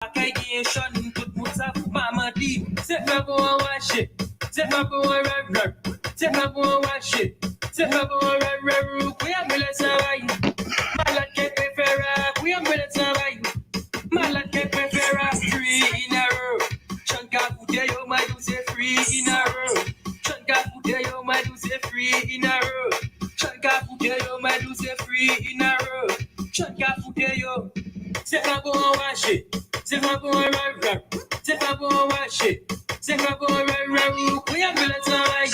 Congregation, tout moun sa mama di. C'est pas pour un wash. C'est pas pour un rap. C'est pas pour un wash. C'est pas pour un rap. We am le travail. Malade que préfère. We am le travail. Malade que préfère. Free in a row. Chanka kude yo my do say free in a row. Chanka kude yo my do say free in a row. Chanka kude yo my do say free in a row. Chanka kude yo. C'est pas pour un wash. C'est pas pour un rap. C'est pas pour un wash. C'est pas pour un rap. We am le travail.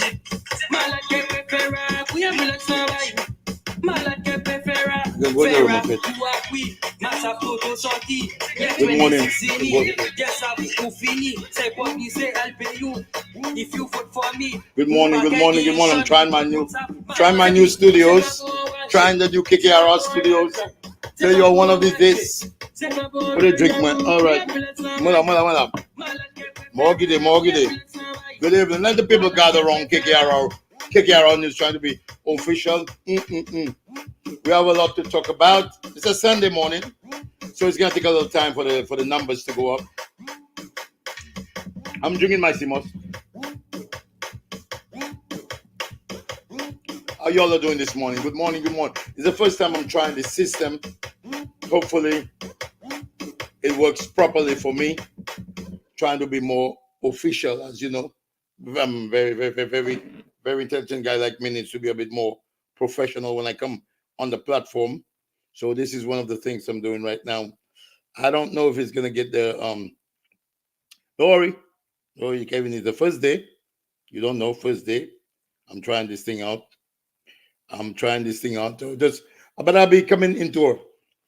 Malade que préfère. We am le travail. Malade que préfère. Good morning. Good morning. I'm trying my new studios. Trying the new KKRR studios. Tell you one of these days. What a drink, man. All right. Mala. Morgide. Good evening. Let the people gather around KKRR. KKRR News trying to be official. We have a lot to talk about. It's a Sunday morning, so it's gonna take a little time for the numbers to go up. I'm drinking my Simos. How y'all are doing this morning? Good morning. It's the first time I'm trying this system. Hopefully, it works properly for me. Trying to be more official, as you know. I'm very intelligent guy like me needs to be a bit more professional when I come on the platform. So this is one of the things I'm doing right now. I don't know if it's gonna get the don't worry. Oh, Kevin, it's the first day. You don't know, first day. I'm trying this thing out. But I'll be coming into a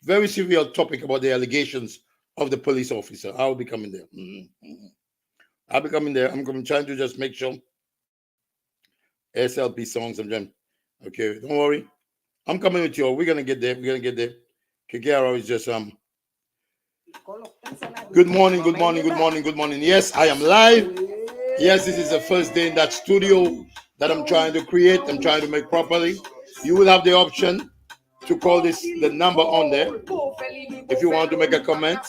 very serious topic about the allegations of the police officer. I'll be coming there. I'll be coming there. I'm trying to just make sure SLP songs. I'm trying. Okay, don't worry. I'm coming with you. We're gonna get there. Kikero is just Good morning. Yes, I am live. Yes, this is the first day in that studio that I'm trying to create. I'm trying to make properly. You will have the option to call the number on there if you want to make a comment.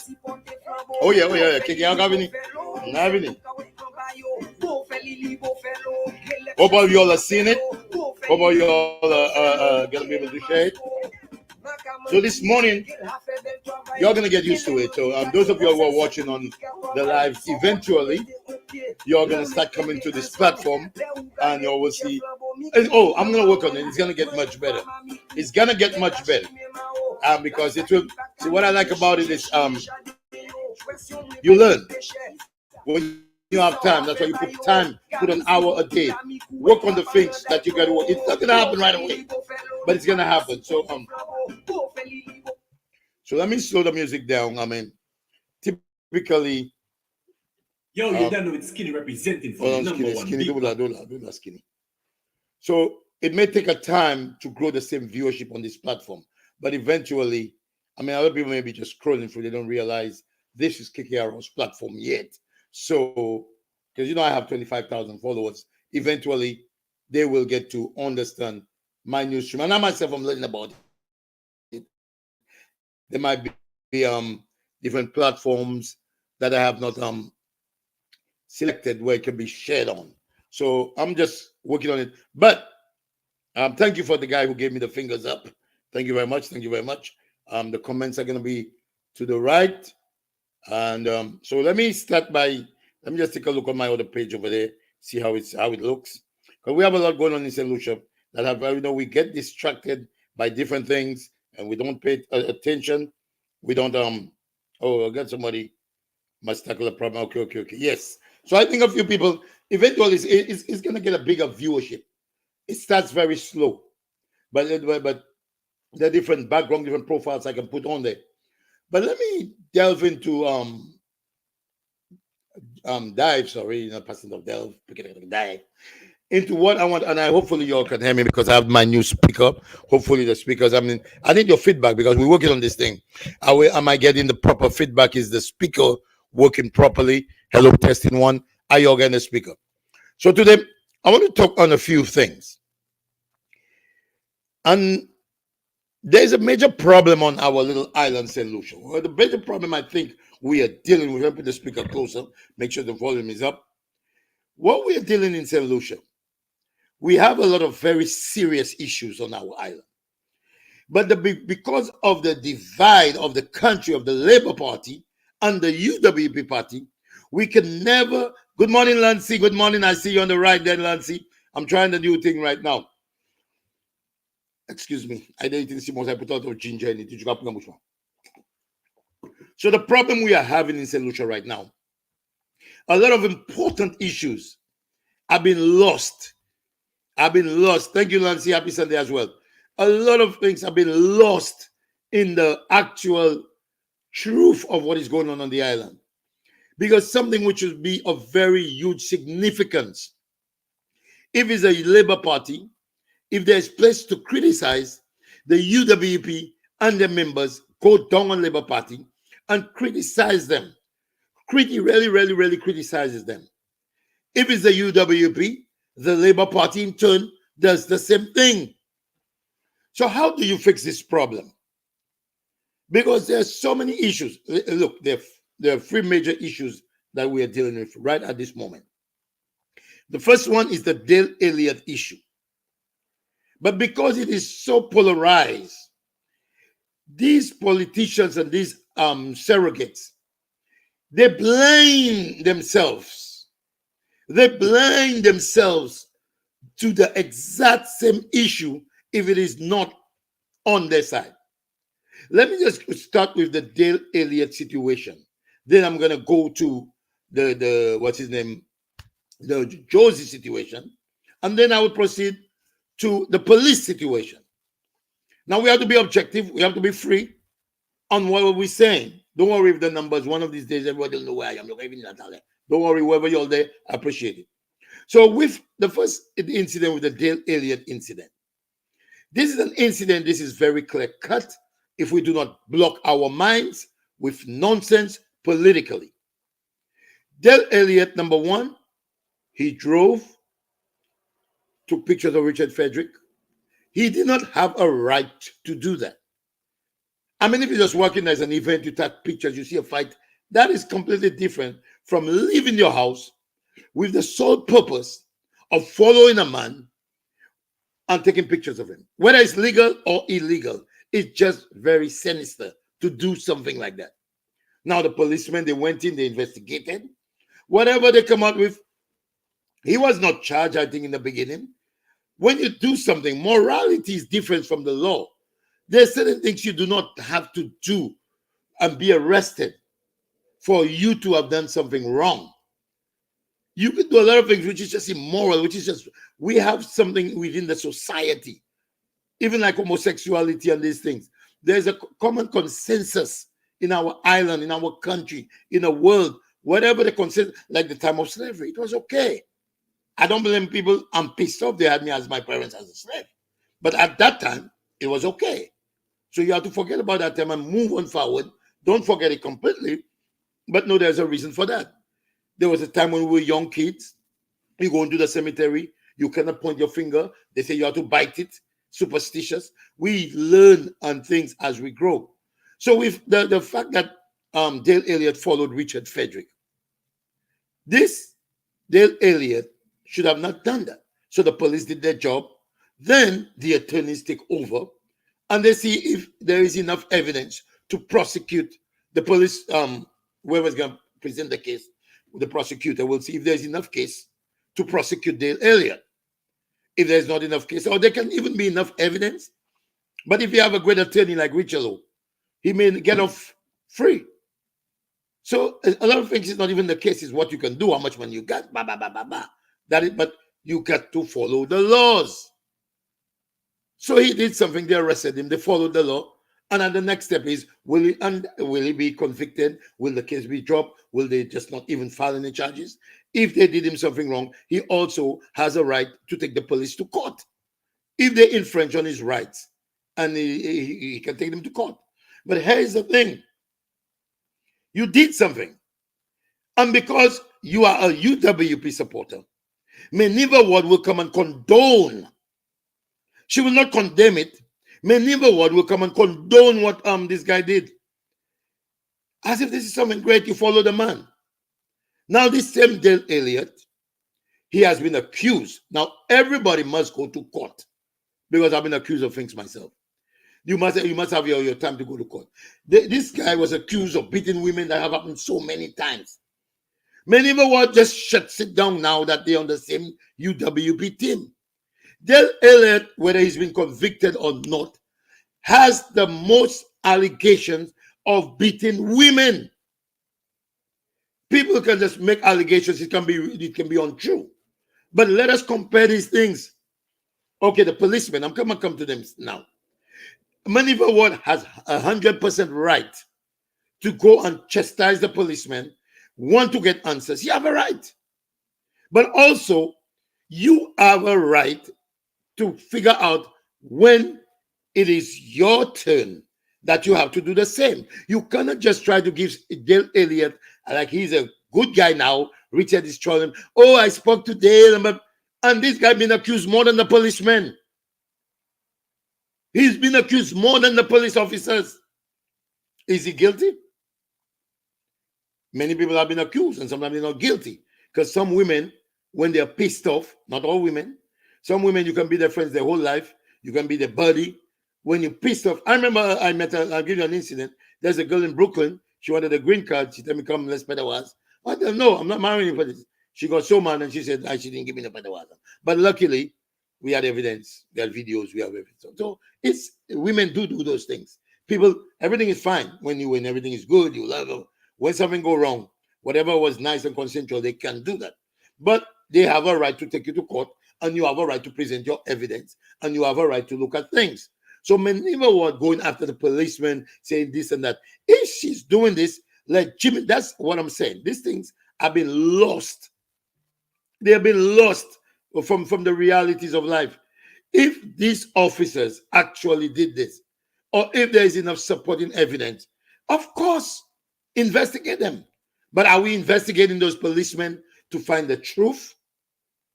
Oh yeah. Kikero having it. Hope all y'all have seen it. Hope all y'all are gonna be able to share it. So this morning, you're gonna get used to it. So those of you who are watching on the live, eventually, you're gonna start coming to this platform, and you will see. Oh, I'm gonna work on it. It's gonna get much better. Because it will. See, what I like about it is you learn. When you have time, that's why you put time, put an hour a day, work on the things that you got to work. It's not gonna happen right away, but it's gonna happen. So let me slow the music down. I mean, typically, you don't know it's Skinny representing for the number one. Skinny, do that, Skinny. So it may take a time to grow the same viewership on this platform, but eventually, I mean, other people may be just scrolling through. They don't realize this is KKR's platform yet. So, because I have 25,000 followers, eventually they will get to understand my news stream. And I myself, I'm learning about it. There might be different platforms that I have not selected where it can be shared on. So I'm just working on it. But thank you for the guy who gave me the fingers up. Thank you very much. The comments are going to be to the right. And so let me just take a look on my other page over there, see how it looks. Because we have a lot going on in St. Lucia that we get distracted by different things and we don't pay attention. We don't I got somebody must tackle a problem. Okay. Yes. So I think a few people eventually it's gonna get a bigger viewership. It starts very slow, but there are different background, different profiles I can put on there. But let me delve into dive into what I want, and hopefully you all can hear me because I have my new speaker. Hopefully the speakers, I need your feedback because we're working on this thing. Am I getting the proper feedback? Is the speaker working properly? Hello, testing one. Are you all getting the speaker? So today, I want to talk on a few things. And there's a major problem on our little island, St. Lucia. Well, the major problem, I think, we are dealing with, put the speaker closer, make sure the volume is up. What we are dealing in St. Lucia, we have a lot of very serious issues on our island. But because of the divide of the country of the Labour Party and the UWP Party, we can never. Good morning, Lancy. Good morning. I see you on the right there, Lancy. I'm trying the new thing right now. Excuse me. I didn't see most. I put out of ginger in it. So the problem we are having in St. Lucia right now, a lot of important issues have been lost. Thank you, Lancy. Happy Sunday as well. A lot of things have been lost in the actual truth of what is going on the island. Because something which would be of very huge significance, if it's a Labour Party, if there's place to criticize, the UWP and their members go down on Labour Party and criticize them. Really criticizes them. If it's the UWP, the Labour Party in turn does the same thing. So how do you fix this problem? Because there are so many issues. Look, there are three major issues that we are dealing with right at this moment. The first one is the Dale Elliott issue. But because it is so polarized, these politicians and these surrogates, they blame themselves. They blame themselves to the exact same issue if it is not on their side. Let me just start with the Dale Elliott situation. Then I'm going to go to the what's his name, the Josie situation. And then I will proceed to the police situation. Now we have to be objective. We have to be free on what we're saying. Don't worry if the numbers, one of these days, everybody will know where I am. Don't worry, wherever you're there, I appreciate it. So with the first incident, with the Dale Elliott incident, this is an incident, this is very clear cut if we do not block our minds with nonsense politically. Dale Elliott, number one, he drove, took pictures of Richard Frederick. He did not have a right to do that. I mean, if you're just working as an event, you take pictures, you see a fight, that is completely different from leaving your house with the sole purpose of following a man and taking pictures of him. Whether it's legal or illegal, it's just very sinister to do something like that. Now, the policemen, they went in, they investigated. Whatever they come out with, he was not charged, I think, in the beginning. When you do something, morality is different from the law. There are certain things you do not have to do and be arrested for you to have done something wrong. You can do a lot of things which is just immoral, which is just, we have something within the society, even like homosexuality and these things. There's a common consensus in our island, in our country, in the world, whatever the consensus, like the time of slavery, it was okay. I don't blame people. I'm pissed off they had me as my parents as a slave. But at that time, it was okay. So you have to forget about that time and move on forward. Don't forget it completely. But no, there's a reason for that. There was a time when we were young kids. You go into the cemetery. You cannot point your finger. They say you have to bite it. Superstitious. We learn on things as we grow. So with the fact that Dale Elliott followed Richard Frederick, this Dale Elliott should have not done that. So the police did their job. Then the attorneys take over and they see if there is enough evidence to prosecute the police. Whoever's going to present the case, the prosecutor will see if there's enough case to prosecute Dale Elliott. If there's not enough case, or there can even be enough evidence. But if you have a great attorney like Richard, he may get off free. So a lot of things is not even the case, is what you can do, how much money you got, but you got to follow the laws. So he did something, they arrested him, they followed the law. And then the next step is, will he be convicted? Will the case be dropped? Will they just not even file any charges? If they did him something wrong, he also has a right to take the police to court. If they infringe on his rights, and he can take them to court. But here's the thing. You did something. And because you are a UWP supporter, Meniva Ward will come and condone. She will not condemn it. Meniva Ward will come and condone what this guy did. As if this is something great, you follow the man. Now, this same Dale Elliott, he has been accused. Now, everybody must go to court because I've been accused of things myself. You must have your time to go to court. This guy was accused of beating women that have happened so many times. Many of the world just shuts it down now that they're on the same UWP team. Dale Elliott, whether he's been convicted or not, has the most allegations of beating women. People can just make allegations. It can be untrue. But let us compare these things. Okay, the policemen. I'm going to come to them now. Maniva Ward has 100% right to go and chastise the policeman, want to get answers. You have a right. But also, you have a right to figure out when it is your turn that you have to do the same. You cannot just try to give Dale Elliott, like he's a good guy now, Richard is trolling, oh, I spoke to Dale, and this guy been accused more than the policeman. He's been accused more than the police officers. Is he guilty? Many people have been accused and sometimes they're not guilty. Because some women, when they're pissed off, not all women, some women, you can be their friends their whole life. You can be their buddy. When you're pissed off, I remember I met her, I'll give you an incident. There's a girl in Brooklyn. She wanted a green card. She told me, come, let's Petawas. I said, no, I'm not marrying you for this. She got so mad and she said, she didn't give me the Petawas. But luckily, we had evidence, we had videos, we have everything. So it's women do those things. People, everything is fine when everything is good, you love them. When something go wrong, whatever was nice and consensual, they can do that. But they have a right to take you to court, and you have a right to present your evidence, and you have a right to look at things. So many were going after the policeman, saying this and that. If she's doing this, like Jimmy, that's what I'm saying. These things have been lost. They have been lost from the realities of life. If these officers actually did this, or if there is enough supporting evidence, of course, investigate them. But are we investigating those policemen to find the truth?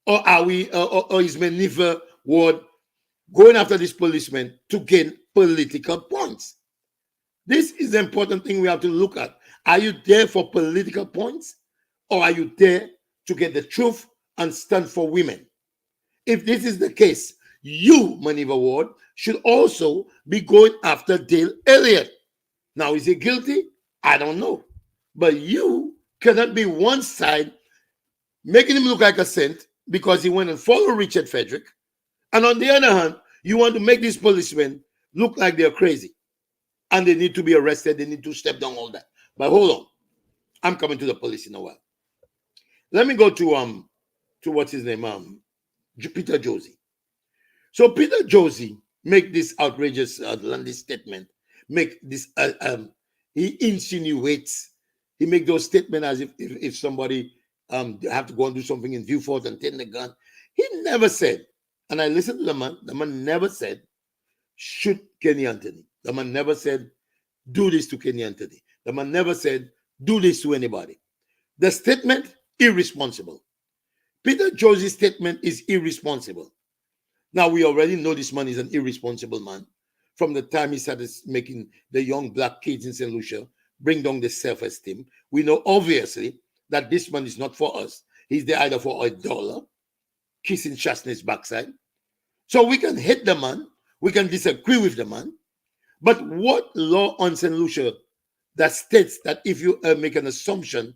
Or are we, or is Maniva Ward going after this policeman to gain political points? This is the important thing we have to look at. Are you there for political points? Or are you there to get the truth and stand for women? If this is the case, you, Maniva Ward, should also be going after Dale Elliott. Now, is he guilty? I don't know. But you cannot be one side making him look like a saint because he went and followed Richard Frederick. And on the other hand, you want to make these policemen look like they're crazy. And they need to be arrested. They need to step down all that. But hold on. I'm coming to the police in a while. Let me go to what's his name? Peter Josie. So Peter Josie make this outrageous outlandish statement. Make this he insinuates. He make those statements as if somebody have to go and do something in Viewfort and take the gun. He never said, and I listened to the man never said, shoot Kenny Anthony. The man never said, do this to Kenny Anthony. The man never said, do this to anybody. The statement, irresponsible. Peter Josie's statement is irresponsible. Now, we already know this man is an irresponsible man from the time he started making the young black kids in St. Lucia bring down the self-esteem. We know, obviously, that this man is not for us. He's there either for $1, kissing Shasney's backside. So we can hate the man. We can disagree with the man. But what law on St. Lucia that states that if you make an assumption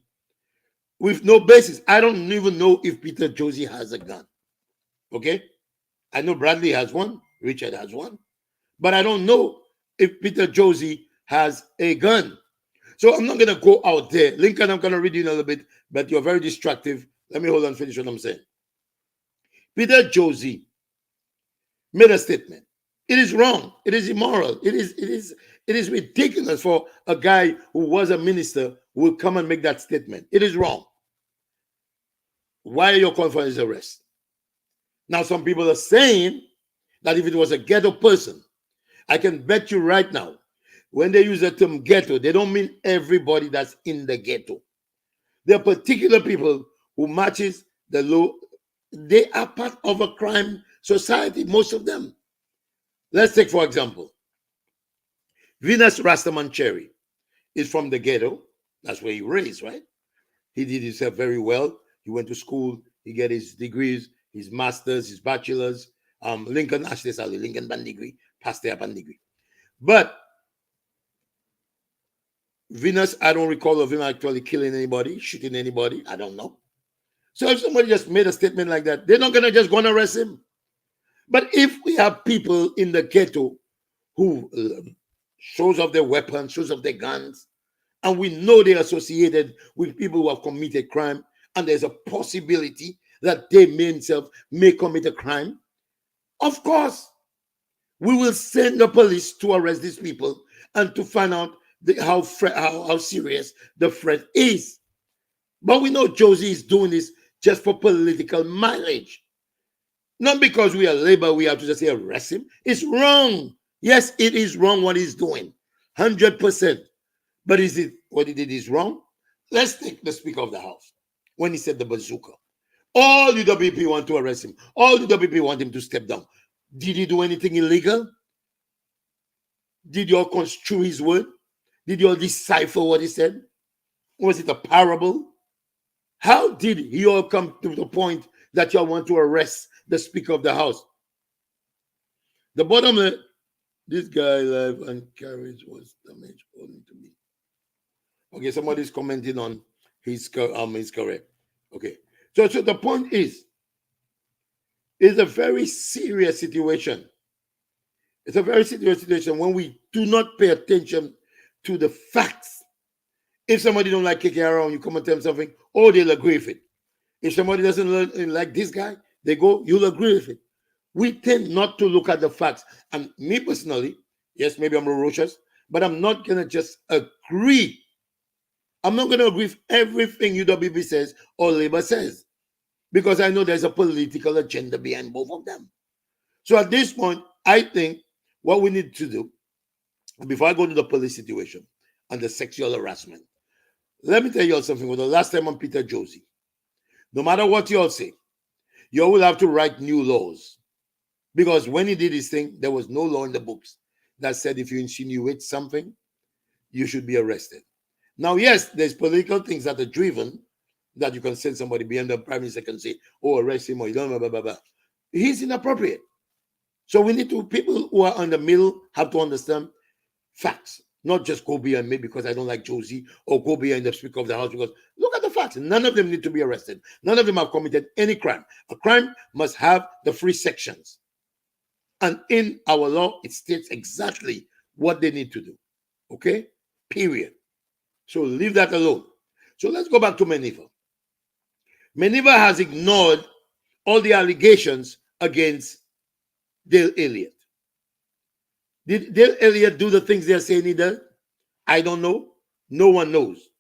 with no basis, I don't even know if Peter Josie has a gun. Okay? I know Bradley has one. Richard has one. But I don't know if Peter Josie has a gun. So I'm not going to go out there. Lincoln, I'm going to read you in a little bit, but you're very distractive. Let me hold on and finish what I'm saying. Peter Josie made a statement. It is wrong. It is immoral. It is ridiculous for a guy who was a minister who will come and make that statement. It is wrong. Why are you calling for his arrest? Now, some people are saying that if it was a ghetto person, I can bet you right now, when they use the term ghetto, they don't mean everybody that's in the ghetto. There are particular people who matches the law. They are part of a crime society, most of them. Let's take, for example, Venus Rastaman Cherry. is from the ghetto. That's where he raised, right? He did himself very well. He went to school. He get his degrees, his masters, his bachelors. Lincoln actually said Lincoln band degree, passed their band degree. But Venus, I don't recall of him actually killing anybody, shooting anybody. I don't know. So if somebody just made a statement like that, they're not gonna just go and arrest him. But if we have people in the ghetto who shows off their weapons, shows off their guns, and we know they're associated with people who have committed crime, and there's a possibility that they themselves may commit a crime, of course, we will send the police to arrest these people and to find out how serious the threat is. But we know Josie is doing this just for political mileage. Not because we are labor, we have to just say arrest him. It's wrong. Yes, it is wrong what he's doing. 100%. But is it what he did is wrong? Let's take the Speaker of the House when he said the bazooka. All the WP want to arrest him. All the WP want him to step down. Did he do anything illegal? Did you all construe his word? Did you all decipher what he said? Was it a parable? How did he all come to the point that you all want to arrest the Speaker of the House? The bottom line, this guy life and carriage was damaged only to me. Okay, somebody's commenting on his correct. Okay. So the point is, it's a very serious situation. It's a very serious situation when we do not pay attention to the facts. If somebody don't like kicking around, you come and tell them something, oh, they'll agree with it. If somebody doesn't like this guy, they go, you'll agree with it. We tend not to look at the facts. And me personally, yes, maybe I'm ferocious, but I'm not going to just agree. I'm not going to agree with everything UWB says or Labour says, because I know there's a political agenda behind both of them. So at this point, I think what we need to do, before I go to the police situation and the sexual harassment, let me tell you all something. With the last time on Peter Josie, no matter what you all say, you all will have to write new laws. Because when he did his thing, there was no law in the books that said if you insinuate something, you should be arrested. Now, yes, there's political things that are driven that you can send somebody behind the prime minister can say, oh, arrest him or you don't know, blah, blah, blah. He's inappropriate. So we need to, people who are in the middle have to understand facts, not just go behind me because I don't like Josie or go behind the Speaker of the House because look at the facts. None of them need to be arrested. None of them have committed any crime. A crime must have the 3 sections. And in our law, it states exactly what they need to do. Okay? Period. So leave that alone. So let's go back to Meniva. Meniva has ignored all the allegations against Dale Elliott. Did Dale Elliott do the things they're saying he did? I don't know. No one knows.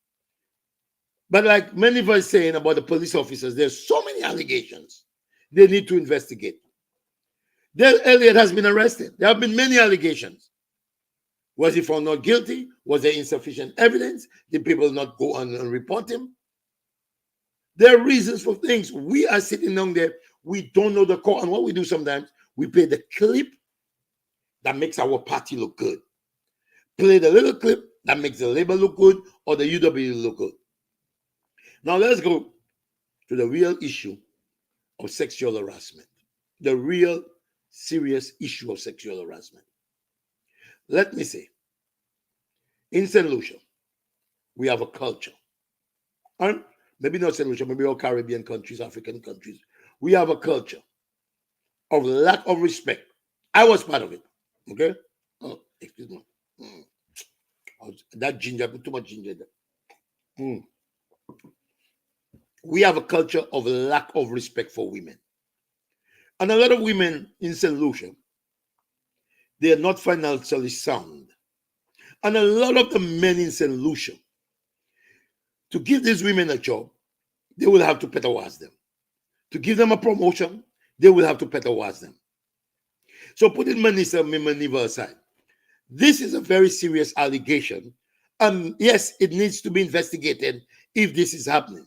But like Meniva is saying about the police officers, there's so many allegations they need to investigate. Dale Elliott has been arrested. There have been many allegations. Was he found not guilty? Was there insufficient evidence? Did people not go on and report him? There are reasons for things. We are sitting down there. We don't know the court. And what we do sometimes, we play the clip that makes our party look good. Play the little clip that makes the Labour look good or the UW look good. Now let's go to the real issue of sexual harassment. The real serious issue of sexual harassment. Let me say, in St. Lucia, we have a culture. And maybe not St. Lucia, maybe all Caribbean countries, African countries. We have a culture of lack of respect. I was part of it. Okay? Oh, excuse me. That ginger, I put too much ginger there. We have a culture of lack of respect for women. And a lot of women in St. Lucia, they are not financially sound. And a lot of the men in St. Lucia, to give these women a job, they will have to petawash them. To give them a promotion, they will have to petawash them. So putting Meniva aside, this is a very serious allegation. And yes, it needs to be investigated if this is happening.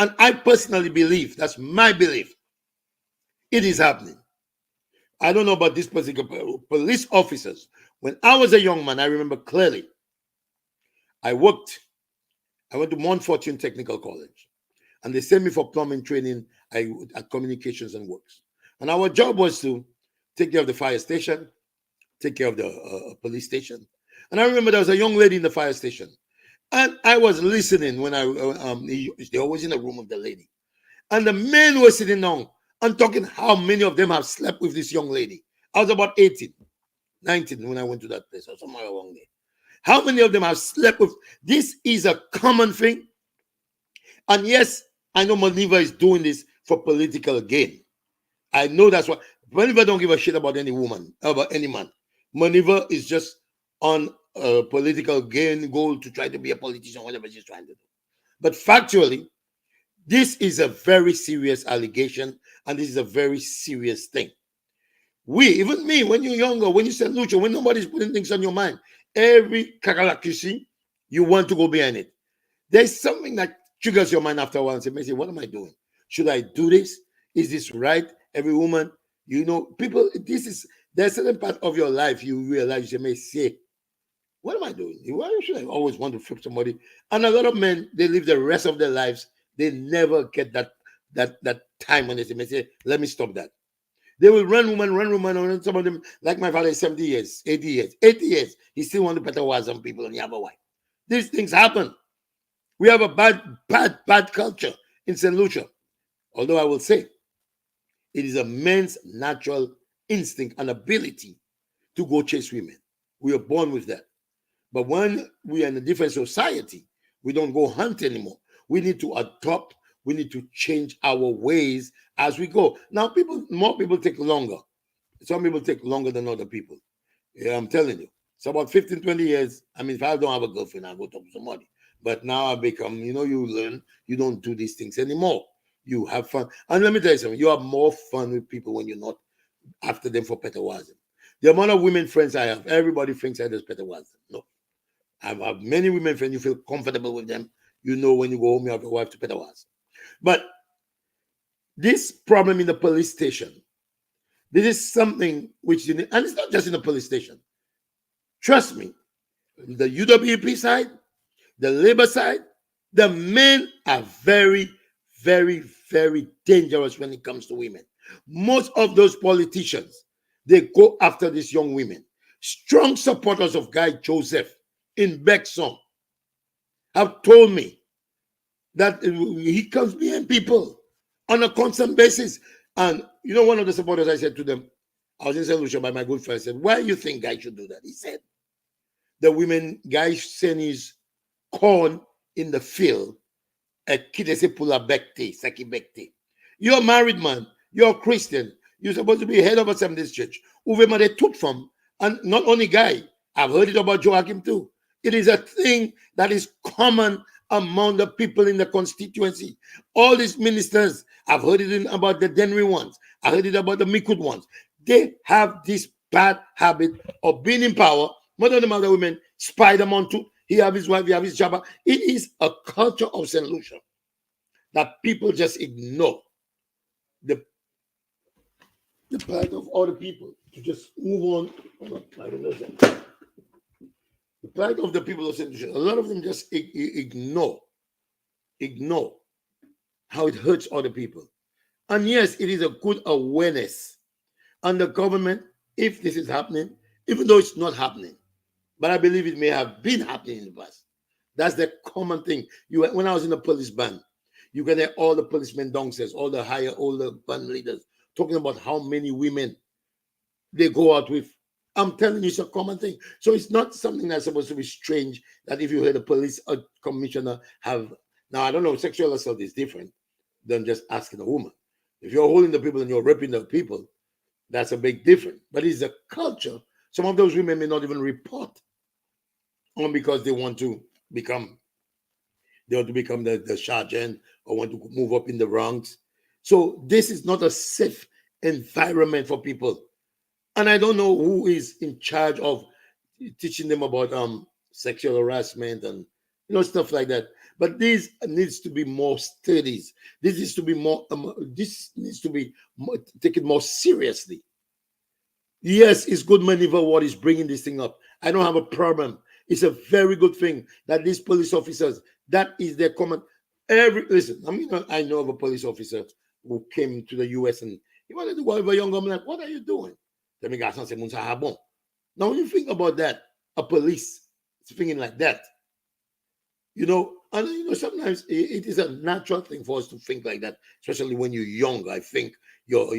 And I personally believe, that's my belief, it is happening. I don't know about this particular police officers. When I was a young man, I remember clearly, I went to Mount Fortune Technical College, and they sent me for plumbing training at Communications and Works. And our job was to take care of the fire station, take care of the police station. And I remember there was a young lady in the fire station, and I was listening when they're always in the room of the lady, and the men were sitting down and talking how many of them have slept with this young lady. I was about 18, 19 when I went to that place, or somewhere along there. How many of them have slept with? This is a common thing. And yes, I know Maniva is doing this for political gain. I know that's why Maniva don't give a shit about any woman, about any man. Maniva is just on a political gain goal to try to be a politician, whatever she's trying to do. But factually, this is a very serious allegation, and this is a very serious thing. Even me, when you're younger, when you said Lucia, when nobody's putting things on your mind, every kakalak you see, you want to go behind it. There's something that triggers your mind after a while and say, what am I doing? Should I do this? Is this right? Every woman, people, there's a certain part of your life you realize you may say, what am I doing? Why should I always want to flip somebody? And a lot of men, they live the rest of their lives, they never get that time when they say, let me stop that. They will run woman, and some of them, like my father is 70 years, 80 years, 80 years. He still want to better was on people and you have a wife. These things happen. We have a bad culture in St. Lucia. Although I will say, it is a man's natural instinct and ability to go chase women. We are born with that. But when we are in a different society, we don't go hunt anymore. We need to adopt. We need to change our ways as we go. Now, more people take longer. Some people take longer than other people. Yeah, I'm telling you. It's about 15, 20 years. I mean, if I don't have a girlfriend, I'll go talk to somebody. But now I become, you learn, you don't do these things anymore. You have fun. And let me tell you something, you have more fun with people when you're not after them for petawazim. The amount of women friends I have, everybody thinks I just petawazim. No. I have many women friends, you feel comfortable with them. You know when you go home, you have a wife to petawazim. But this problem in the police station, this is something which, and it's not just in the police station. Trust me, the UWP side, the labor side, the men are very, very, very dangerous when it comes to women. Most of those politicians, they go after these young women. Strong supporters of Guy Joseph in Bexon have told me that he comes behind people on a constant basis. And one of the supporters, I said to them, I was in St. Lucia by my good friend, I said, why do you think Guy should do that? He said, the women, Guy send his corn in the field, you're a married man, you're a Christian, you're supposed to be head of Assembly's church. Uwe they took from, and not only Guy, I've heard it about Joachim too. It is a thing that is common among the people in the constituency. All these ministers, I've heard it about the Denry ones, I heard it about the Mikud ones. They have this bad habit of being in power. More than the other women, spy them on too. He have his wife, he have his job. It is a culture of St. Lucia that people just ignore. The plight of other people to just move on. I don't know that. The plight of the people of St. Lucia, a lot of them just ignore how it hurts other people. And yes, it is a good awareness on the government if this is happening, even though it's not happening. But I believe it may have been happening in the past. That's the common thing. When I was in the police band, you can hear all the policemen downstairs, all the band leaders talking about how many women they go out with. I'm telling you, it's a common thing. So it's not something that's supposed to be strange that if you hear the police commissioner have, now I don't know, sexual assault is different than just asking a woman. If you're holding the people and you're raping the people, that's a big difference. But it's a culture. Some of those women may not even report only because they want to become the sergeant or want to move up in the ranks. So this is not a safe environment for people. And I don't know who is in charge of teaching them about sexual harassment and stuff like that. But this needs to be more studies. This needs to be more. This needs to be taken more seriously. Yes, it's good maneuver what is bringing this thing up. I don't have a problem. It's a very good thing that these police officers, that is their common. Listen, I know of a police officer who came to the US and he wanted to go over a young woman. Like, what are you doing? Now, when you think about that, a police is thinking like that. And sometimes it is a natural thing for us to think like that, especially when you're young. I think your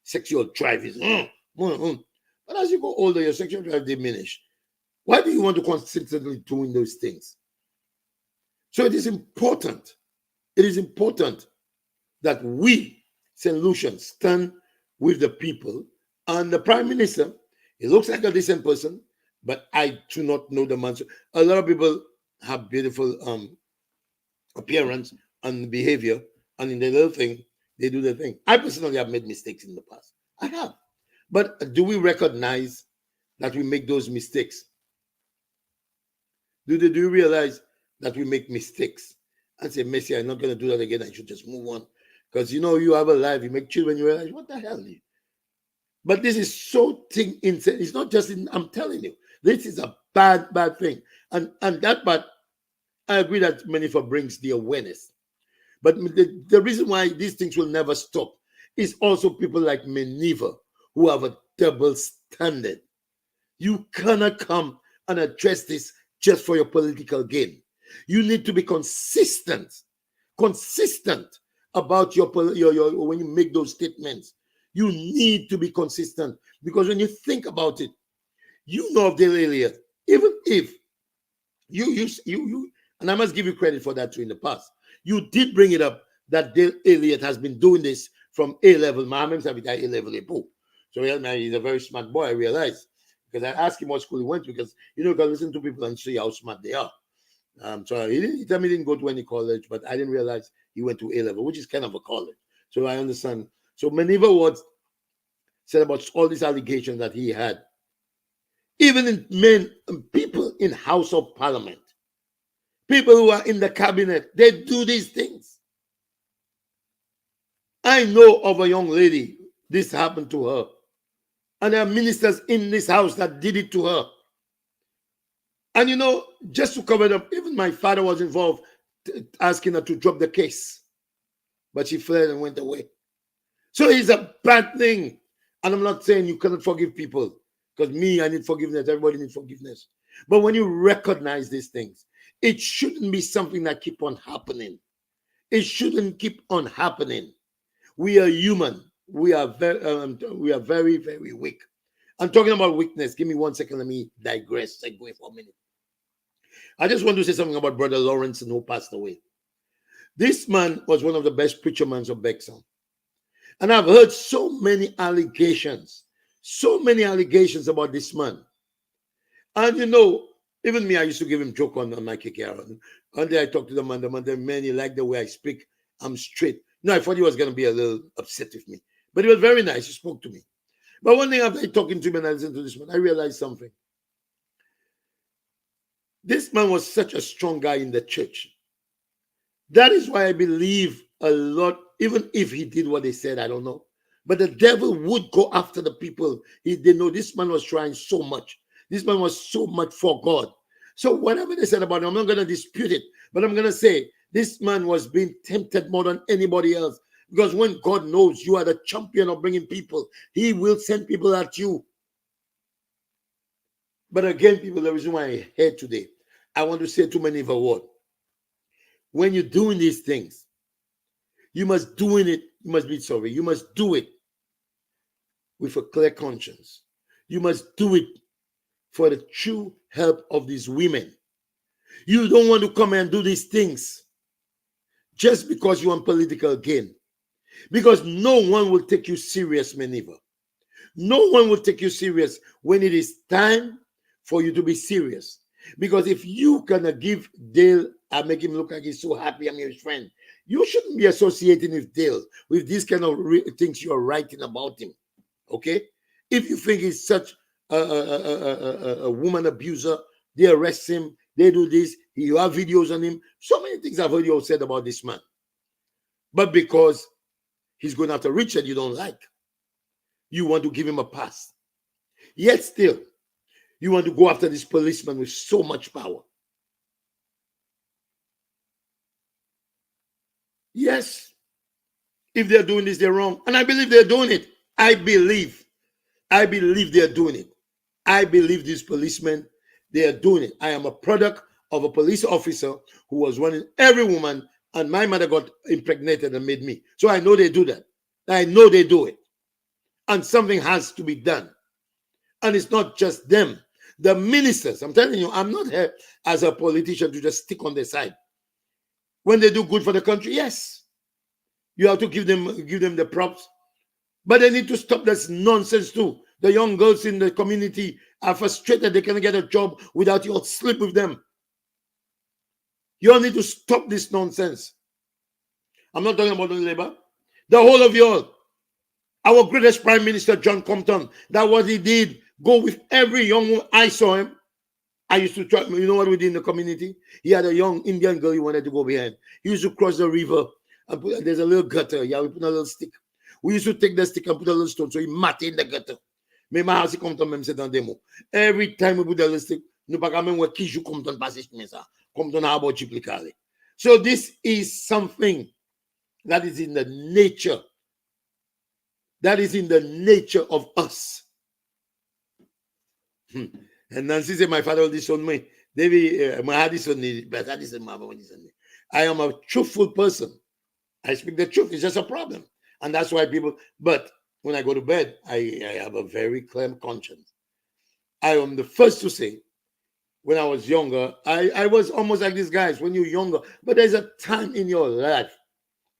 sexual drive is. But as you go older, your sexual drive diminishes. Why do you want to consistently doing those things? So it is important. It is important that we, St. Lucians, stand with the people. And the Prime Minister, he looks like a decent person, but I do not know the man. A lot of people have beautiful appearance and behavior, and in the little thing, they do the thing. I personally have made mistakes in the past. I have. But do we recognize that we make those mistakes? Do you realize that we make mistakes and say, Messi, I'm not going to do that again. I should just move on. Because you have a life, you make children, you realize, what the hell? But this is so insane. It's not just I'm telling you, this is a bad thing. And that part, I agree that Manifa brings the awareness. But the reason why these things will never stop is also people like Manifa who have a double standard. You cannot come and address this just for your political gain. You need to be consistent about your when you make those statements. You need to be consistent, because when you think about it, of Dale Elliott, even if you and I must give you credit for that too in the past. You did bring it up that Dale Elliott has been doing this from A-level. Mohammed's have A-level. So he's a very smart boy, I realize. Because I asked him what school he went to, because you can listen to people and see how smart they are. So he told me he didn't go to any college, but I didn't realize he went to A-level, which is kind of a college. So I understand. So Maniva Ward said about all these allegations that he had. Even in people in House of Parliament, people who are in the cabinet, they do these things. I know of a young lady, this happened to her. And there are ministers in this house that did it to her. And just to cover it up, even my father was involved, asking her to drop the case. But she fled and went away. So it's a bad thing. And I'm not saying you cannot forgive people, because I need forgiveness. Everybody needs forgiveness. But when you recognize these things, it shouldn't be something that keep on happening. It shouldn't keep on happening. We are human. We are very, very weak. I'm talking about weakness. Give me 1 second. Let me digress. Segue for a minute. I just want to say something about Brother Lawrence, who passed away. This man was one of the best preachermen of Bexham. And I've heard so many allegations about this man. And even me, I used to give him joke on my KKR. One day I talked to the man, man, he liked the way I speak. I'm straight. No, I thought he was going to be a little upset with me. But he was very nice. He spoke to me. But one thing after talking to him and I listened to this man, I realized something. This man was such a strong guy in the church. That is why I believe a lot, even if he did what they said, I don't know. But the devil would go after the people. They know this man was trying so much. This man was so much for God. So whatever they said about him, I'm not going to dispute it. But I'm going to say this man was being tempted more than anybody else. Because when God knows you are the champion of bringing people, he will send people at you. But again, people, the reason why I'm here today, I want to say too many of a word. When you're doing these things, you must do it. You must do it with a clear conscience. You must do it for the true help of these women. You don't want to come and do these things just because you want political gain. Because no one will take you serious, Maniva. No one will take you serious when it is time for you to be serious. Because if you gonna give Dale and make him look like he's so happy, I'm his friend, you shouldn't be associating with Dale with these kind of things you're writing about him. Okay? If you think he's such a woman abuser, they arrest him, they do this, you have videos on him. So many things I've heard you said about this man. But because he's going after Richard you don't like, you want to give him a pass. Yet still, You want to go after this policeman with so much power. Yes. If they're doing this, they're wrong. And I believe they're doing it. I believe they're doing it. I believe these policemen, they are doing it. I am a product of a police officer who was running every woman, and my mother got impregnated and made me. So I know they do that. I know they do it. And something has to be done. And it's not just them. The ministers, I'm telling you, I'm not here as a politician to just stick on their side. When they do good for the country, yes. You have to give them the props. But they need to stop this nonsense too. The young girls in the community are frustrated. They can't get a job without you all sleep with them. You all need to stop this nonsense. I'm not talking about the labor. The whole of you all. Our greatest Prime Minister, John Compton, that what he did. Go with every young woman. I saw him. I used to try, you know what we did in the community? He had a young Indian girl he wanted to go behind. He used to cross the river and there's a little gutter. Yeah, we put a little stick. We used to take the stick and put a little stone so he mat in the gutter. Mais ma house come to me say dans demo. Every time we put a little stick, nous pas quand même ouais qui joue comme ton passage mais ça. Comme ton abo chiplicale. So this is something that is in the nature. That is in the nature of us. And Nancy said, my father will disown me. I am a truthful person. I speak the truth. It's just a problem. And that's why people, but when I go to bed, I have a very clear conscience. I am the first to say, when I was younger, I was almost like these guys when you're younger. But there's a time in your life,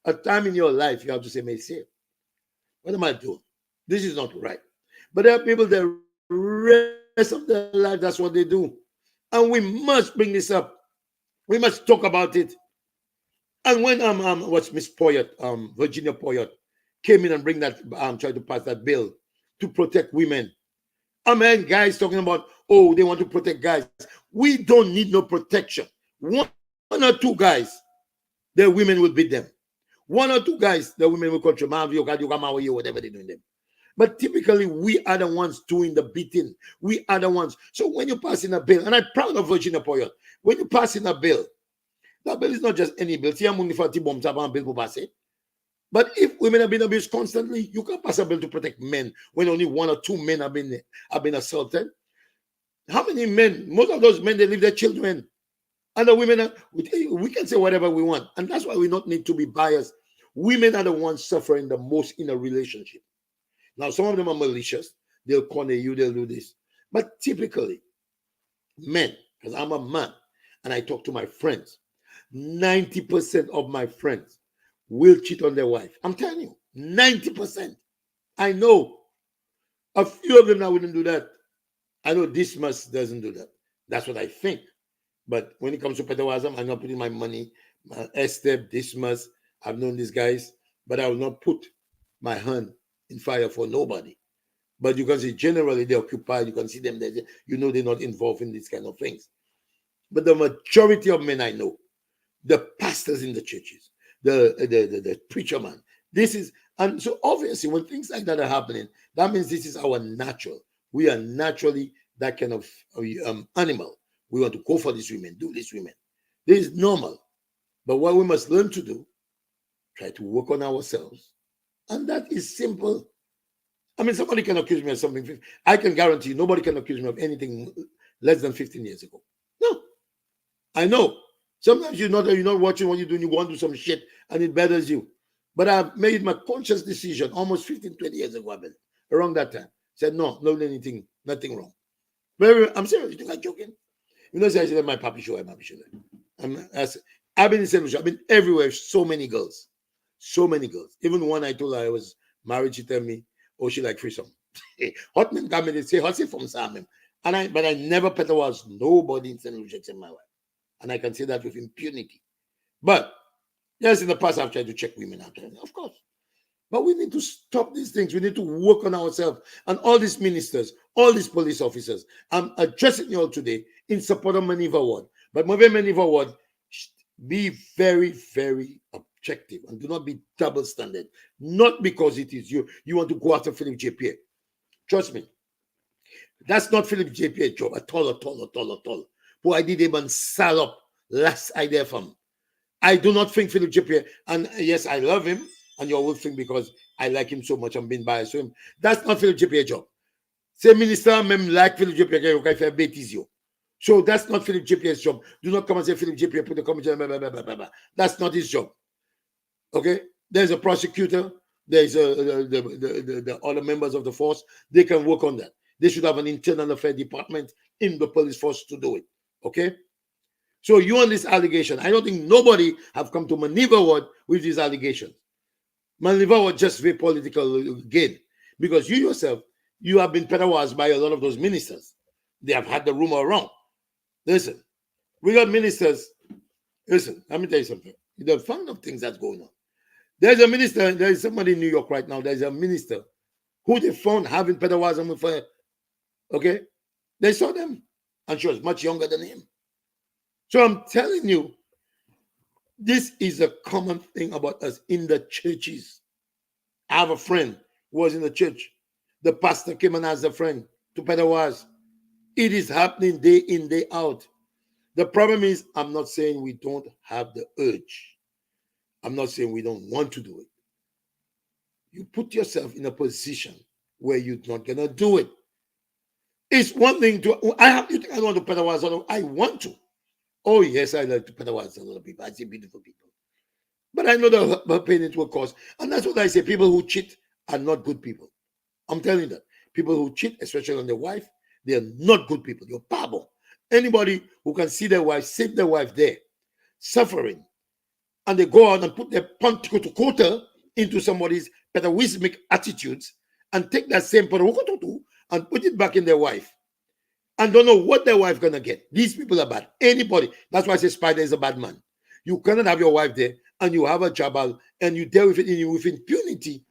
you have to say, Messiah, what am I doing? This is not right. But there are people that rest of their life, that's what they do. And we must bring this up. We must talk about it. And when what's Miss Poyet, Virginia Poyet, came in and bring that, tried to pass that bill to protect women. I mean, guys talking about, oh, they want to protect guys. We don't need no protection. One or two guys, the women will beat them. One or two guys, the women will control whatever they're doing them. But typically, we are the ones doing the beating. We are the ones. So when you pass in a bill, and I'm proud of Virginia Poyet, when you pass in a bill, that bill is not just any bill. But if women have been abused constantly, you can pass a bill to protect men when only one or two men have been assaulted. How many men? Most of those men, they leave their children. And the women, we can say whatever we want. And that's why we don't need to be biased. Women are the ones suffering the most in a relationship. Now, some of them are malicious. They'll corner you, they'll do this. But typically, men, because I'm a man, and I talk to my friends, 90% of my friends will cheat on their wife. I'm telling you, 90%. I know a few of them now wouldn't do that. I know Dismas doesn't do that. That's what I think. But when it comes to Petawazam, I'm not putting my money, Estep, Dismas, I've known these guys, but I will not put my hand in fire for nobody. But you can see generally they're occupied. You can see them, you know they're not involved in these kind of things. But the majority of men I know, the pastors in the churches, the preacher man, this is, and so obviously when things like that are happening, that means this is our natural. We are naturally that kind of animal. We want to go for these women, do these women. This is normal. But what we must learn to do, try to work on ourselves. And that is simple. I mean, somebody can accuse me of something. I can guarantee you, nobody can accuse me of anything less than 15 years ago. No. I know. Sometimes you're not watching what you're doing. You want to do some shit and it bothers you. But I've made my conscious decision almost 15, 20 years ago, around that time. Said, no, nothing wrong. I'm serious. You think I'm joking? You know, I said, my papi show. I've been in St. Lucia. I've been everywhere. So many girls. Even one I told her I was married, she tell me, oh, she like threesome. Hot men come in and say, hot from Sam. But I never was nobody in St. Lucia except my wife. And I can say that with impunity. But yes, in the past I've tried to check women out there, of course. But we need to stop these things. We need to work on ourselves. And all these ministers, all these police officers, I'm addressing you all today in support of Maniva Ward. But Maniva Ward, be very, very objective and do not be double standard. Not because it is you want to go after Philip J. Pierre. Trust me. That's not Philip JP's job at all, at all, at all, at all. Who I did even sell up last idea from. I do not think Philip JP, and yes, I love him, and you will think because I like him so much, I'm being biased to him. That's not Philip JP's job. Say minister, même like Philip JP, okay, fait bêtise. So that's not Philip JP's job. Do not come and say Philip JP put the comment. Blah, blah, blah, blah, blah. That's not his job. Okay, there's a prosecutor. There's the other members of the force. They can work on that. They should have an internal affairs department in the police force to do it. Okay. So you on this allegation, I don't think nobody have come to maneuver with these allegations. Maneuver was just very political gain because you yourself, you have been penalized by a lot of those ministers. They have had the rumor around. Listen, we got ministers. Listen, let me tell you something. The fun of things that's going on. There's a minister, there is somebody in New York right now, there's a minister who they found having pedophilism with her. Okay? They saw them, and she was much younger than him. So I'm telling you, this is a common thing about us in the churches. I have a friend who was in the church. The pastor came and asked a friend to pedophiles. It is happening day in, day out. The problem is, I'm not saying we don't have the urge. I'm not saying we don't want to do it. You put yourself in a position where you're not going to do it. It's one thing to, you think I don't want to pedophiles? I want to. Oh, yes, I like to pedophiles a lot of people. I see beautiful people. But I know the pain it will cause. And that's what I say. People who cheat are not good people. I'm telling you that. People who cheat, especially on their wife, they are not good people. You're pabo. Anybody who can see their wife, save their wife there, suffering, and they go out and put their quota into somebody's pedagogismic attitudes and take that same and put it back in their wife and don't know what their wife gonna get. These people are bad. Anybody. That's why I say Spider is a bad man. You cannot have your wife there and you have a jabal and you deal with it with impunity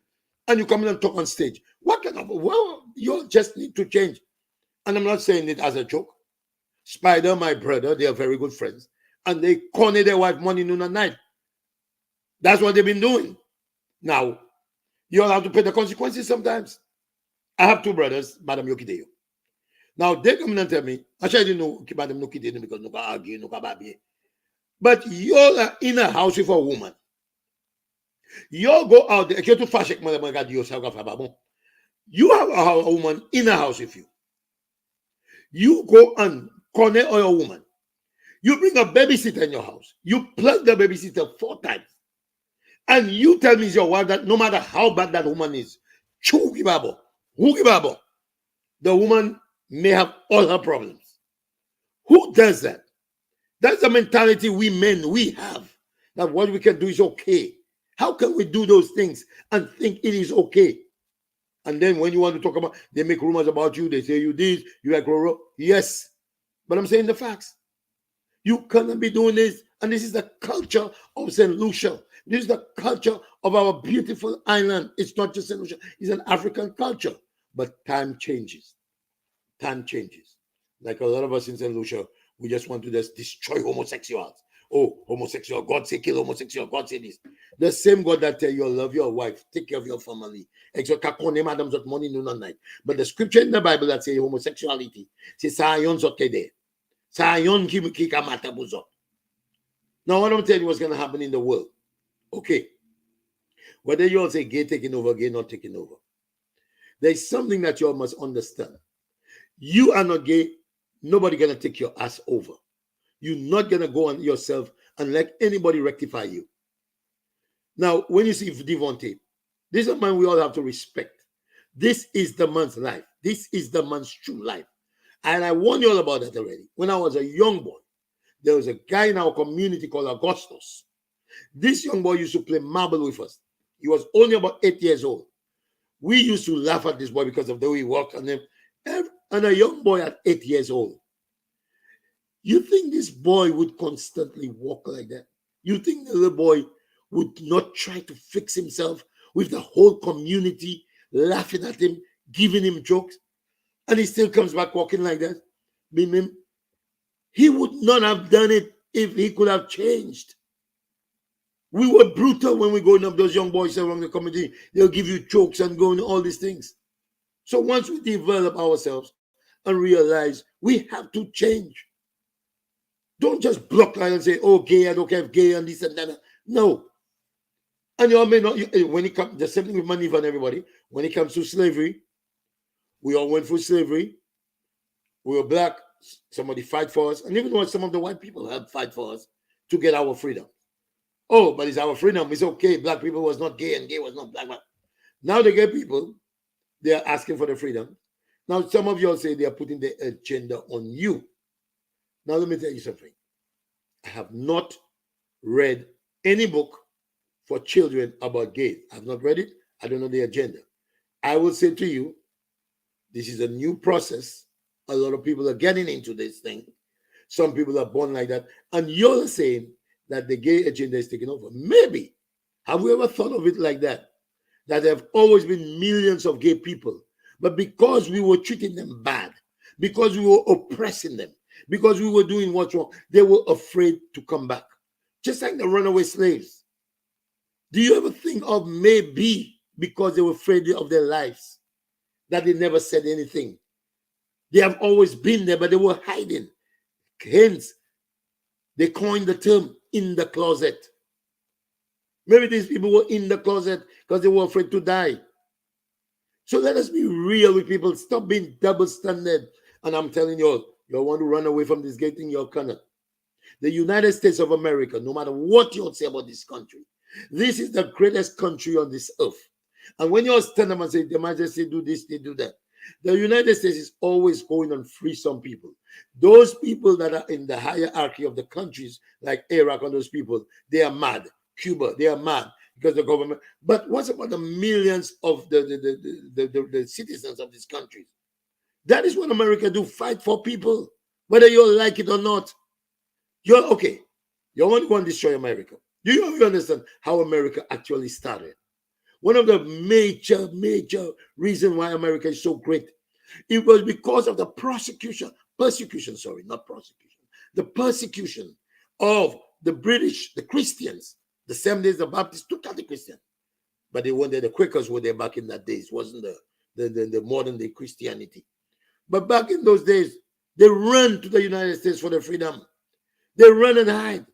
and you come in and talk on stage. What kind of, well, you just need to change. And I'm not saying it as a joke. Spider, my brother, they are very good friends. And they corner their wife morning, noon, and night. That's what they've been doing. Now, you all have to pay the consequences sometimes. I have two brothers, Madam Yokideyo. Now, they come and tell me, actually, I didn't know Madam Yokideyo because no argue, no baby. But you all are in a house with a woman. You all go out there. You have a woman in a house with you. You go and corner your woman. You bring a babysitter in your house. You plug the babysitter 4 times. And you tell me, your wife, that no matter how bad that woman is, the woman may have all her problems. Who does that? That's the mentality we men, we have. That what we can do is okay. How can we do those things and think it is okay? And then when you want to talk about, they make rumors about you, they say you this, you like Roro. Yes, but I'm saying the facts. You cannot be doing this. And this is the culture of St. Lucia. This is the culture of our beautiful island. It's not just St. Lucia. It's an African culture. But time changes. Time changes. Like a lot of us in St. Lucia, we just want to just destroy homosexuals. Oh, homosexual, God say kill homosexual, God say this. The same God that tell you love your wife, take care of your family. But the scripture in the Bible that say homosexuality, c'est ça yon zot kede. Ça yon ki kamata buzot. Now, I don't tell you what's going to happen in the world. Okay. Whether you all say gay taking over, gay not taking over. There's something that you all must understand. You are not gay. Nobody going to take your ass over. You're not going to go on yourself and let anybody rectify you. Now, when you see Devontae, this is a man we all have to respect. This is the man's life. This is the man's true life. And I warned you all about that already. When I was a young boy, there was a guy in our community called Augustus. This young boy used to play marble with us. He was only about 8 years old. We used to laugh at this boy because of the way he walked on him. And a young boy at 8 years old. You think this boy would constantly walk like that? You think the little boy would not try to fix himself with the whole community laughing at him, giving him jokes? And he still comes back walking like that? He would not have done it if he could have changed. We were brutal when we going up those young boys around the community. They'll give you jokes and going all these things. So once we develop ourselves, and realize we have to change. Don't just block line and say, oh, gay, I don't care if gay and this and that. No. And you all may not, when it comes, the same thing with Maniva and everybody, when it comes to slavery, we all went through slavery. We were black, somebody fight for us. And even though some of the white people helped fight for us to get our freedom. Oh, but it's our freedom. It's okay. Black people was not gay and gay was not black. Now the gay people, they are asking for the freedom. Now some of y'all say they are putting the agenda on you. Now let me tell you something. I have not read any book for children about gays. I've not read it. I don't know the agenda. I will say to you, this is a new process. A lot of people are getting into this thing. Some people are born like that. And you're saying that the gay agenda is taking over. Maybe. Have we ever thought of it like that? That there have always been millions of gay people. But because we were treating them bad, because we were oppressing them, because we were doing what's wrong, they were afraid to come back. Just like the runaway slaves. Do you ever think of maybe because they were afraid of their lives that they never said anything? They have always been there, but they were hiding. Hence, they coined the term in the closet. Maybe these people were in the closet because they were afraid to die. So let us be real with people. Stop being double standard. And I'm telling you all, you want to run away from this gay thing, you cannot. The United States of America, no matter what you say about this country, this is the greatest country on this earth. And when you all stand up and say, they might just say, do this, they do that. The United States is always going and free some people. Those people that are in the hierarchy of the countries, like Iraq and those people, they are mad. Cuba, they are mad because the government. But what's about the millions of the citizens of these countries? That is what America do, fight for people, whether you like it or not. You're okay. You want to go and destroy America. Do you understand how America actually started? One of the major reasons why America is so great, it was because of the persecution, not prosecution, the persecution of the British, the Christians. The same days the Baptists took out the Christian, but they weren't there. The Quakers were there back in that days. It wasn't the modern day Christianity. But back in those days, they ran to the United States for their freedom. They run and hide.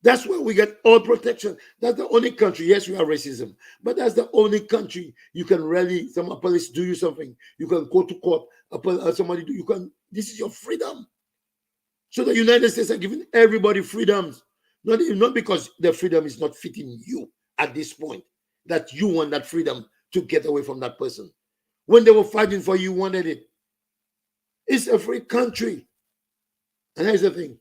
That's where we get all protection. That's the only country. Yes, we have racism, but that's the only country you can rally. Some police do you something. You can go to court. Somebody do. You can. This is your freedom. So the United States are giving everybody freedoms, not because the freedom is not fitting you at this point. That you want that freedom to get away from that person. When they were fighting for you, wanted it. It's a free country. And here's the thing.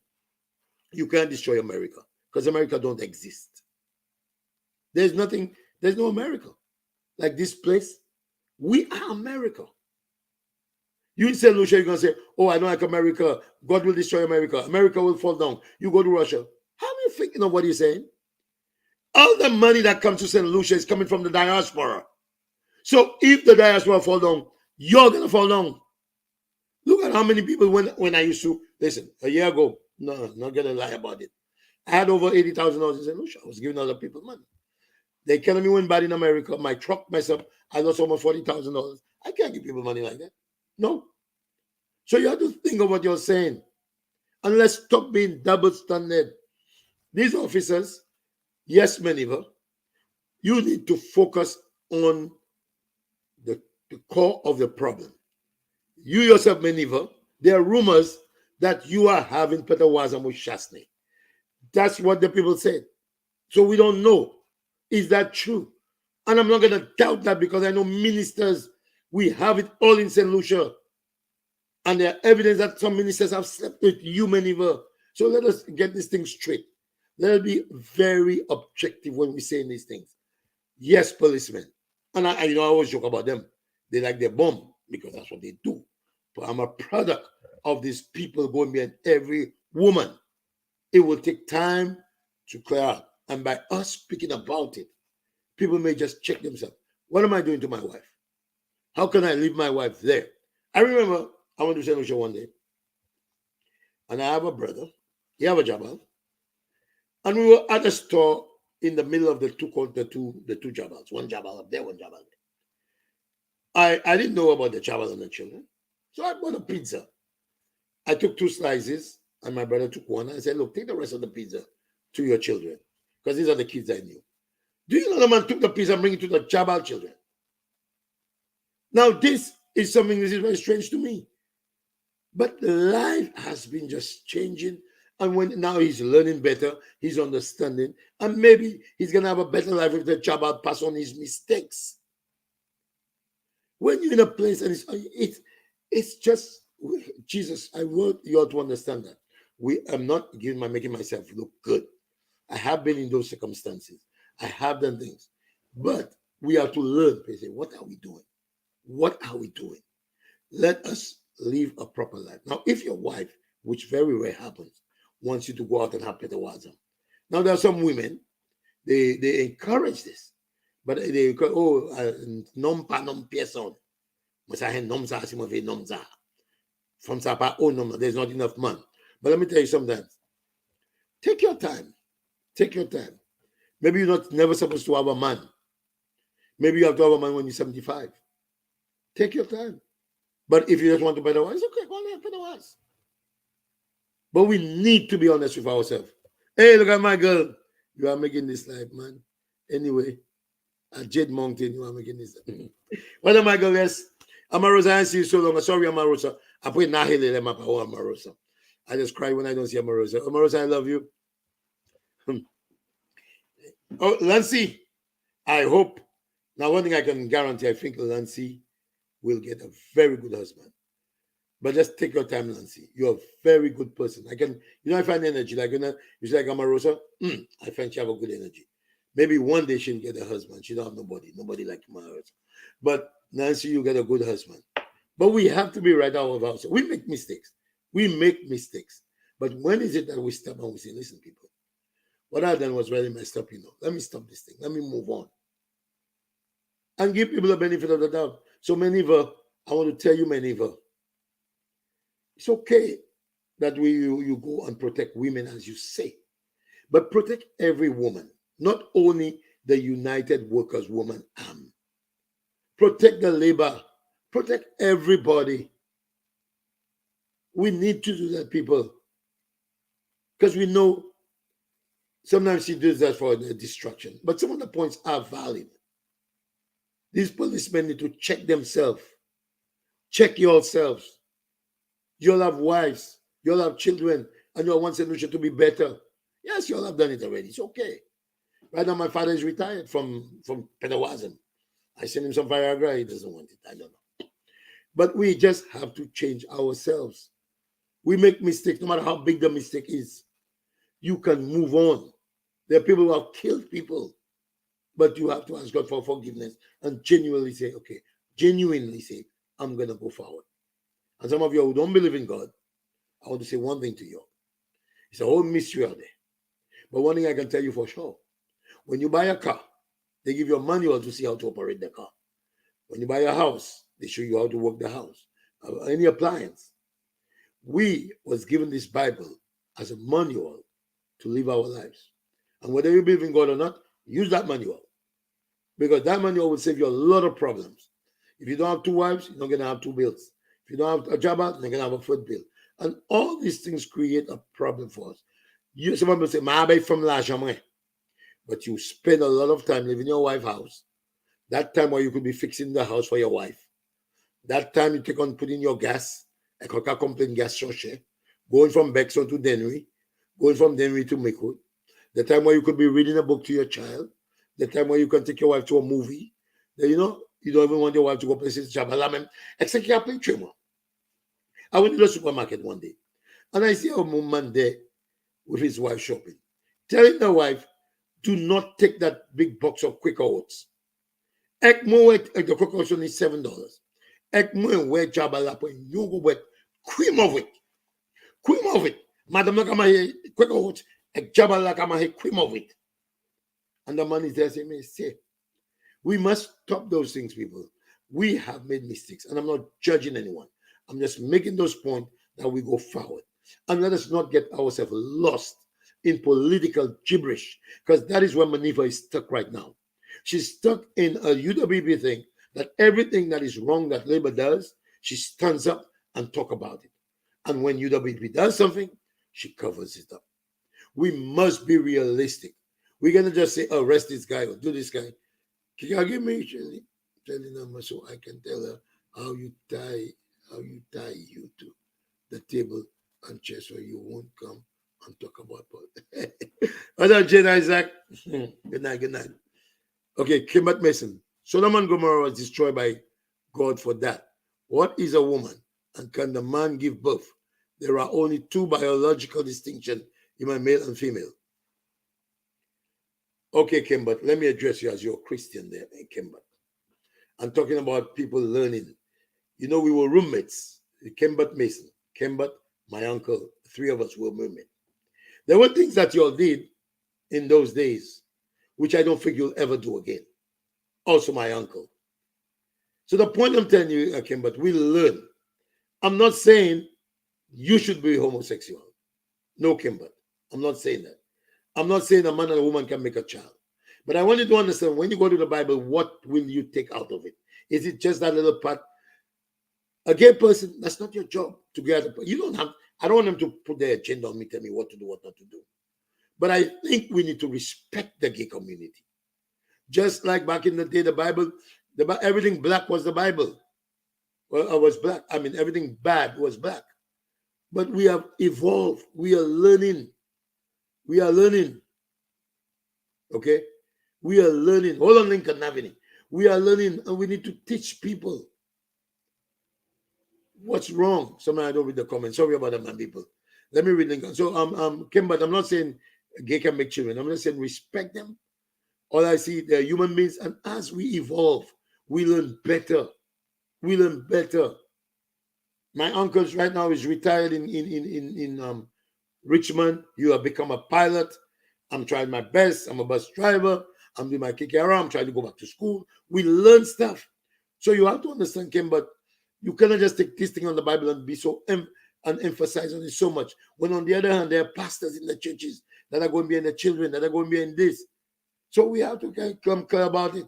You can't destroy America because America don't exist. There's no America. Like this place, we are America. You in St. Lucia, you're going to say, oh, I don't like America. God will destroy America. America will fall down. You go to Russia. How are you thinking of what you're saying? All the money that comes to St. Lucia is coming from the diaspora. So if the diaspora fall down, you're going to fall down. Look at how many people when I used to, listen, a year ago, no, not going to lie about it. I had over $80,000 in St. Lucia. I was giving other people money. The economy went bad in America. My truck messed up. I lost almost $40,000. I can't give people money like that. No. So you have to think of what you're saying. And let's stop being double standard. These officers, yes, Maniva, you need to focus on the core of the problem. You yourself, Maniva, there are rumors that you are having Petawaza Mushasne. That's what the people said. So we don't know. Is that true? And I'm not going to doubt that because I know ministers, we have it all in St. Lucia. And there are evidence that some ministers have slept with you, Maniva. So let us get this thing straight. Let us be very objective when we say these things. Yes, policemen. And I always joke about them. They like their bomb because that's what they do. But I'm a product of these people going behind every woman. It will take time to clear out. And by us speaking about it, people may just check themselves. What am I doing to my wife? How can I leave my wife there? I remember I went to St. Lucia one day, and I have a brother. He have a jabal. And we were at a store in the middle of the two jabals. One jabal up there, one jabal there. I didn't know about the jabal and the children. So I bought a pizza. I took 2 slices, and my brother took one. And I said, look, take the rest of the pizza to your children, because these are the kids I knew. Do you know the man took the pizza and bring it to the Jabal children? Now, this is something that is very strange to me. But life has been just changing. And when now he's learning better, he's understanding, and maybe he's gonna have a better life if the Jabal pass on his mistakes. When you're in a place and it's just Jesus, I want you all to understand that. I'm not making myself look good. I have been in those circumstances. I have done things. But we have to learn. Say, what are we doing? What are we doing? Let us live a proper life. Now, if your wife, which very rarely happens, wants you to go out and have petawazam. Now, there are some women, they encourage this. But they encourage, nom pa nom person. From Sapa, there's not enough money. But let me tell you something. Take your time. Take your time. Maybe you're never supposed to have a man. Maybe you have to have a man when you're 75. Take your time. But if you just want to better wise, okay, go on better wise. But we need to be honest with ourselves. Hey, look at my girl. You are making this life, man. Anyway, at Jade Mountain, you are making this life. What am I going? Yes. Amarosa, I see you so long. Sorry, Amarosa. I put Nahile Amarosa. I just cry when I don't see Amarosa. Amarosa, I love you. Oh, Lancy, I hope. Now, one thing I can guarantee, I think Lancy will get a very good husband. But just take your time, Lancy. You're a very good person. I find energy. Like, you say, like Amarosa, I find she have a good energy. Maybe one day she'll get a husband. She don't have nobody like Amarosa. But Nancy, you get a good husband. But we have to be right out of ourselves. We make mistakes. But when is it that we stop and we say, listen, people, what I done was really messed up, Let me stop this thing. Let me move on. And give people the benefit of the doubt. So, Maniva, I want to tell you, Maniva, it's okay that you go and protect women, as you say. But protect every woman, not only the United Workers Woman Arm. Protect the labor. Protect everybody. We need to do that, people. Because we know sometimes she does that for the distraction. But some of the points are valid. These policemen need to check themselves. Check yourselves. You all have wives. You all have children. And you all want Lucia to be better. Yes, you all have done it already. It's okay. Right now, my father is retired from Pedawazam. I sent him some Viagra. He doesn't want it. I don't know. But we just have to change ourselves. We make mistakes, no matter how big the mistake is. You can move on. There are people who have killed people. But you have to ask God for forgiveness and genuinely say, I'm going to go forward. And some of you who don't believe in God, I want to say one thing to you. It's a whole mystery out there. But one thing I can tell you for sure. When you buy a car, they give you a manual to see how to operate the car. When you buy a house, they show you how to work the house. Any appliance. We was given this Bible as a manual to live our lives. And whether you believe in God or not, use that manual. Because that manual will save you a lot of problems. If you don't have 2 wives, you're not going to have 2 bills. If you don't have a job, you're going to have a foot bill. And all these things create a problem for us. Some people say, "Ma buy from la jamre." But you spend a lot of time living in your wife's house. That time where you could be fixing the house for your wife. That time you take on putting your gas, gas chercher, going from Bexon to Denry, going from Denry to Mekwood. The time where you could be reading a book to your child. The time where you can take your wife to a movie. You don't even want your wife to go places. Except you play trimmer. I went to the supermarket one day, and I see a man there with his wife shopping, telling the wife, do not take that big box of Quaker Oats. The Quaker Oats only $7. You go with cream of it. Madam, look at my Quaker Oats, cream of it. And the man is there saying, we must stop those things, people. We have made mistakes, and I'm not judging anyone. I'm just making those points that we go forward. And let us not get ourselves lost in political gibberish, because that is where Maniva is stuck right now. She's stuck in a UWP thing that everything that is wrong that Labour does, she stands up and talk about it. And when UWP does something, she covers it up. We must be realistic. We're gonna just say, "Oh, arrest this guy or do this guy." Can you give me Shelly number so I can tell her how you tie you to the table and chair so you won't come and talk about politics. Other Jane Isaac. Good night, good night. Okay, Kimbert Mason. Sodom and Gomorrah was destroyed by God for that. What is a woman? And can the man give birth? There are only two biological distinctions in my male and female. Okay, Kimbert, let me address you as your Christian there, Kimbert. I'm talking about people learning. You know, we were roommates. Kimbert Mason, Kimbert, my uncle, three of us were roommates. There were things that you all did in those days, which I don't think you'll ever do again. Also, my uncle. So the point I'm telling you, Kimbert, we learn. I'm not saying you should be homosexual. No, Kimbert. I'm not saying that. I'm not saying a man and a woman can make a child. But I want you to understand, when you go to the Bible, what will you take out of it? Is it just that little part? A gay person, that's not your job to get a, you don't have, I don't want them to put their agenda on me, tell me what to do, what not to do. But I think we need to respect the gay community. Just like back in the day, the Bible, everything black was the Bible. Well, I was black. I mean, everything bad was black. But we have evolved. We are learning. We are learning. Okay? We are learning. Hold on, Lincoln Avenue. We are learning, and we need to teach people what's wrong. Sometimes I don't read the comments. Sorry about that, my people. Let me read Lincoln. So, Kimbert, I'm not saying gay can make children. I'm just saying respect them. All I see, they're human beings, and as we evolve, we learn better. We learn better. My uncle right now is retired in Richmond. You have become a pilot. I'm trying my best. I'm a bus driver. I'm doing my KKR. I'm trying to go back to school. We learn stuff. So you have to understand, Kim, but you cannot just take this thing on the Bible and be so and emphasize on it so much. When on the other hand, there are pastors in the churches that are going to be in the children, that are going to be in this. So we have to come clear about it.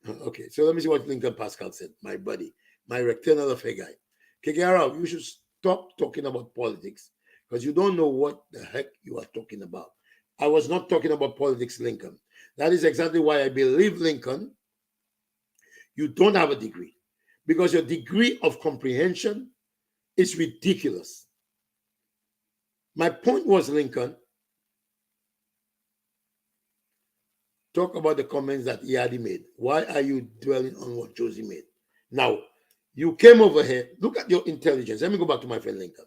Okay, so let me see what Lincoln Pascal said, my buddy, my recternal affair guy. KKR, you should stop talking about politics because you don't know what the heck you are talking about. I was not talking about politics, Lincoln. That is exactly why I believe, Lincoln, you don't have a degree because your degree of comprehension is ridiculous. My point was, Lincoln, talk about the comments that Yadi made. Why are you dwelling on what Josie made? Now, you came over here. Look at your intelligence. Let me go back to my friend Lincoln.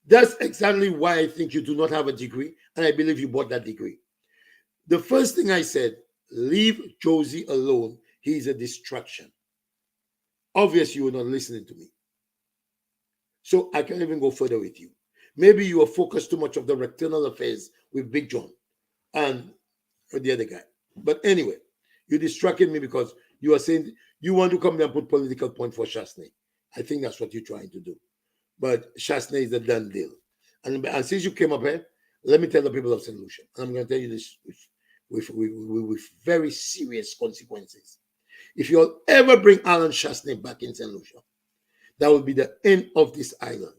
That's exactly why I think you do not have a degree, and I believe you bought that degree. The first thing I said, leave Josie alone. He's a distraction. Obviously, you were not listening to me. So I can't even go further with you. Maybe you are focused too much of the recternal affairs with Big John and the other guy. But anyway, you distracted me because you are saying you want to come there and put political point for Shasney. I think that's what you're trying to do. But Shasney is a done deal. And since you came up here, let me tell the people of St. Lucia, and I'm going to tell you this with very serious consequences. If you'll ever bring Alan Shasney back in St. Lucia, that will be the end of this island.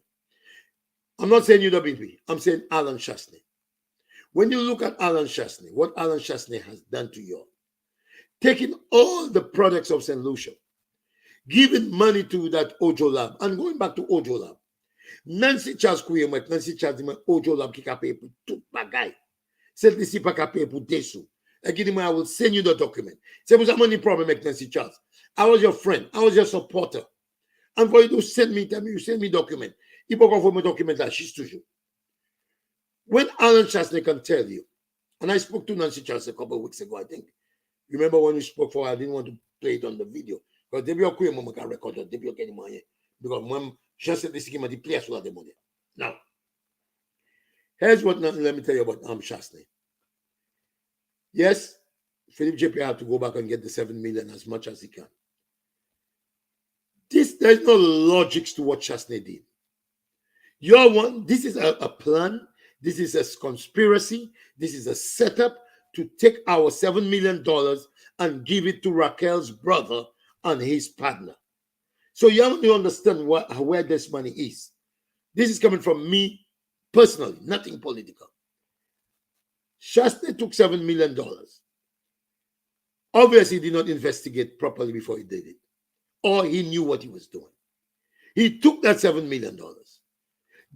I'm not saying UWP. I'm saying Alan Shasney. When you look at Alan Shasney, what Alan Shasney has done to you, taking all the products of St. Lucia, giving money to that Ojo Lab, and going back to Ojo Lab, Nancy Charles Kouyemet, Nancy Charles Ojo Lab qui ka paye pour tout bagay. Cette ici pas ka paye pour dessous. Again, I will send you the document. Say, was any problem with Nancy Charles? I was your friend. I was your supporter. And for you to send me, tell me, you send me document. Il faut qu'on voit mes documents là, she's toujours. When Alan Shasney can tell you, and I spoke to Nancy Charles a couple of weeks ago, I think. Remember when we spoke for her, I didn't want to play it on the video. Because debut of Queen can record it, debut of any money. Because when she said this game, the players will have the money. Now, here's what let me tell you about Shasney. Yes, Philip JP had to go back and get the 7 million as much as he can. There's no logic to what Shasney did. This is a plan. This is a conspiracy. This is a setup to take our $7 million and give it to Raquel's brother and his partner. So you have to understand where this money is. This is coming from me personally, nothing political. Shasta took $7 million. Obviously, he did not investigate properly before he did it, or he knew what he was doing. He took that $7 million,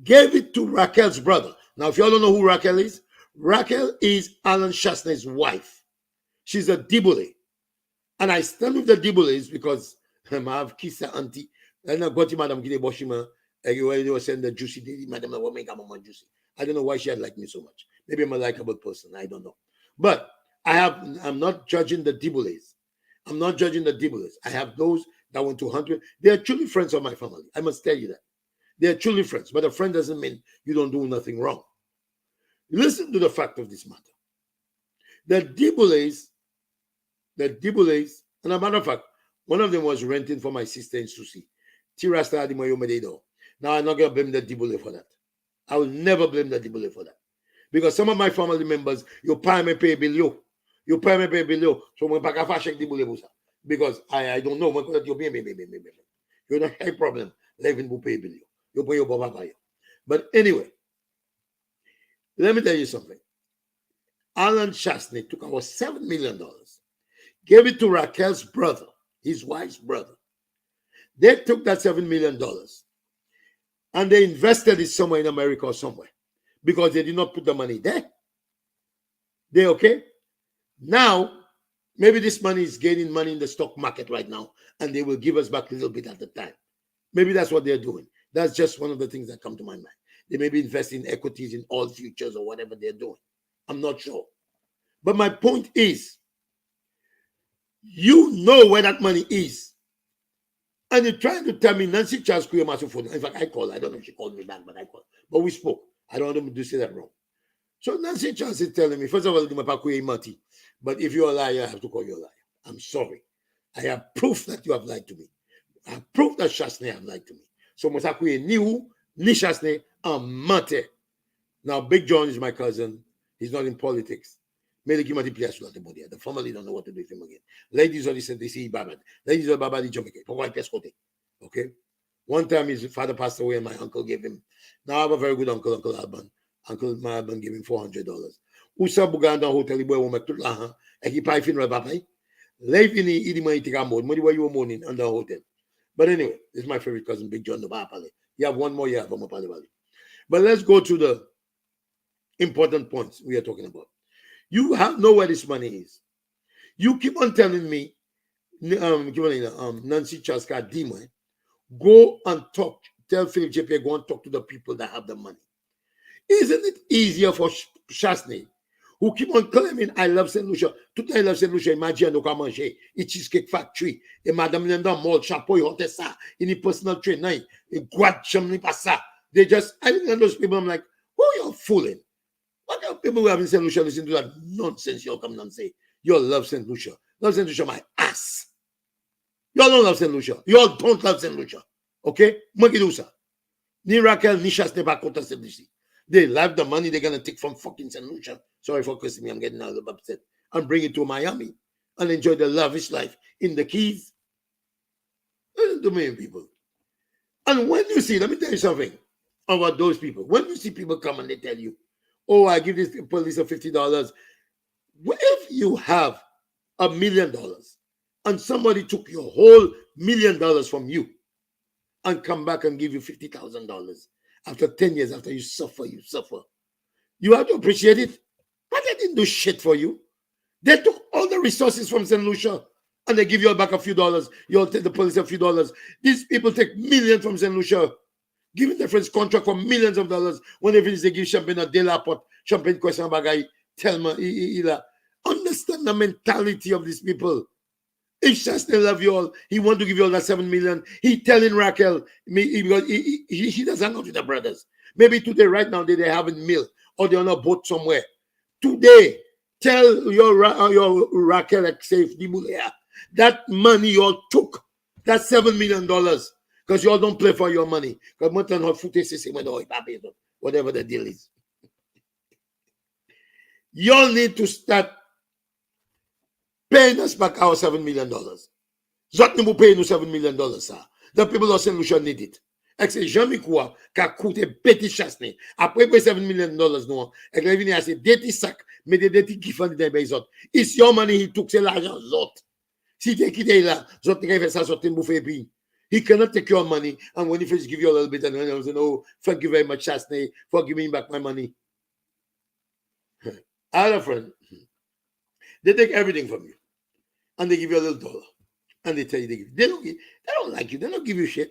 gave it to Raquel's brother. Now, if y'all don't know who Raquel is Alan Shastner's wife. She's a Dibule. And I stand with the Dibules because I have Kisa auntie. And I got Madam Gide Boshima. They were saying the juicy lady, Madam, what make mama juicy? I don't know why she had liked me so much. Maybe I'm a likable person. I don't know. But I'm not judging the Dibules. I'm not judging the Dibules. I have those that went to 100. They are truly friends of my family. I must tell you that. They are truly friends. But a friend doesn't mean you don't do nothing wrong. Listen to the fact of this matter. The Dibules, and a matter of fact, one of them was renting for my sister in Susi. Now, I'm not going to blame the Dibule for that. I will never blame the Dibule for that. Because some of my family members, you pay me pay bill. You pay me pay bill. So when I check Dibule, because I don't know. You don't have a problem. Living will pay bill. You pay your Baba. But anyway, let me tell you something. Alan Shastney took our $7 million, gave it to Raquel's brother, his wife's brother. They took that $7 million and they invested it somewhere in America or somewhere because they did not put the money there. They okay? Now, maybe this money is gaining money in the stock market right now and they will give us back a little bit at the time. Maybe that's what they're doing. That's just one of the things that come to my mind. They may be investing in equities in all futures or whatever they're doing. I'm not sure. But my point is, you know where that money is. And you're trying to tell me Nancy Charles phone. In fact, I called. I don't know if she called me back, but I called. But we spoke. I don't want to say that wrong. So Nancy Charles is telling me, first of all, but if you're a liar, I have to call you a liar. I'm sorry. I have proof that you have lied to me. I have proof that Shastney have lied to me. So Mosakuye ni Shastney mate. Now, Big John is my cousin. He's not in politics. The family don't know what to do with him again. Ladies only said they see Baba. Ladies are Baba di Jamaica. Okay. One time his father passed away and my uncle gave him. Now I have a very good uncle, Uncle Alban. Uncle Alban gave him $400. Usa Buganda hotel boy woman to laha. He pay funeral Baba. Live in the money take a mode. Money where you were morning under a hotel. But anyway, this is my favorite cousin, Big John. You have one more year from Mapale Valley. But let's go to the important points we are talking about. You know where this money is. You keep on telling me, Nancy Chaska Dima, go and talk. Tell Philip JP, go and talk to the people that have the money. Isn't it easier for Shastney, who keep on claiming, I love St. Lucia. Tout I love St. Lucia. Imagine no manger a cheesecake factory. Et Madame Linda Mall, chapeau, you hote ça. In the personal train, a guad chamni passa. They just, I look at those people, I'm like, who are you fooling? What are people who have in St. Lucia listen to that nonsense you'll come and say? You all love St. Lucia. Love St. Lucia, my ass. You all don't love St. Lucia. You all don't love St. Lucia. Okay? Magidusa. Ni Raquel, ni Shastney pas content St. Lucia. They love the money they're going to take from fucking St. Lucia. Sorry for cursing me. I'm getting out of upset. And bring it to Miami and enjoy the lavish life in the Keys. Listen to me, people. And when you see, let me tell you something about those people. When you see people come and they tell you, oh, I give this police a $50. If you have $1 million and somebody took your whole $1 million from you and come back and give you $50,000 after 10 years, after you suffer, you have to appreciate it. But they didn't do shit for you. They took all the resources from St. Lucia and they give you back a few dollars. You'll take the police a few dollars. These people take millions from St. Lucia, giving their friends contract for millions of dollars. When they finish, they give champagne a de la pot, champagne question bagay, tell me, understand the mentality of these people. If Shastney love you all, he want to give you all that $7 million. He telling Raquel, because he doesn't know to the brothers. Maybe today, right now, they're having meal or they're on a boat somewhere. Today, tell your Raquel safe that money you all took, that $7 million, because you all don't play for your money. Whatever the deal is. You all need to start paying us back our $7 million. Zotni will pay you $7 million, sir. The people of St. Lucia need it. Ek se Jean Mikoua ka koute petit chasne. Après $7 million nou. Ek le vini ase deti sak, me de deti gifan de be zot. It's your money he took se l'argent zot. Si te kite la, zot te fe sa sotin bouffe pi. He cannot take your money and when he first give you a little bit and then he say, oh, thank you very much, Chasney, for giving me back my money. I had a friend. They take everything from you and they give you a little dollar. And they tell you they don't like you, they don't give you shit.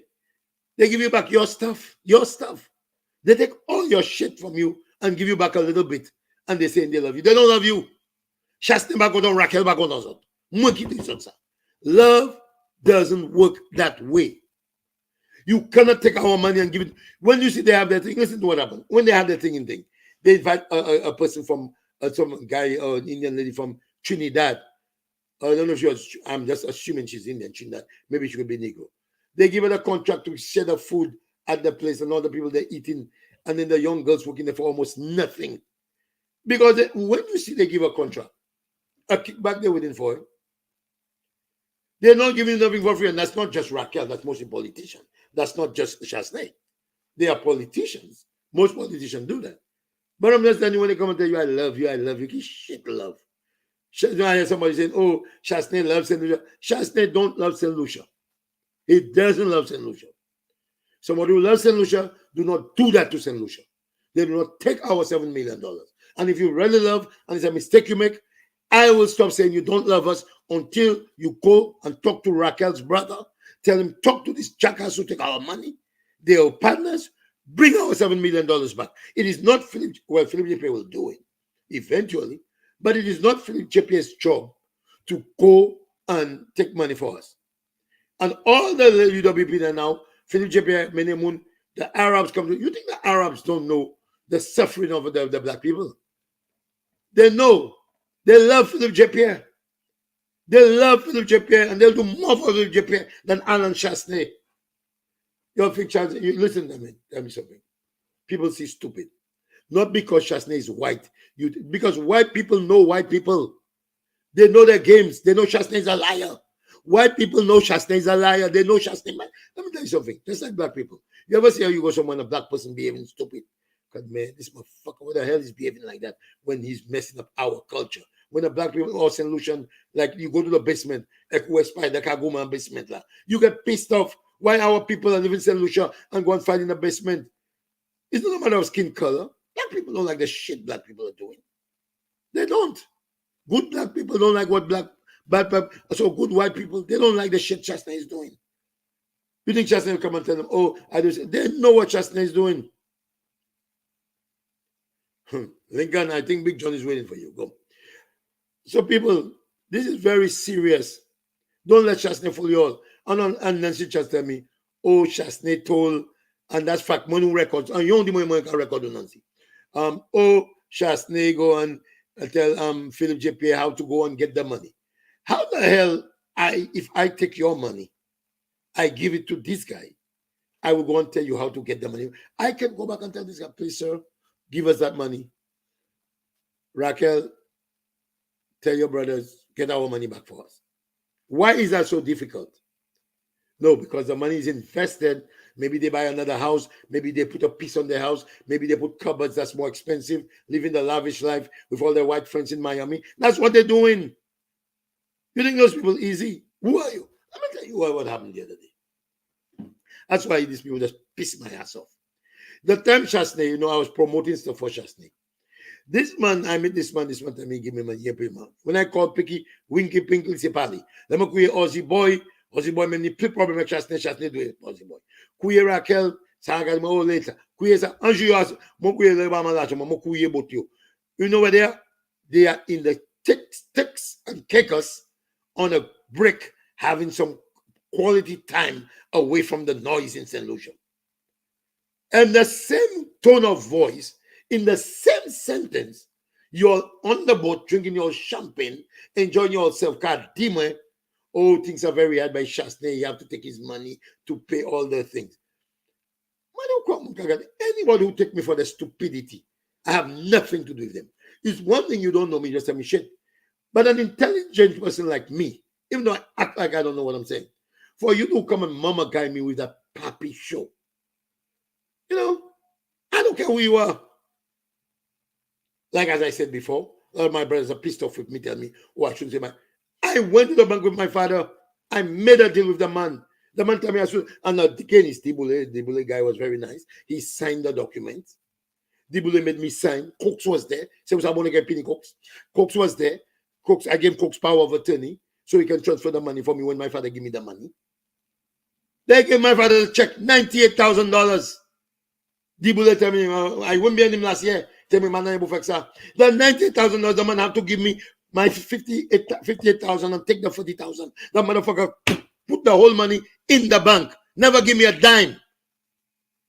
They give you back your stuff. They take all your shit from you and give you back a little bit. And they say they love you. They don't love you. Chasney back on Raquel back on us. Love doesn't work that way. You cannot take our money and give it. When you see they have their thing, listen to what happened. When they have their thing, they invite a person from some guy or an Indian lady from Trinidad. I don't know if she was, I'm just assuming she's Indian, Trinidad. Maybe she could be Negro. They give her a contract to share the food at the place and all the people they're eating. And then the young girls working there for almost nothing. Because when you see they give a contract, a kickback they're waiting for it. They're not giving nothing for free, and that's not just Raquel, that's mostly politicians. That's not just Chasney. They are politicians. Most politicians do that. But I'm just telling you, when they come and tell you, I love you, keep shit love. I hear somebody saying, oh, Chasney loves St. Lucia. Chasney don't love St. Lucia. He doesn't love St. Lucia. Somebody who loves St. Lucia, do not do that to St. Lucia. They do not take our $7 million. And if you really love, and it's a mistake you make, I will stop saying you don't love us until you go and talk to Raquel's brother. Tell him, talk to this jackass who take our money. They are partners. Bring our $7 million back. It is not Philip Jepe will do it eventually, but it is not Philip Jepe's job to go and take money for us. And all the UWP there now, Philip Jepe, Menemun, the Arabs come to. You think the Arabs don't know the suffering of the black people? They know. They love Philip Jepe. They love Philip Jepe, and they'll do more for Philip Jepe than Alan Chasney. You listen to me. Tell me something. People see stupid. Not because Chasney is white. Because white people know white people. They know their games. They know Chasney is a liar. White people know Chasney is a liar. They know Chasney. Let me tell you something. Just like black people. You ever see how you go somewhere and a black person behaving stupid? God, man, this motherfucker, what the hell is behaving like that when he's messing up our culture? When the black people or St. Lucian, like you go to the basement, like West Pine, the Kaguma basement, you get pissed off why our people are living in St. Lucia and go and fight in the basement. It's not a matter of skin color. Black people don't like the shit black people are doing. They don't. Good black people don't like what bad people, so good white people, they don't like the shit Chasney is doing. You think Chasney will come and tell them, oh, I do. They know what Chasney is doing. Lincoln, I think Big John is waiting for you. Go. So people, this is very serious. Don't let Chasney fool you all. And Nancy just tell me, oh, Chasney told, and that's fact, money records. And you only money can record on Nancy. Oh, Chasney go and tell Philip Jepe how to go and get the money. How the hell if I take your money, I give it to this guy, I will go and tell you how to get the money. I can go back and tell this guy, please, sir, give us that money. Raquel, tell your brothers, get our money back for us. Why is that so difficult? No, because the money is invested. Maybe they buy another house. Maybe they put a piece on their house. Maybe they put cupboards that's more expensive, living the lavish life with all their white friends in Miami. That's what they're doing. You think those people easy? Who are you? Let me tell you what happened the other day. That's why these people just piss my ass off. The time Chasney, I was promoting stuff for Chasney. This man, I met this man time he give me money every month. When I called Picky, Winky Pinkle Sipali. Let me call Aussie boy, many problem with Chasney do it, Aussie boy. Kuye Raquel, Saga mo later. Kuye sa Anjou, mo kuye le ba malacho, mo kuye botio. You know where they are? They are in the sticks and kickers on a brick, having some quality time away from the noise in St. Lucia. And the same tone of voice, in the same sentence, you're on the boat drinking your champagne, enjoying yourself. God damn it. Oh, things are very hard by Chasney. You have to take his money to pay all the things. Anybody who take me for the stupidity, I have nothing to do with them. It's one thing you don't know me, just tell me shit. But an intelligent person like me, even though I act like I don't know what I'm saying, For you to come and mama guy me with that pappy show. You know, I don't care who you are. Like as I said before, all my brothers are pissed off with me, tell me, oh, I shouldn't say my. I went to the bank with my father. I made a deal with the man. The man told me I should, and again, is Dibule. Dibule guy was very nice. He signed the document. Dibule made me sign. Cox was there. So I want to get Penny Cox. Cox was there. Cox, I gave Cox power of attorney so he can transfer the money for me when my father give me the money. They gave my father the check, $98,000. Dibule tell me, I wouldn't be in him last year. Tell me, man, the $98,000, the man have to give me my 58,000 and take the 40,000. The motherfucker put the whole money in the bank. Never give me a dime.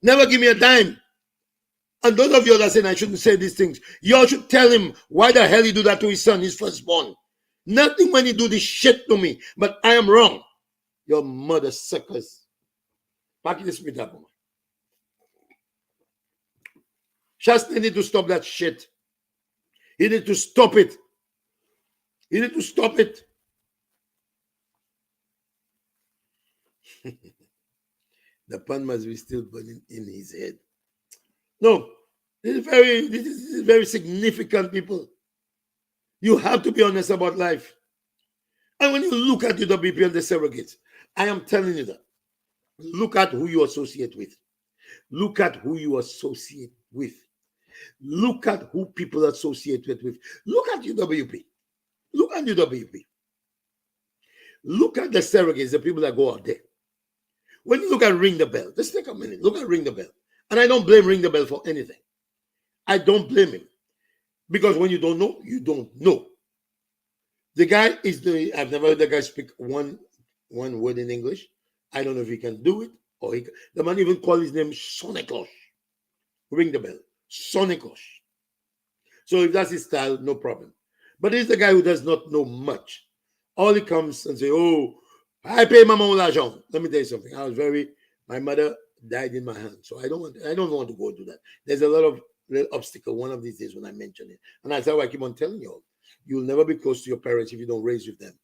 Never give me a dime. And those of you that saying I shouldn't say these things, y'all should tell him why the hell he do that to his son, his firstborn. Nothing when he do this shit to me, but I am wrong. Your mother suckers. Pack this with up. Just need to stop that shit. He need to stop it. He need to stop it. The pan must be still burning in his head. No, this is very significant, people. You have to be honest about life. And when you look at the WP and the surrogates, I am telling you that. Look at who you associate with. Look at who you associate with. Look at who people associate with. Look at UWP. Look at UWP. Look at the surrogates, the people that go out there. When you look at Ring the Bell, just take a minute. Look at Ring the Bell. And I don't blame Ring the Bell for anything. I don't blame him. Because when you don't know, you don't know. The guy is the, I've never heard the guy speak one word in English. I don't know if he can do it. Or he can, the man even called his name Sonicos. Ring the Bell. Sonicos. So if that's his style, no problem. But he's the guy who does not know much. All he comes and say, oh, I pay maman l'argent. Let me tell you something. My mother died in my hand. So I don't want to go do that. There's a lot of little obstacle one of these days when I mention it. And that's how I keep on telling you all. You'll never be close to your parents if you don't raise with them.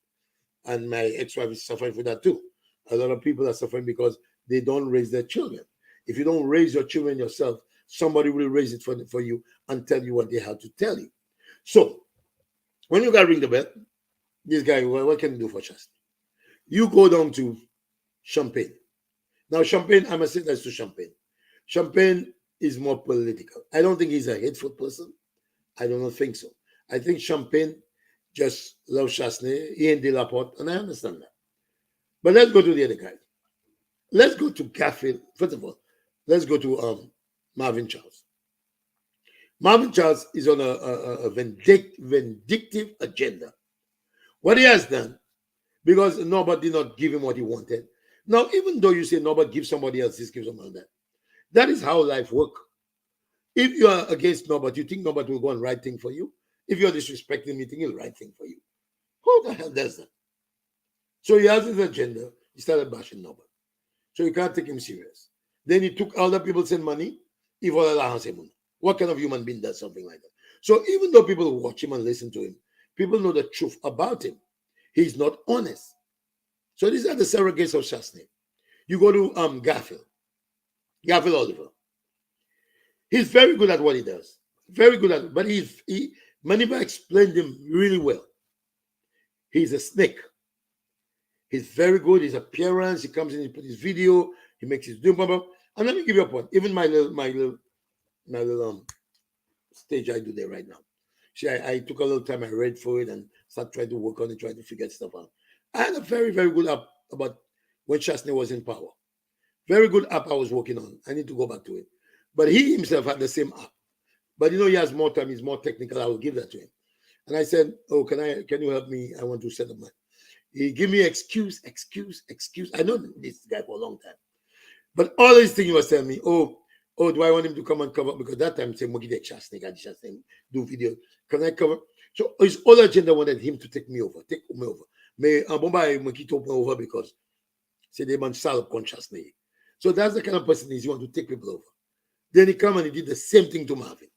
And my ex-wife is suffering for that too. A lot of people are suffering because they don't raise their children. If you don't raise your children yourself, somebody will raise it for you and tell you what they have to tell you. So, when you got Ring the Bell, this guy, what can you do for Shasta? You go down to Champagne. Now, Champagne, I must say that's to Champagne. Champagne is more political. I don't think he's a hateful person. I don't think so. I think Champagne just loves Chasney. He ain't De La Porte, and I understand that. But let's go to the other guy. Let's go to Garfield. First of all, let's go to Marvin Charles. Marvin Charles is on a vindictive agenda. What he has done, because Norbert did not give him what he wanted. Now, even though you say Norbert gives somebody else, this gives someone that. That is how life works. If you are against Norbert, you think Norbert will go and write thing for you. If you're disrespecting him, you think he'll write thing for you. Who the hell does that? So he has his agenda. He started bashing Norbert. So you can't take him serious. Then he took other people's money. What kind of human being does something like that? So even though people watch him and listen to him, people know the truth about him. He's not honest. So these are the surrogates of Chasney. You go to Garfield Oliver. He's very good at what he does. Very good at it. But Maniba explained him really well. He's a snake. He's very good. His appearance. He comes in, he puts his video. He makes his doom. And let me give you a point. Even my little stage I do there right now. See, I took a little time. I read for it and started trying to work on it, trying to figure stuff out. I had a very, very good app about when Chasney was in power. Very good app I was working on. I need to go back to it. But he himself had the same app. But he has more time. He's more technical. I will give that to him. And I said, oh, can you help me? I want to set up my. He give me excuse. I know this guy for a long time. But all these things he was telling me, oh, do I want him to come and cover? Because that time, say, Mogi de Chasney, do video. Can I cover? So his whole agenda wanted him to take me over. Mais en bon bas, moi qui took over because c'est des man sale consciously. So that's the kind of person he want to take people over. Then he come and he did the same thing to Marvin.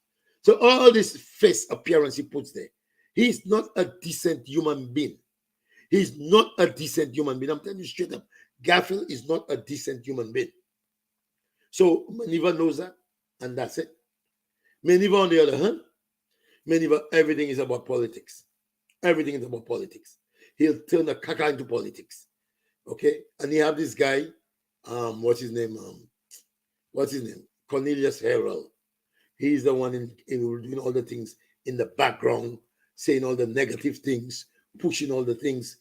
So all this face appearance he puts there, he's not a decent human being. He's not a decent human being. I'm telling you straight up. Garfield is not a decent human being. So Maniva knows that, and that's it. Maniva, on the other hand, Maniva, everything is about politics. Everything is about politics. He'll turn a caca into politics. Okay? And you have this guy, what's his name? Cornelius Herald. He's the one in doing all the things in the background, saying all the negative things, pushing all the things,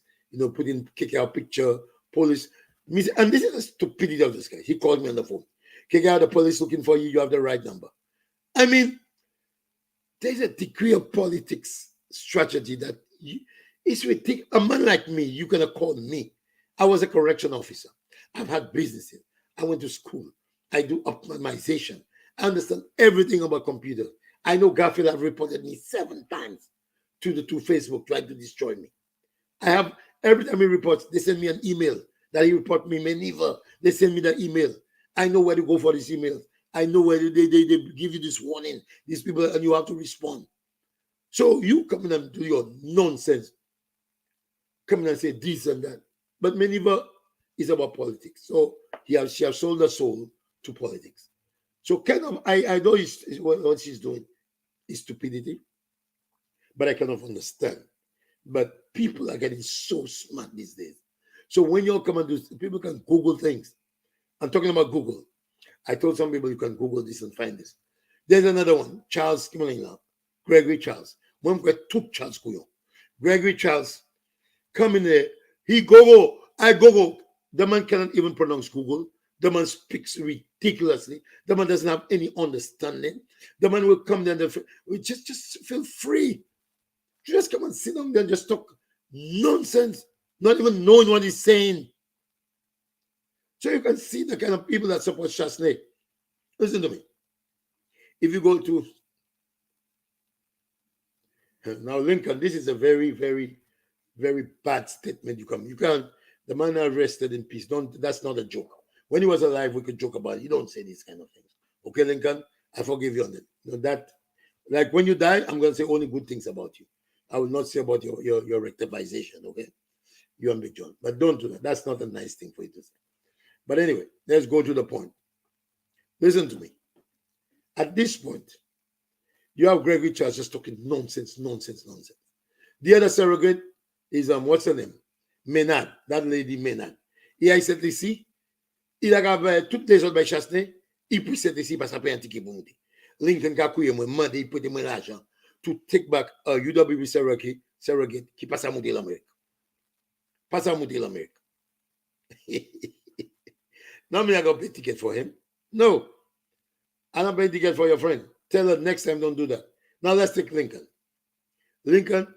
putting kick out picture, police. And this is the stupidity of this guy. He called me on the phone. Kick out the police looking for you, you have the right number. I mean, there's a degree of politics strategy that it's ridiculous. A man like me, you're going to call me. I was a correction officer. I've had businesses. I went to school. I do optimization. I understand everything about computers. I know Garfield have reported me 7 times to Facebook trying to destroy me. I have, every time he reports, they send me an email that he report me Maniva. They send me the email. I know where to go for these emails. I know where they give you this warning, these people, and you have to respond. So you come in and do your nonsense. Come in and say this and that. But Maniva is about politics. So she has sold her soul to politics. So kind of, I know what she's doing is stupidity, but I kind of understand. But people are getting so smart these days. So when you all come and do, people can Google things. I'm talking about Google. I told some people you can Google this and find this. There's another one, Charles Kimmelingla, Gregory Charles. When we took Charles Kuyo, Gregory Charles, come in there. He Google, I Google. The man cannot even pronounce Google. The man speaks ridiculously. The man doesn't have any understanding. The man will come there and we just feel free. Just come and sit down there and just talk nonsense, not even knowing what he's saying. So you can see the kind of people that support Chasney. Listen to me. If you go to now Lincoln, this is a very, very, very bad statement. You can't. The man arrested in peace. That's not a joke. When he was alive, we could joke about it. You don't say these kind of things. Okay, Lincoln, I forgive you on that. That, like when you die, I'm going to say only good things about you. I will not say about your rectification, okay? You and Big John. But don't do that. That's not a nice thing for you to say. But anyway, let's go to the point. Listen to me. At this point, you have Gregory Charles just talking nonsense. The other surrogate is, what's her name? Menard, that lady Menard. Et il s'est ici, il a toutes les autres Chasney, il peut s'être ici parce qu'il a un ticket pour monter. Lincoln Kakouye m'a demandé, il peut donner l'argent to take back a UWB surrogate qui passe à monter l'Amérique. Passe à monter l'Amérique. Now I'm not going to pay ticket for him. No. I'm not paying ticket for your friend. Tell her next time don't do that. Now let's take Lincoln. Lincoln,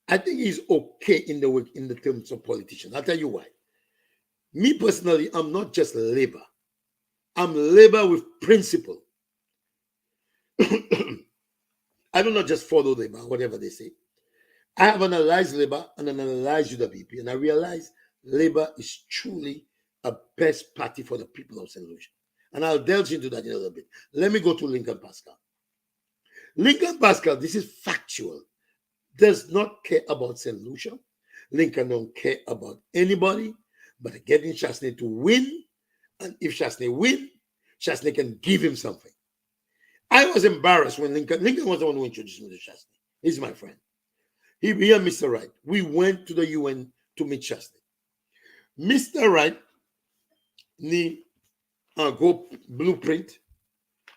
I think he's okay in the terms of politician. I'll tell you why. Me personally, I'm not just labor. I'm labor with principle. I do not just follow labor, whatever they say. I have analyzed labor and analyzed UWP, and I realize labor is truly a best party for the people of St. Lucia. And I'll delve into that in a little bit. Let me go to Lincoln Pascal. Lincoln Pascal, this is factual, does not care about St. Lucia. Lincoln don't care about anybody but getting Chasney to win. And if Chasney win, Chasney can give him something. I was embarrassed when Lincoln was the one who introduced me to Chasney. He's my friend. He and Mr. Wright, we went to the UN to meet Chasney. Mr. Wright, ni go blueprint,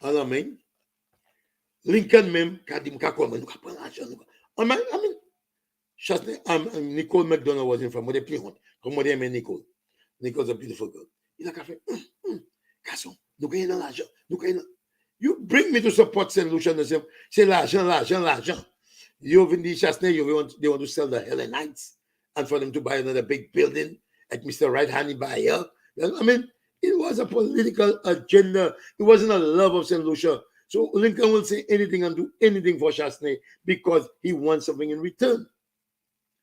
I mean, Lincoln mem kadim kakome nou ka pran l'argent. I mean, Chasney, Nicole McDonald was in from where they play hunt. Come where they mean Nicole. Nicole's a beautiful girl. Il a fait, garçon, nous gagnons l'argent, nous gagnons. You bring me to support St. Lucia, c'est l'argent. You even the Chasney, they want to sell the Hellenites and for them to buy another big building at Mr. Right Hand buyer. I mean, it was a political agenda. It wasn't a love of St. Lucia. So Lincoln will say anything and do anything for Chasney because he wants something in return.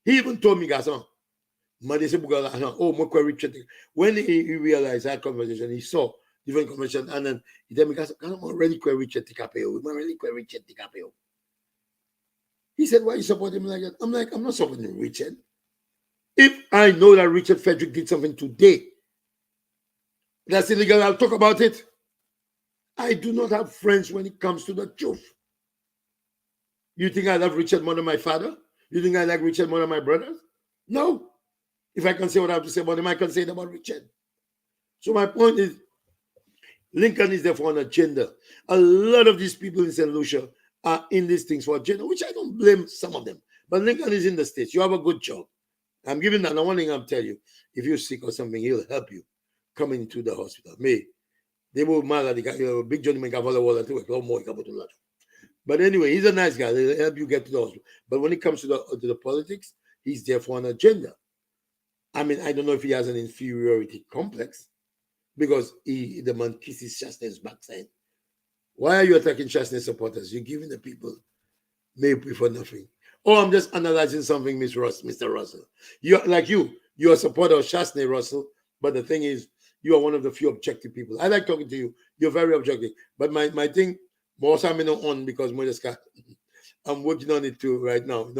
He even told me, garçon, when he realized that conversation, he saw different conversation, and then he told me, I'm already quite Richard Ticapeo. He said, why you support him like that? I'm like, I'm not supporting Richard. If I know that Richard Frederick did something today that's illegal, I'll talk about it. I do not have friends when it comes to the truth. You think I love Richard more than my father? You think I like Richard more than my brothers? No. If I can say what I have to say about him, I can say it about Richard. So my point is, Lincoln is there for an agenda. A lot of these people in St. Lucia are in these things for agenda, which I don't blame some of them. But Lincoln is in the States. You have a good job. I'm giving that. The one thing I'm telling you, if you're sick or something, he'll help you coming into the hospital. Me, they will mad the big Johnny make a follow wall to work. More to lot. But anyway, he's a nice guy. He'll help you get to the hospital. But when it comes to the politics, he's there for an agenda. I mean, I don't know if he has an inferiority complex because the man kisses Chastain's backside. Why are you attacking Chastain's supporters? You're giving the people maybe for nothing. Oh, I'm just analyzing something, Mr. Russell. You're a supporter of Chastney, Russell, but the thing is, you are one of the few objective people. I like talking to you. You're very objective. But my thing, more I'm on because I'm working on it too right now.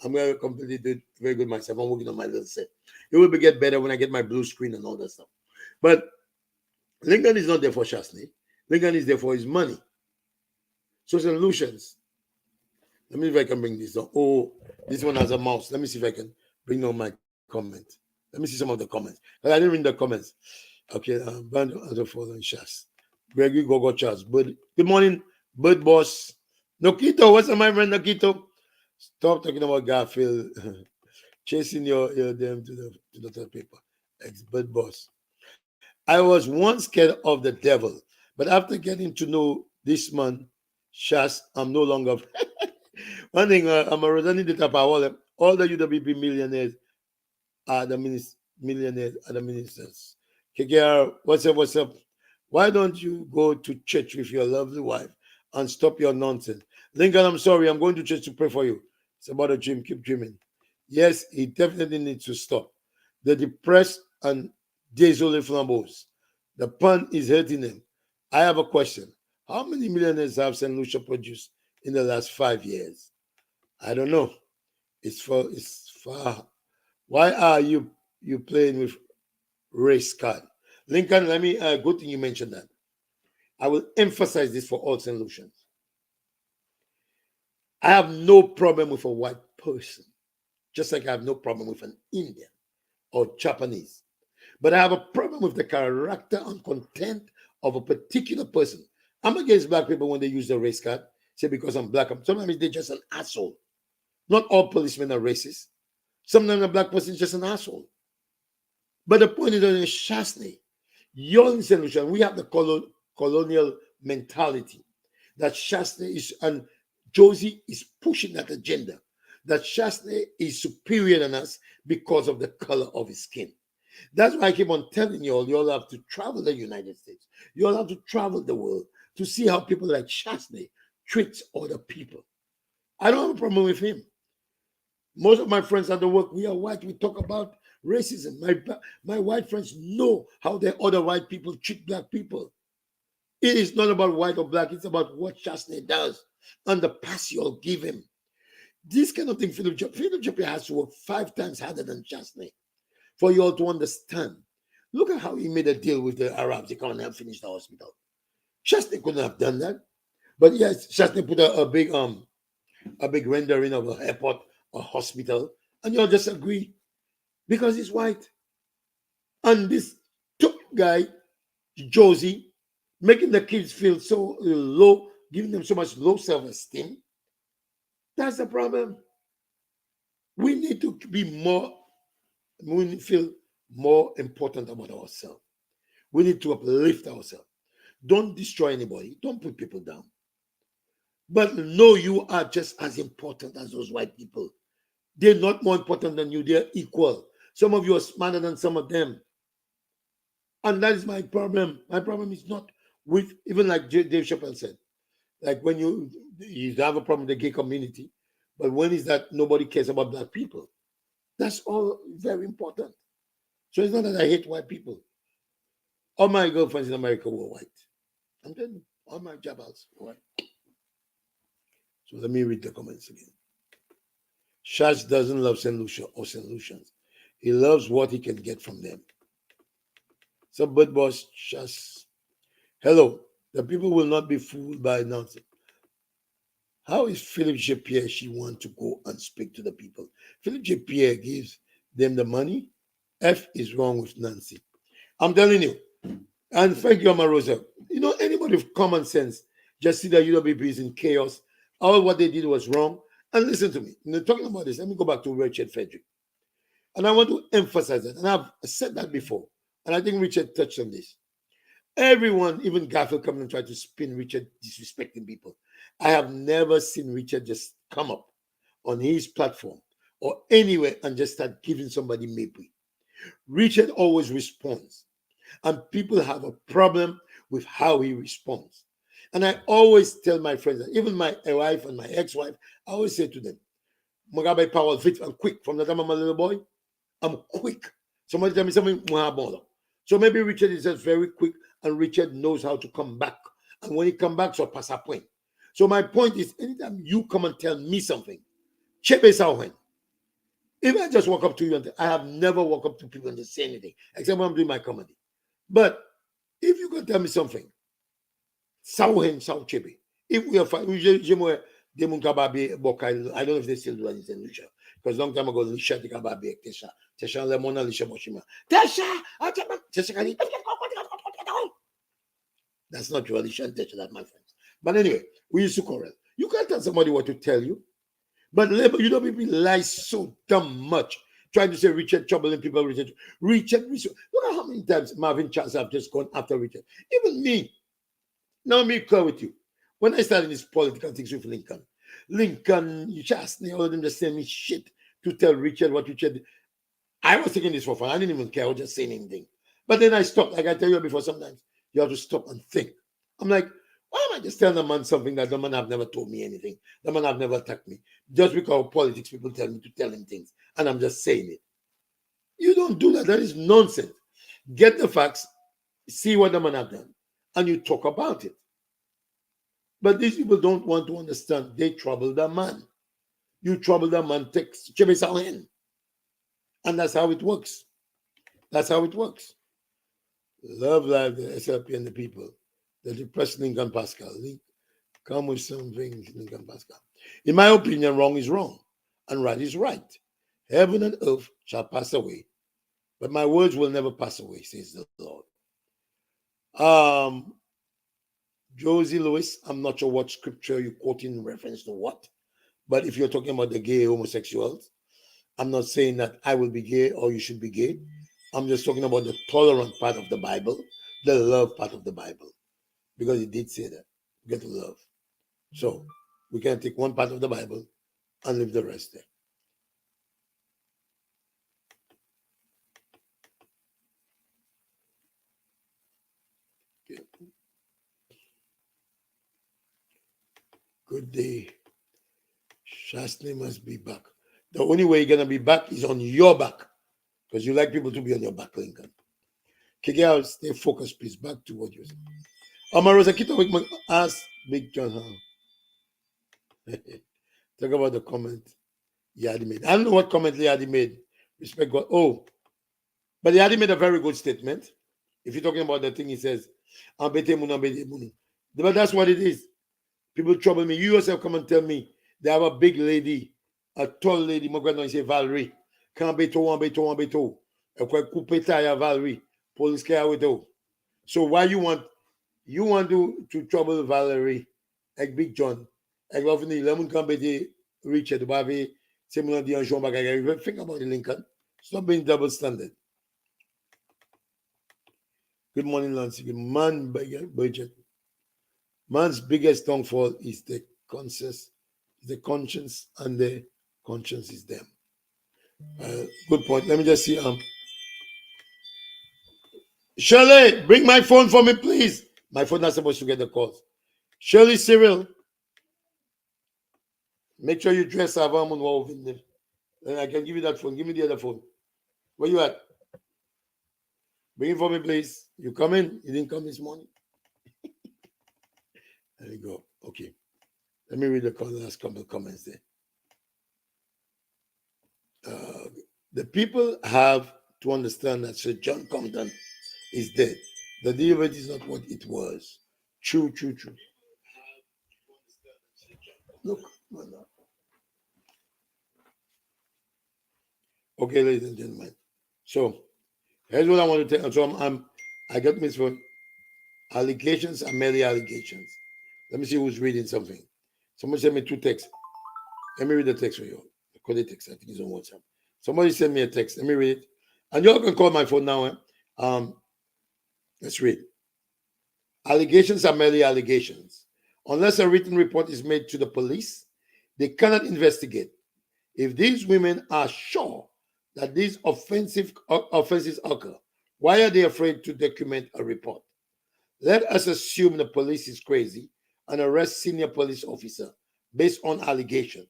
I'm going to completely do it very good myself. I'm working on my little set. It will get better when I get my blue screen and all that stuff. But Lincoln is not there for Chastney. Lincoln is there for his money. So St. Lucians, let me see if I can bring this down. Oh, this one has a mouse. Let me see if I can bring down my comment. Let me see some of the comments. I didn't read the comments. Okay, band as a following Shas. Gregory Gogo Charles. Good morning, Bird Boss. Nokito, what's up, my friend Nokito? Stop talking about Garfield chasing your them to the third paper. Ex-Bird Boss. I was once scared of the devil, but after getting to know this man, Shas, I'm no longer. One thing, I'm a returning data power. All the UWP millionaires are the ministers. KKR, what's up? What's up? Why don't you go to church with your lovely wife and stop your nonsense? Lincoln, I'm sorry. I'm going to church to pray for you. It's about a dream. Keep dreaming. Yes, he definitely needs to stop. The depressed and désolé flambeaus. The pun is hurting them. I have a question. How many millionaires have St. Lucia produced in the last 5 years? I don't know. It's far. Why are you playing with race card? Lincoln, let me good thing you mentioned that. I will emphasize this for all St. Lucians. I have no problem with a white person, just like I have no problem with an Indian or Japanese. But I have a problem with the character and content of a particular person. I'm against black people when they use the race card, say because I'm black. Sometimes they're just an asshole. Not all policemen are racist. Sometimes a black person is just an asshole. But the point is that in Chastney, young St. Lucia, we have the colonial mentality that Chastney is, and Josie is pushing that agenda, that Chastney is superior than us because of the color of his skin. That's why I keep on telling you all have to travel the United States. You all have to travel the world to see how people like Chastney treat other people. I don't have a problem with him. Most of my friends at the work, we are white. We talk about racism. My white friends know how the other white people treat black people. It is not about white or black. It's about what Chastney does and the pass you all give him. This kind of thing, Philip Joppy has to work 5 times harder than Chastney for you all to understand. Look at how he made a deal with the Arabs. They can't help finish the hospital. Chastney couldn't have done that. But yes, Chastney put a big rendering of an airport, a hospital, and you all just agree because he's white. And this top guy, Josie, making the kids feel so low, giving them so much low self-esteem. That's the problem. We need to be more, we need to feel more important about ourselves. We need to uplift ourselves. Don't destroy anybody. Don't put people down. But know you are just as important as those white people. They're not more important than you. They're equal. Some of you are smarter than some of them. And that is my problem. My problem is not with, even like Dave Chappelle said, like when you have a problem with the gay community, but when is that nobody cares about black people? That's all very important. So it's not that I hate white people. All my girlfriends in America were white. I'm telling you, all my jabals were white. So let me read the comments again. Shaz doesn't love St. Lucia or St. Lucians. He loves what he can get from them. So, but boss, just hello. The people will not be fooled by nonsense. How is Philip J. Pierre she want to go and speak to the people? Philip J. Pierre gives them the money. F is wrong with Nancy. I'm telling you. And thank you, Amarosa. You know, anybody with common sense just see that UWP is in chaos. All what they did was wrong. And listen to me. Talking about this, let me go back to Richard Frederick. And I want to emphasize that. And I've said that before. And I think Richard touched on this. Everyone, even Garfield, come and try to spin Richard disrespecting people. I have never seen Richard just come up on his platform or anywhere and just start giving somebody maybe. Richard always responds. And people have a problem with how he responds. And I always tell my friends, even my wife and my ex-wife, I always say to them, Mugabe power fit and quick. From the time I'm a little boy, I'm quick. Somebody tell me something, so maybe Richard is just very quick and Richard knows how to come back. And when he come back, so pass a point. So my point is, anytime you come and tell me something, check this out when. If I just walk up to you and I have never walked up to people and just say anything, except when I'm doing my comedy. But if you can tell me something, Sauhen, Sau Chebe. If we are fine, I don't know if they still do it in Lucia. Because long time ago, Lucia did Kababi, Tesha, Tesha Lemona, Lucia Moshima. Tesha, that's not your Lucia and Tesha, that my friends. But anyway, we used to quarrel. You can't tell somebody what to tell you. But you know, people lie so dumb much. Trying to say Richard troubling people, Richard. Look at how many times Marvin Charles have just gone after Richard. Even me. Now me clear with you. When I started this political things with Lincoln, you just all of them just saying me shit to tell Richard what Richard did. I was taking this for fun. I didn't even care. I was just saying anything. But then I stopped. Like I tell you before, sometimes you have to stop and think. I'm like, why am I just telling the man something that the man have never told me anything? The man have never attacked me. Just because politics people tell me to tell him things. And I'm just saying it. You don't do that. That is nonsense. Get the facts, see what the man have done, and you talk about it. But these people don't want to understand. They trouble the man. You trouble the man, takes in. And that's how it works. That's how it works. Love life, the SLP and the people. The depressed Lincoln Pascal. Come with something, Lincoln Pascal. In my opinion, wrong is wrong and right is right. Heaven and earth shall pass away, but my words will never pass away, says the Lord. Josie Lewis, I'm not sure what scripture you quote in reference to what, but if you're talking about the gay homosexuals, I'm not saying that I will be gay or you should be gay. I'm just talking about the tolerant part of the Bible, the love part of the Bible, because it did say that. Get to love. So we can take one part of the Bible and leave the rest there. Okay. Good day. Shastny must be back. The only way you're going to be back is on your back, because you like people to be on your back, Lincoln. Kigel, stay focused, please. Back to what you said. Amarosa Kita ask Big John how. Talk about the comment Yadi made. I don't know what comment Yadi made. Respect God. Oh, but Yadi made a very good statement. If you're talking about the thing he says, but that's what it is. People trouble me. You yourself come and tell me they have a big lady, a tall lady, my grandmother say Valerie. Can't be to one, be to one, be to. Valerie. Police care with you. So why you want to trouble Valerie, like Big John, like often the lemon can be Richard Bavi, similar to Jean Bagay. Think about it, Lincoln. Stop being double standard. Good morning, Nancy. Good man, budget. Man's biggest downfall is the conscience, and the conscience is them. Good point. Let me just see. Shirley, bring my phone for me, please. My phone not supposed to get the calls. Shirley Cyril, make sure you dress Avam and Wolf in there. And I can give you that phone. Give me the other phone. Where you at? Bring it for me, please. You come in? You didn't come this morning? There you go. Okay. Let me read the last couple of comments there. The people have to understand that Sir John Compton is dead. The delivery is not what it was. True, true, true. Look. Okay, ladies and gentlemen. So here's what I want to tell you. So I got this phone. Allegations are merely allegations. Let me see who's reading something. Someone sent me 2 texts. Let me read the text for you. I call it text. I think it's on WhatsApp. Somebody sent me a text. Let me read it. And y'all can call my phone now. Let's read. Allegations are merely allegations. Unless a written report is made to the police, they cannot investigate. If these women are sure that these offenses occur, why are they afraid to document a report? Let us assume the police is crazy and arrest senior police officer based on allegation.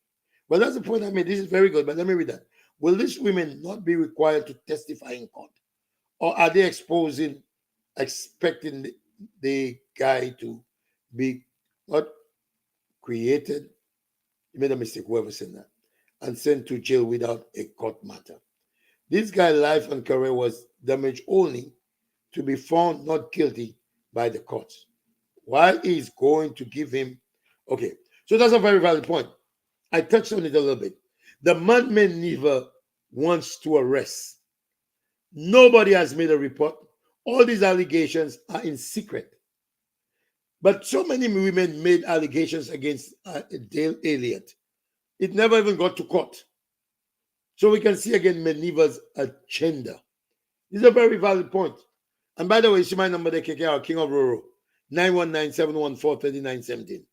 Well, that's the point I made. This is very good, but let me read that. Will these women not be required to testify in court? Or are they expecting the guy to be not created? You made a mistake, whoever said that, and sent to jail without a court matter. This guy's life and career was damaged only to be found not guilty by the courts. Why is going to give him? Okay, so that's a very valid point. I touched on it a little bit. The man may never wants to arrest. Nobody has made a report. All these allegations are in secret. But so many women made allegations against Dale Elliott. It never even got to court. So we can see again Meneva's agenda. This is a very valid point. And by the way, see my number there, KK, King of Roro, 919-714-3917.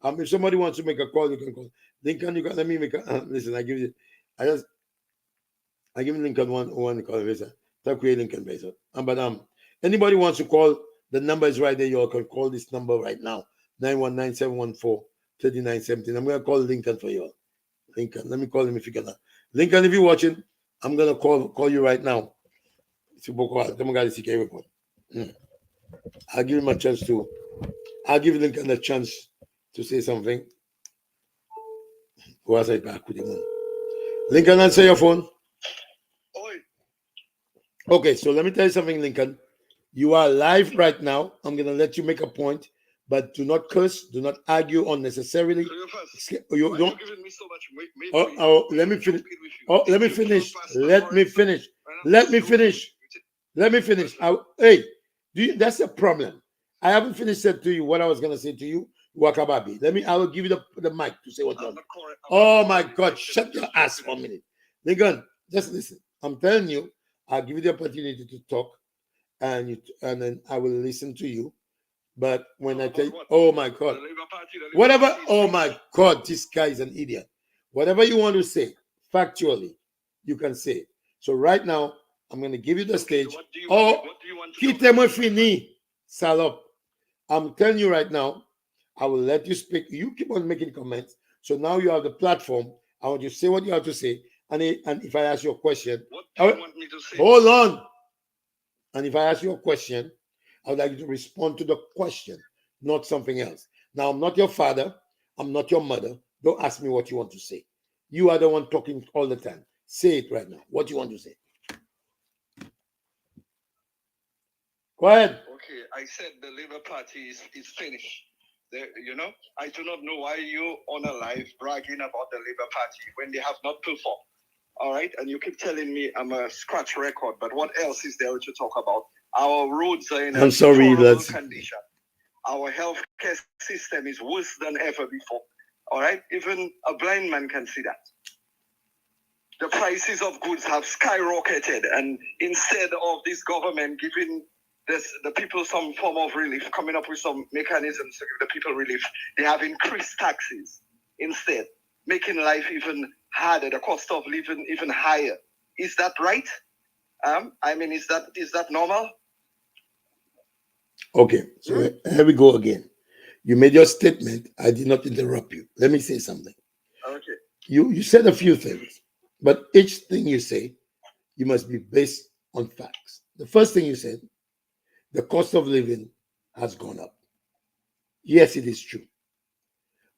If somebody wants to make a call, you can call. Lincoln, you can let me make a listen. I give Lincoln one call. Talk with Lincoln based. But anybody wants to call, the number is right there. You all can call this number right now. 919-714-3917. I'm gonna call Lincoln for you. Lincoln, let me call him if you can. Lincoln, if you're watching, I'm gonna call you right now. I'll give him a chance to. I'll give Lincoln a chance to say something. Who was I back with him? Lincoln, answer your phone. Okay, so let me tell you something, Lincoln. You are live right now. I'm gonna let you make a point, but do not curse, do not argue unnecessarily. You don't. Giving me so much let me finish. Let me finish. Let me finish. Let me finish. Let me finish. Hey, that's a problem. I haven't finished said to you what I was gonna say to you, Wakababi. I will give you the mic to say what you want. Oh my God, shut your ass for a minute. Lincoln, just listen. I'm telling you, I'll give you the opportunity to talk, and then I will listen to you. But when I tell you, oh my God, whatever, oh my God, this guy is an idiot. Whatever you want to say, factually, you can say. So right now, I'm going to give you the stage. Oh, quittez-moi fini, salope. I'm telling you right now, I will let you speak. You keep on making comments. So now you have the platform. I want you to say what you have to say. And if I ask you a question, what do you want me to say? Hold on. And if I ask you a question, I would like you to respond to the question, not something else. Now, I'm not your father. I'm not your mother. Don't ask me what you want to say. You are the one talking all the time. Say it right now. What do you want to say? Go ahead. Okay, I said the Labour Party is finished. I do not know why you on a live bragging about the Labour Party when they have not performed. All right, and you keep telling me I'm a scratch record, but what else is there to talk about? Our roads are in a horrible condition. Our healthcare system is worse than ever before. All right, even a blind man can see that. The prices of goods have skyrocketed, and instead of this government giving the people some form of relief, coming up with some mechanisms to give the people relief, they have increased taxes instead, making life even harder, the cost of living even higher. Is that right? Is that normal? Okay, so here we go again. You made your statement. I did not interrupt you. Let me say something. Okay. You said a few things, but each thing you say, you must be based on facts. The first thing you said, the cost of living has gone up. Yes, it is true.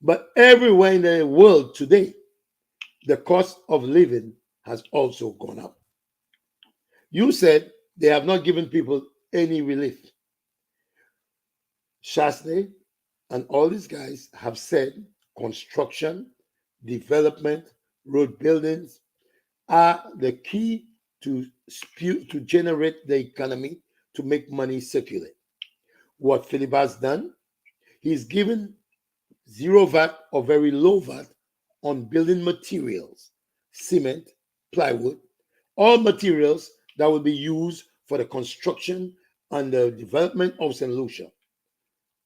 But everywhere in the world today, the cost of living has also gone up. You said they have not given people any relief. Shasney and all these guys have said construction, development, road buildings are the key to generate the economy, to make money circulate. What Philip has done, he's given zero VAT or very low VAT on building materials, cement, plywood, all materials that will be used for the construction and the development of St. Lucia.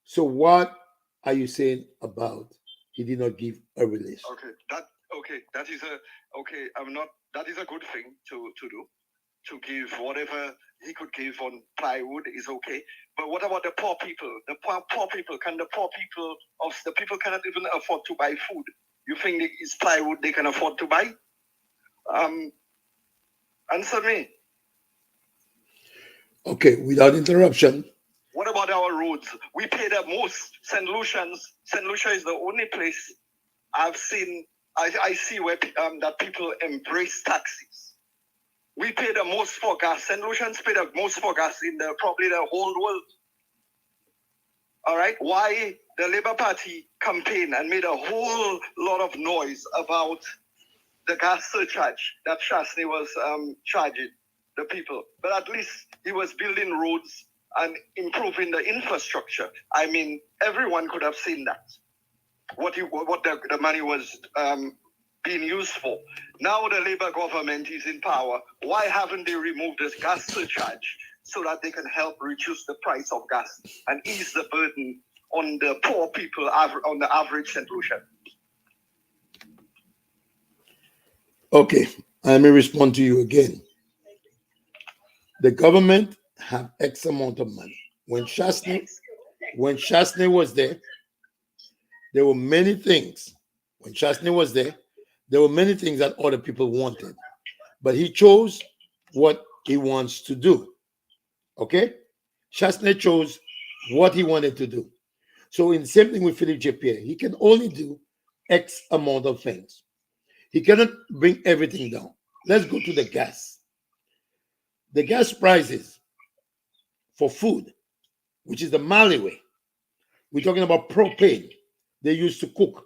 So what are you saying about he did not give a release? That is a I'm not that is a good thing to do. To give whatever he could give on plywood is okay. But what about the poor people? The poor people, the people cannot even afford to buy food. You think it's plywood they can afford to buy? Answer me. Okay, without interruption. What about our roads? We pay the most. St. Lucia is the only place I've seen. I see where that people embrace taxis. We pay the most for gas. St. Lucians pay the most for gas in probably the whole world. All right? Why the Labour Party campaigned and made a whole lot of noise about the gas surcharge that Shasney was charging the people. But at least he was building roads and improving the infrastructure. I mean, everyone could have seen that. What the money was being used for. Now the Labour government is in power. Why haven't they removed this gas surcharge so that they can help reduce the price of gas and ease the burden on the poor people, on the average St. Lucian? Okay, I may respond to you again. The government have X amount of money. When Shasney was there were many things. When Shasney was there were many things that other people wanted. But he chose what he wants to do. Okay? Shasney chose what he wanted to do. So in the same thing with Philip J. Pierre, he can only do X amount of things. He cannot bring everything down. Let's go to the gas. The gas prices for food, which is the Mali way. We're talking about propane. They used to cook.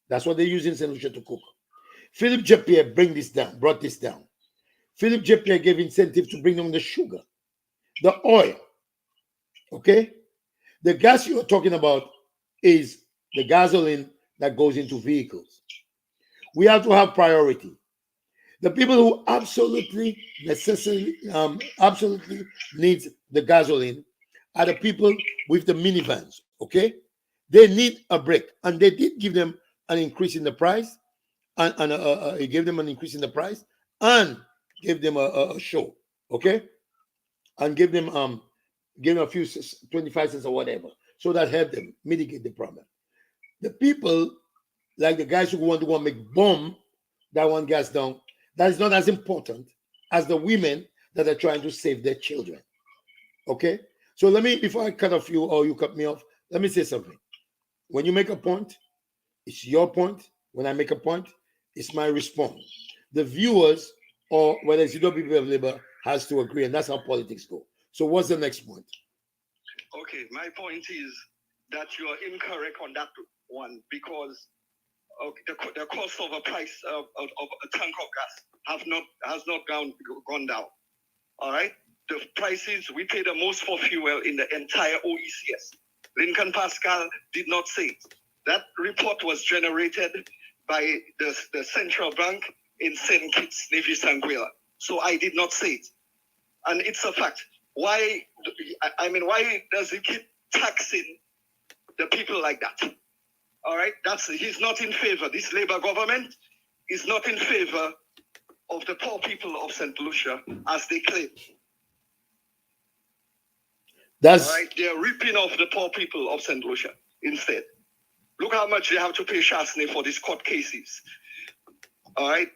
That's what they use in St. Lucia to cook. Philip J. Pierre brought this down. Philip J. Pierre gave incentive to bring down the sugar, the oil. Okay? The gas you're talking about is the gasoline that goes into vehicles. We have to have priority. The people who absolutely needs the gasoline are the people with the minivans. Okay, they need a break, and they did give them an increase in the price, and he gave them an increase in the price, and gave them a show. Okay, and give them a few 25 cents or whatever, so that helped them mitigate the problem. The people like the guys who want to go and make bomb that one gas down, that is not as important as the women that are trying to save their children. Okay? So let me, before I cut off you or you cut me off, let me say something. When you make a point, it's your point. When I make a point, it's my response. The viewers, or whether it's UWP of Labour, has to agree, and that's how politics go. So what's the next point? Okay, my point is that you are incorrect on that one, because the cost of a price of a tank of gas has not gone down. All right, the prices, we pay the most for fuel in the entire OECS. Lincoln Pascal did not say it. That report was generated by the central bank in St. Kitts, Nevis, Anguilla. So I did not say it, and it's a fact. Why does he keep taxing the people like that? All right, he's not in favor. This Labour government is not in favor of the poor people of St. Lucia, as they claim. All right, they're ripping off the poor people of St. Lucia instead. Look how much they have to pay Shasney for these court cases. All right,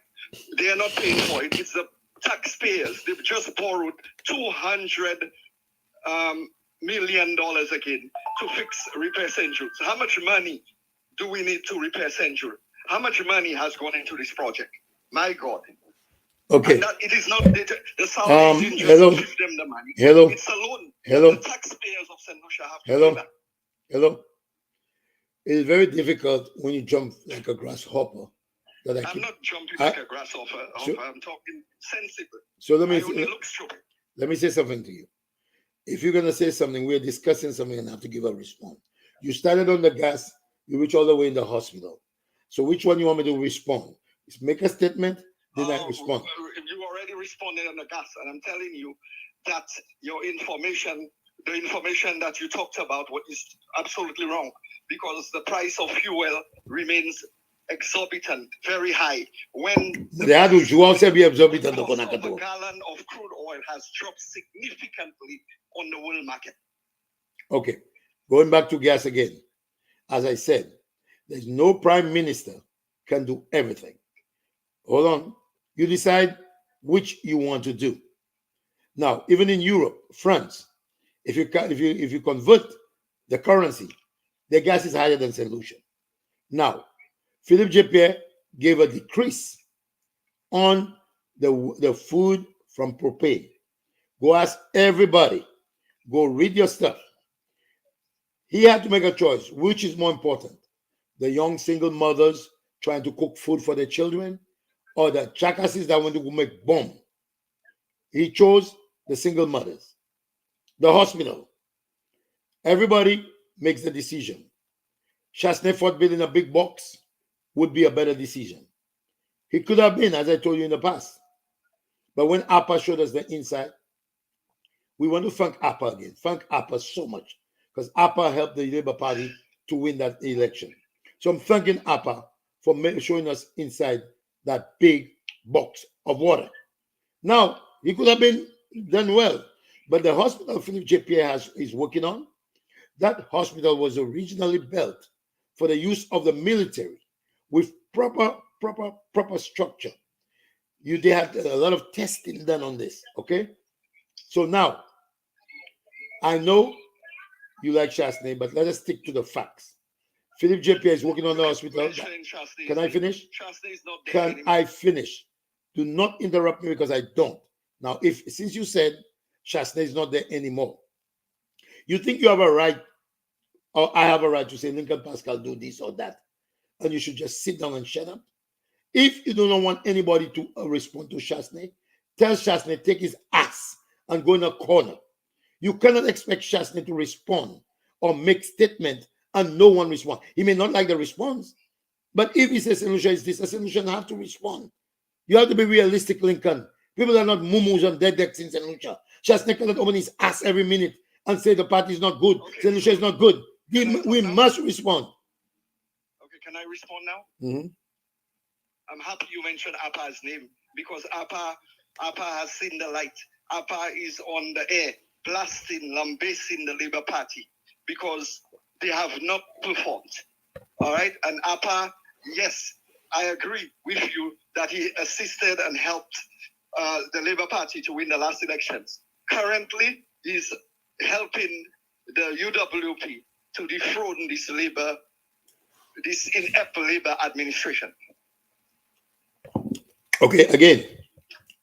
they are not paying for it. It's the taxpayers. They've just borrowed $200 million again to repair St. Jude. So how much money do we need to repair St. Jude? How much money has gone into this project? My God. Okay. And that it is not the South Asian just hello. give them the money. Hello. It's a loan. Hello. The taxpayers of St. Lucia have to Hello. pay that. Hello. It is very difficult when you jump like a grasshopper. I'm not jumping like a grasshopper. I'm talking sensible. So let me say something to you. If you're gonna say something, we're discussing something and have to give a response. You started on the gas, you reach all the way in the hospital. So which one you want me to respond? Is make a statement, then I respond. You already responded on the gas, and I'm telling you that your information, the information that you talked about, is absolutely wrong, because the price of fuel remains exorbitant, very high. When the price of a gallon of crude oil has dropped significantly on the world market. Okay, going back to gas again. As I said, there's no prime minister can do everything. Hold on. You decide which you want to do. Now, even in Europe, France, if you convert the currency, the gas is higher than St. Lucia. Now, Philippe J. gave a decrease on the food from propane. Go ask everybody. Go read your stuff. He had to make a choice. Which is more important? The young single mothers trying to cook food for their children, or the jackasses that want to go make bomb? He chose the single mothers. The hospital. Everybody makes the decision. Chasney Fort building a big box would be a better decision. He could have been, as I told you in the past. But when APA showed us the inside, we want to thank APA again. Thank APA so much, because APA helped the Labour Party to win that election. So I'm thanking APA for showing us inside that big box of water. Now, he could have been done well, but the hospital Philippe J. is working on, that hospital was originally built for the use of the military with proper structure. They had a lot of testing done on this, okay? So now, I know you like Chasney, but let us stick to the facts. Philippe J. is working on the hospital. Can I finish? Can I finish? Do not interrupt me, because I don't. Now, since you said Chasney is not there anymore, you think you have a right, or I have a right to say Lincoln Pascal do this or that, and you should just sit down and shut up? If you do not want anybody to respond to Chasney, tell Chasney take his ass and go in a corner. You cannot expect Chasney to respond or make statement and no one respond. He may not like the response, but if he says Lucia is this, Lucia have to respond. You have to be realistic, Lincoln. People are not mumus on dead decks in St. Lucia. Chasney cannot open his ass every minute and say the party is not good. Okay, St. Lucia is not good. We must respond. Okay, can I respond now? Mm-hmm. I'm happy you mentioned APA's name, because APA has seen the light. APA is on the air, blasting, lambasting the Labour Party, because they have not performed. All right? And APA, yes, I agree with you that he assisted and helped the Labour Party to win the last elections. Currently, he's helping the UWP to dethrone this inept Labour administration. Okay, again,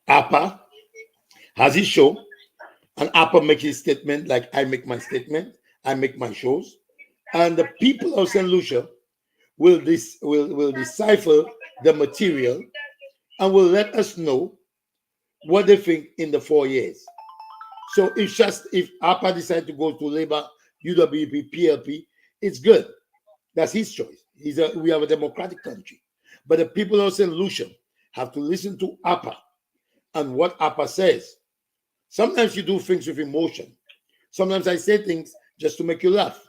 APA has his show, and APA makes his statement like I make my statement, I make my shows, and the people of St. Lucia will decipher the material and will let us know what they think in the 4 years. So if APA decides to go to Labour, UWP, PLP, it's good. That's his choice. We have a democratic country. But the people of St. Lucia have to listen to APA and what APA says. Sometimes you do things with emotion. Sometimes I say things just to make you laugh,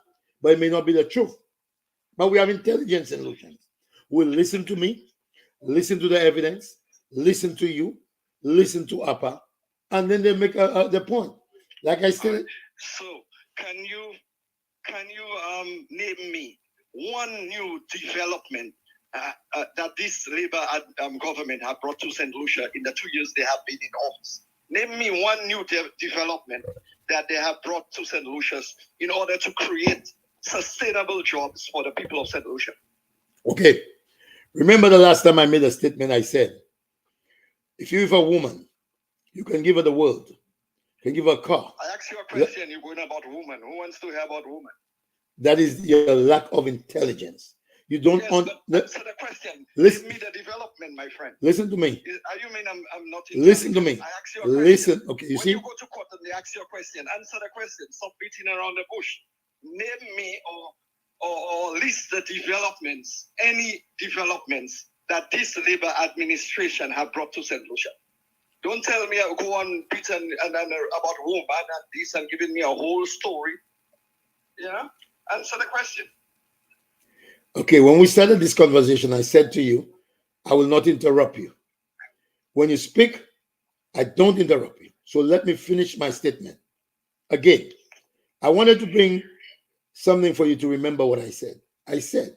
but it may not be the truth. But we have intelligence in Lucians who will listen to me, listen to the evidence, listen to you, listen to APA, and then they make the point. Like I said. So can you name me one new development that this Labour government have brought to St. Lucia in the 2 years they have been in office? Name me one new development that they have brought to St. Lucia's in order to create sustainable jobs for the people of St. Lucia. Okay. Remember the last time I made a statement, I said, If you give a woman, you can give her the world. You can give her a car. I ask you a question. You're going about woman. Who wants to hear about woman? That is your lack of intelligence. You don't answer the question. Listen, give me the development, my friend. Listen to me. Are you mean I'm not listen to me. I ask you a question. Listen. Okay, you when see? you go to court and they ask you a question, answer the question. Stop beating around the bush. Name me or list the developments, any developments that this Labour administration have brought to St. Lucia. Don't tell me go on beating and about woman and this and giving me a whole story. Yeah? Answer the question. Okay, when we started this conversation, I said to you, I will not interrupt you. When you speak, I don't interrupt you. So let me finish my statement. Again, I wanted to bring something for you to remember what I said. I said,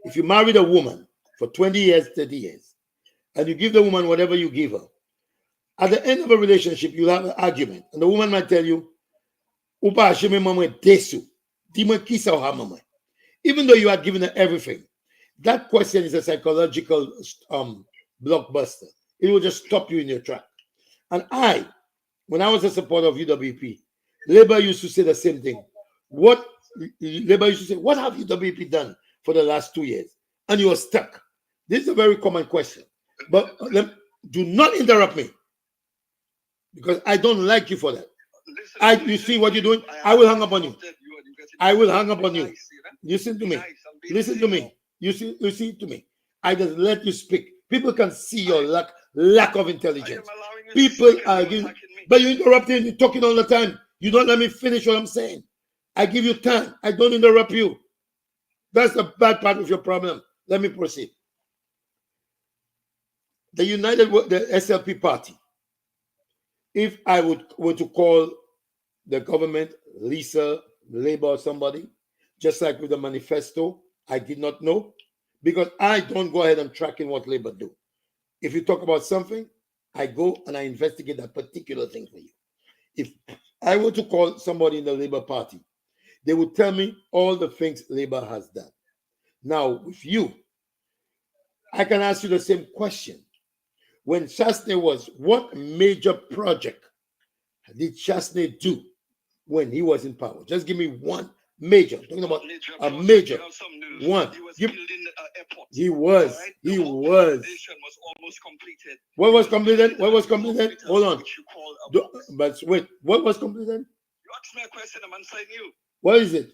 if you married a woman for 20 years, 30 years, and you give the woman whatever you give her, at the end of a relationship, you'll have an argument. And the woman might tell you, Upa Hashime mama desu, dima kisa o mama. Even though you are giving her everything, that question is a psychological blockbuster. It will just stop you in your track. And when I was a supporter of UWP, Labour used to say the same thing. Labour used to say, what have UWP done for the last 2 years? And you are stuck. This is a very common question. But do not interrupt me, because I don't like you for that. You see what you're doing? I will hang up on you. I will hang up on you. Listen to me. Listen to me. You see to me. I just let you speak. People can see your lack of intelligence. People are giving, but you interrupting, you're talking all the time. You don't let me finish what I'm saying. I give you time. I don't interrupt you. That's the bad part of your problem. Let me proceed. The SLP party, if I were to call the government, Lisa, Labour, or somebody, just like with the manifesto, I did not know, because I don't go ahead and track in what Labour do. If you talk about something, I go and I investigate that particular thing for you. If I were to call somebody in the Labour Party, they would tell me all the things Labour has done. Now, with you, I can ask you the same question. When Chasney was, what major project did Chasney do when he was in power? Just give me one major. I'm talking about a major one. He was. Was almost completed. What was completed? What was completed? Hold on. But wait, what was completed? You asked me a question, I'm answering you. What is it?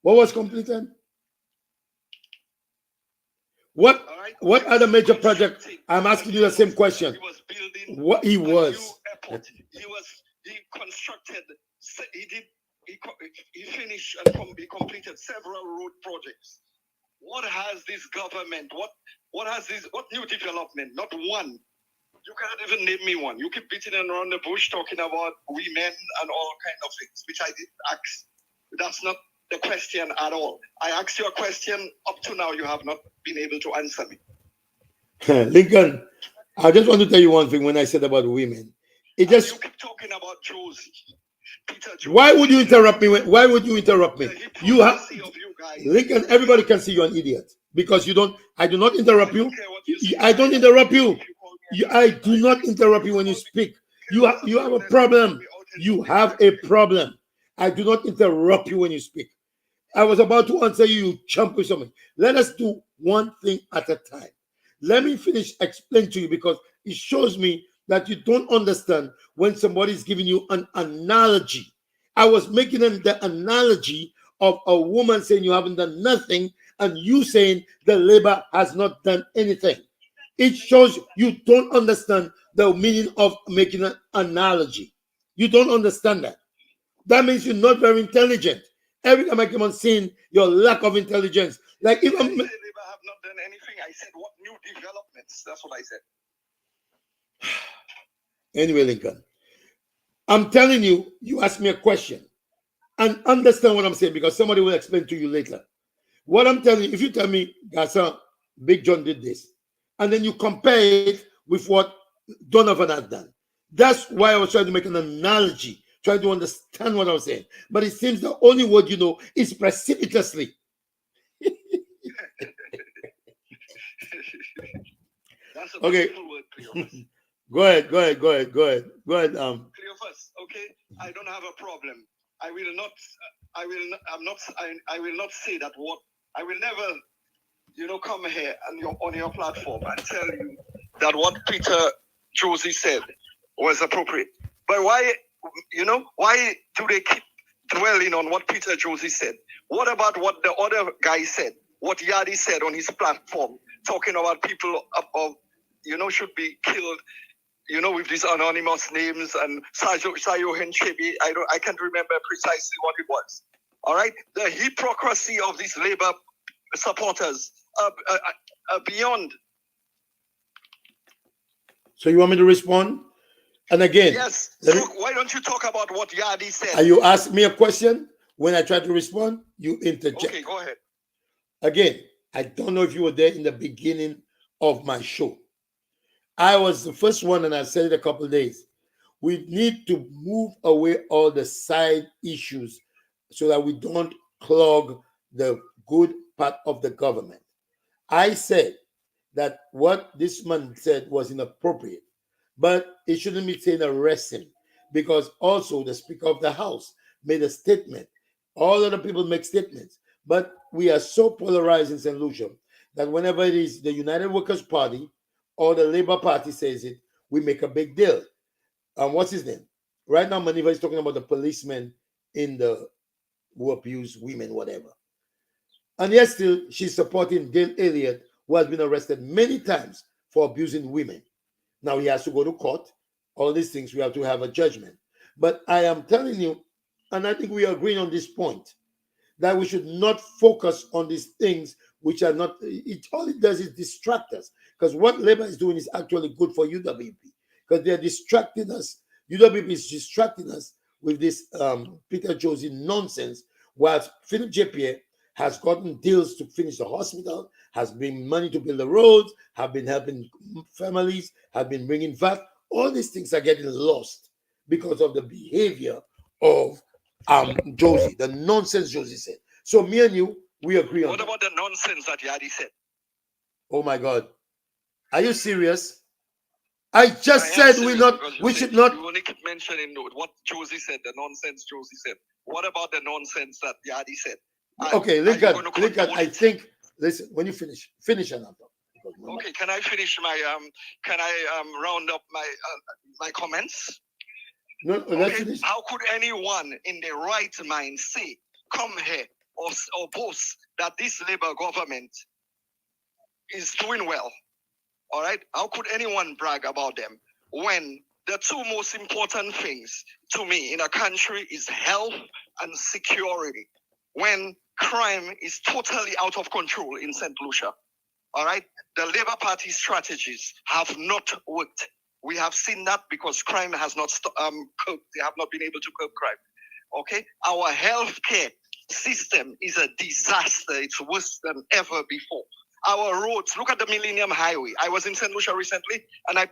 What was completed? What other major project? I'm asking you the same question. He was building what he was. He constructed. He finished and he completed several road projects. What has this government? What has this? What new development? Not one. You cannot even name me one. You keep beating around the bush, talking about women and all kind of things, which I didn't ask. That's not the question at all. I asked you a question. Up to now, you have not been able to answer me. Lincoln, I just want to tell you one thing. When I said about women, you keep talking about Josie. Why would you interrupt me? Why would you interrupt me? You have Lincoln. Everybody can see you're an idiot because you don't. I do not interrupt you. I don't interrupt you. I do not interrupt you when you speak. You have a problem. You have a problem. I do not interrupt you when you speak. I was about to answer you. You jump with something. Let us do one thing at a time. Let me finish explain to you, because it shows me that you don't understand when somebody is giving you an analogy. I was making the analogy of a woman saying you haven't done nothing, and you saying the Labour has not done anything. It shows you don't understand the meaning of making an analogy. You don't understand that. That means you're not very intelligent. Every time I come on scene, your lack of intelligence. Like if I said Labour have not done anything, I said what new developments? That's what I said. Anyway, Lincoln, I'm telling you, you ask me a question and understand what I'm saying, because somebody will explain to you later. What I'm telling you, if you tell me, Gasa, Big John did this, and then you compare it with what Donovan had done, that's why I was trying to make an analogy, trying to understand what I was saying. But it seems the only word you know is precipitously. That's a Okay. beautiful word, Cleophas. Go ahead. Cleophas, okay, I don't have a problem. I will not. I will not say that what. I will never, come here and on your platform and tell you that what Peter Josie said was appropriate. But why do they keep dwelling on what Peter Josie said? What about what the other guy said? What Yadi said on his platform, talking about people should be killed, with these anonymous names and Sayo Henchebi. I can't remember precisely what it was. All right, the hypocrisy of these labor supporters beyond. So you want me to respond? And again, yes. Why don't you talk about what Yadi said? Are you asking me a question? When I try to respond, you interject. Okay, go ahead. Again, I don't know if you were there in the beginning of my show. I was the first one, and I said it a couple of days. We need to move away all the side issues so that we don't clog the good part of the government. I said that what this man said was inappropriate, but it shouldn't be saying arrest him, because also the Speaker of the House made a statement. All other people make statements, but we are so polarized in St. Lucia that whenever it is the United Workers' Party or the Labour Party says it, we make a big deal. What's his name? Right now, Maniva is talking about the policemen who abuse women, whatever. And yet still, she's supporting Dale Elliott, who has been arrested many times for abusing women. Now he has to go to court. All these things, we have to have a judgment. But I am telling you, and I think we are agreeing on this point, that we should not focus on these things which are not, all it does is distract us. Because what Labour is doing is actually good for UWP, because they're distracting us. UWP is distracting us with this Peter Josie nonsense, whilst Philip J. has gotten deals to finish the hospital, has been money to build the roads, have been helping families, have been bringing VAT. All these things are getting lost because of the behavior of Josie, the nonsense Josie said. So me and you, we agree on that. What about the nonsense that Yadi said? Oh my God. Are you serious? I just said we should not. You only keep mentioning what Josie said, the nonsense Josie said. What about the nonsense that Yadi said? Okay, Lincoln, I think, listen, when you finish and I'm talking. Okay, can I finish my round up my comments? No, let's finish. How could anyone in their right mind say, come here or boast that this Labour government is doing well? All right? How could anyone brag about them when the two most important things to me in a country is health and security? When crime is totally out of control in St. Lucia, all right? The Labour Party strategies have not worked. We have seen that because crime has not coped. They have not been able to cope crime. Okay? Our healthcare system is a disaster. It's worse than ever before. Our roads, look at the Millennium Highway. I was in St. Lucia recently, and I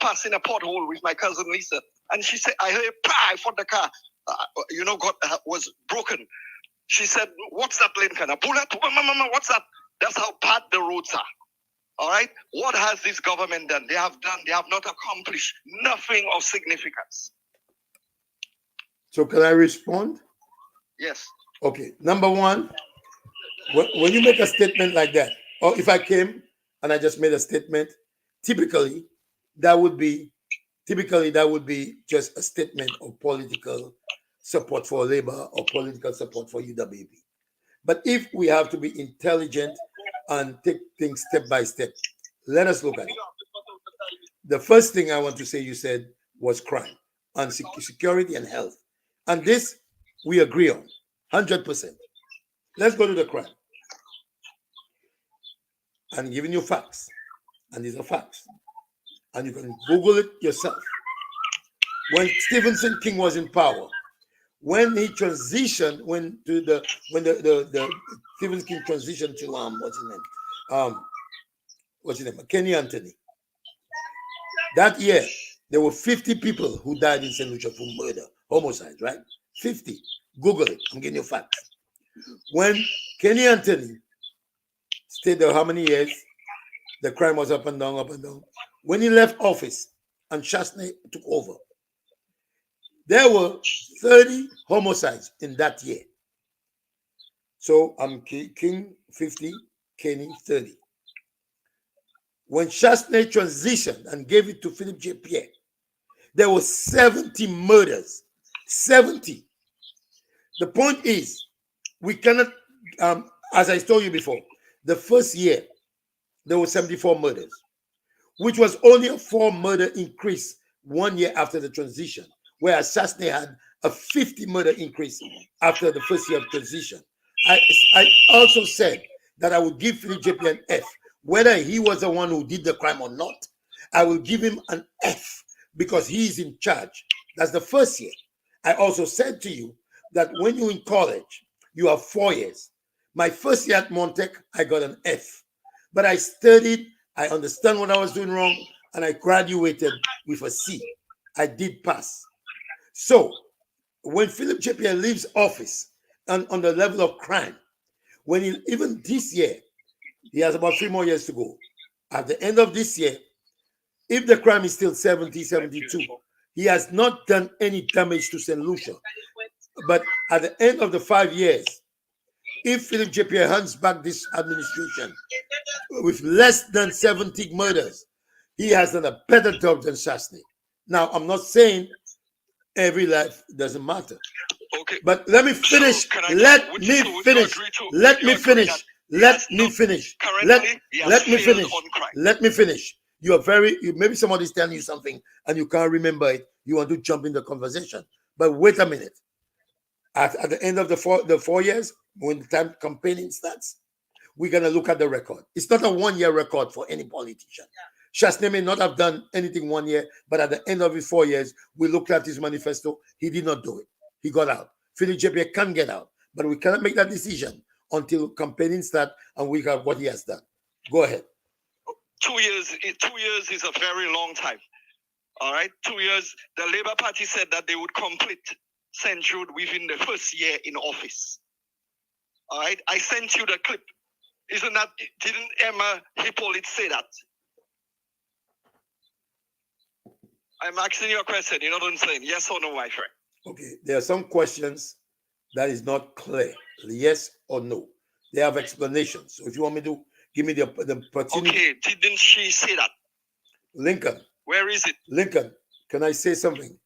passed in a pothole with my cousin Lisa. And she said, I heard, I thought the car, was broken. She said, what's that, Lincoln? A bullet? What's that? That's how bad the roads are. All right? What has this government done? They have not accomplished nothing of significance. So can I respond? Yes. Okay. Number one, when you make a statement like that, or if I came and I just made a statement, typically that would be just a statement of political support for Labour or political support for UWP. But if we have to be intelligent and take things step by step, let us look at it. The first thing I want to say you said was crime and security and health. And this we agree on 100%. Let's go to the crime. I'm giving you facts, and these are facts. And you can Google it yourself. When Stephenson King was in power, when he transitioned, when the Stephen King transitioned to what's his name, Kenny Anthony. That year, there were 50 people who died in St. Lucia for murder, homicide, right? 50. Google it. I'm giving you facts. When Kenny Anthony stayed there how many years? The crime was up and down, up and down. When he left office and Chasney took over, there were 30 homicides in that year. So I'm King 50, Kenny 30. When Chasney transitioned and gave it to Philip J. Pierre, there were 70 murders. 70. The point is, we cannot, as I told you before, the first year, there were 74 murders, which was only a 4 murder increase 1 year after the transition, whereas Chasney had a 50 murder increase after the first year of transition. I also said that I would give Philip J. Pierre an F. Whether he was the one who did the crime or not, I will give him an F because he is in charge. That's the first year. I also said to you that when you're in college, you have 4 years. My first year at Montec, I got an F. But I studied, I understand what I was doing wrong, and I graduated with a C. I did pass. So when Philip J. Pierre leaves office and on the level of crime, when he, even this year, he has about 3 more years to go. At the end of this year, if the crime is still 70, 72, he has not done any damage to St. Lucia. But at the end of the 5 years, if Philip J. Pierre hands back this administration with less than 70 murders, he has done a better job than Chasney. Now, I'm not saying every life doesn't matter. Okay. But let me finish. Let me finish. Let me finish. Let me finish. Let me finish. Let me finish. You are maybe somebody's telling you something and you can't remember it. You want to jump in the conversation. But wait a minute. At the end of the 4 years, when the time campaigning starts, we're going to look at the record. It's not a 1 year record for any politician. Chasney may not have done anything 1 year, but at the end of his 4 years, we looked at his manifesto. He did not do it. He got out. Philip J. Pierre can get out, but we cannot make that decision until campaigning starts and we have what he has done. Go ahead. 2 years. 2 years is a very long time. All right, 2 years. The Labour Party said that they would complete St. Jude within the first year in office. All right, I sent you the clip. Didn't Emma Hippolyte say that? I'm asking you a question. You're not answering. Yes or no, my friend? Okay, there are some questions that is not clear. Yes or no. They have explanations. So if you want me to give me the opportunity. Okay, didn't she say that? Lincoln. Where is it? Lincoln, can I say something?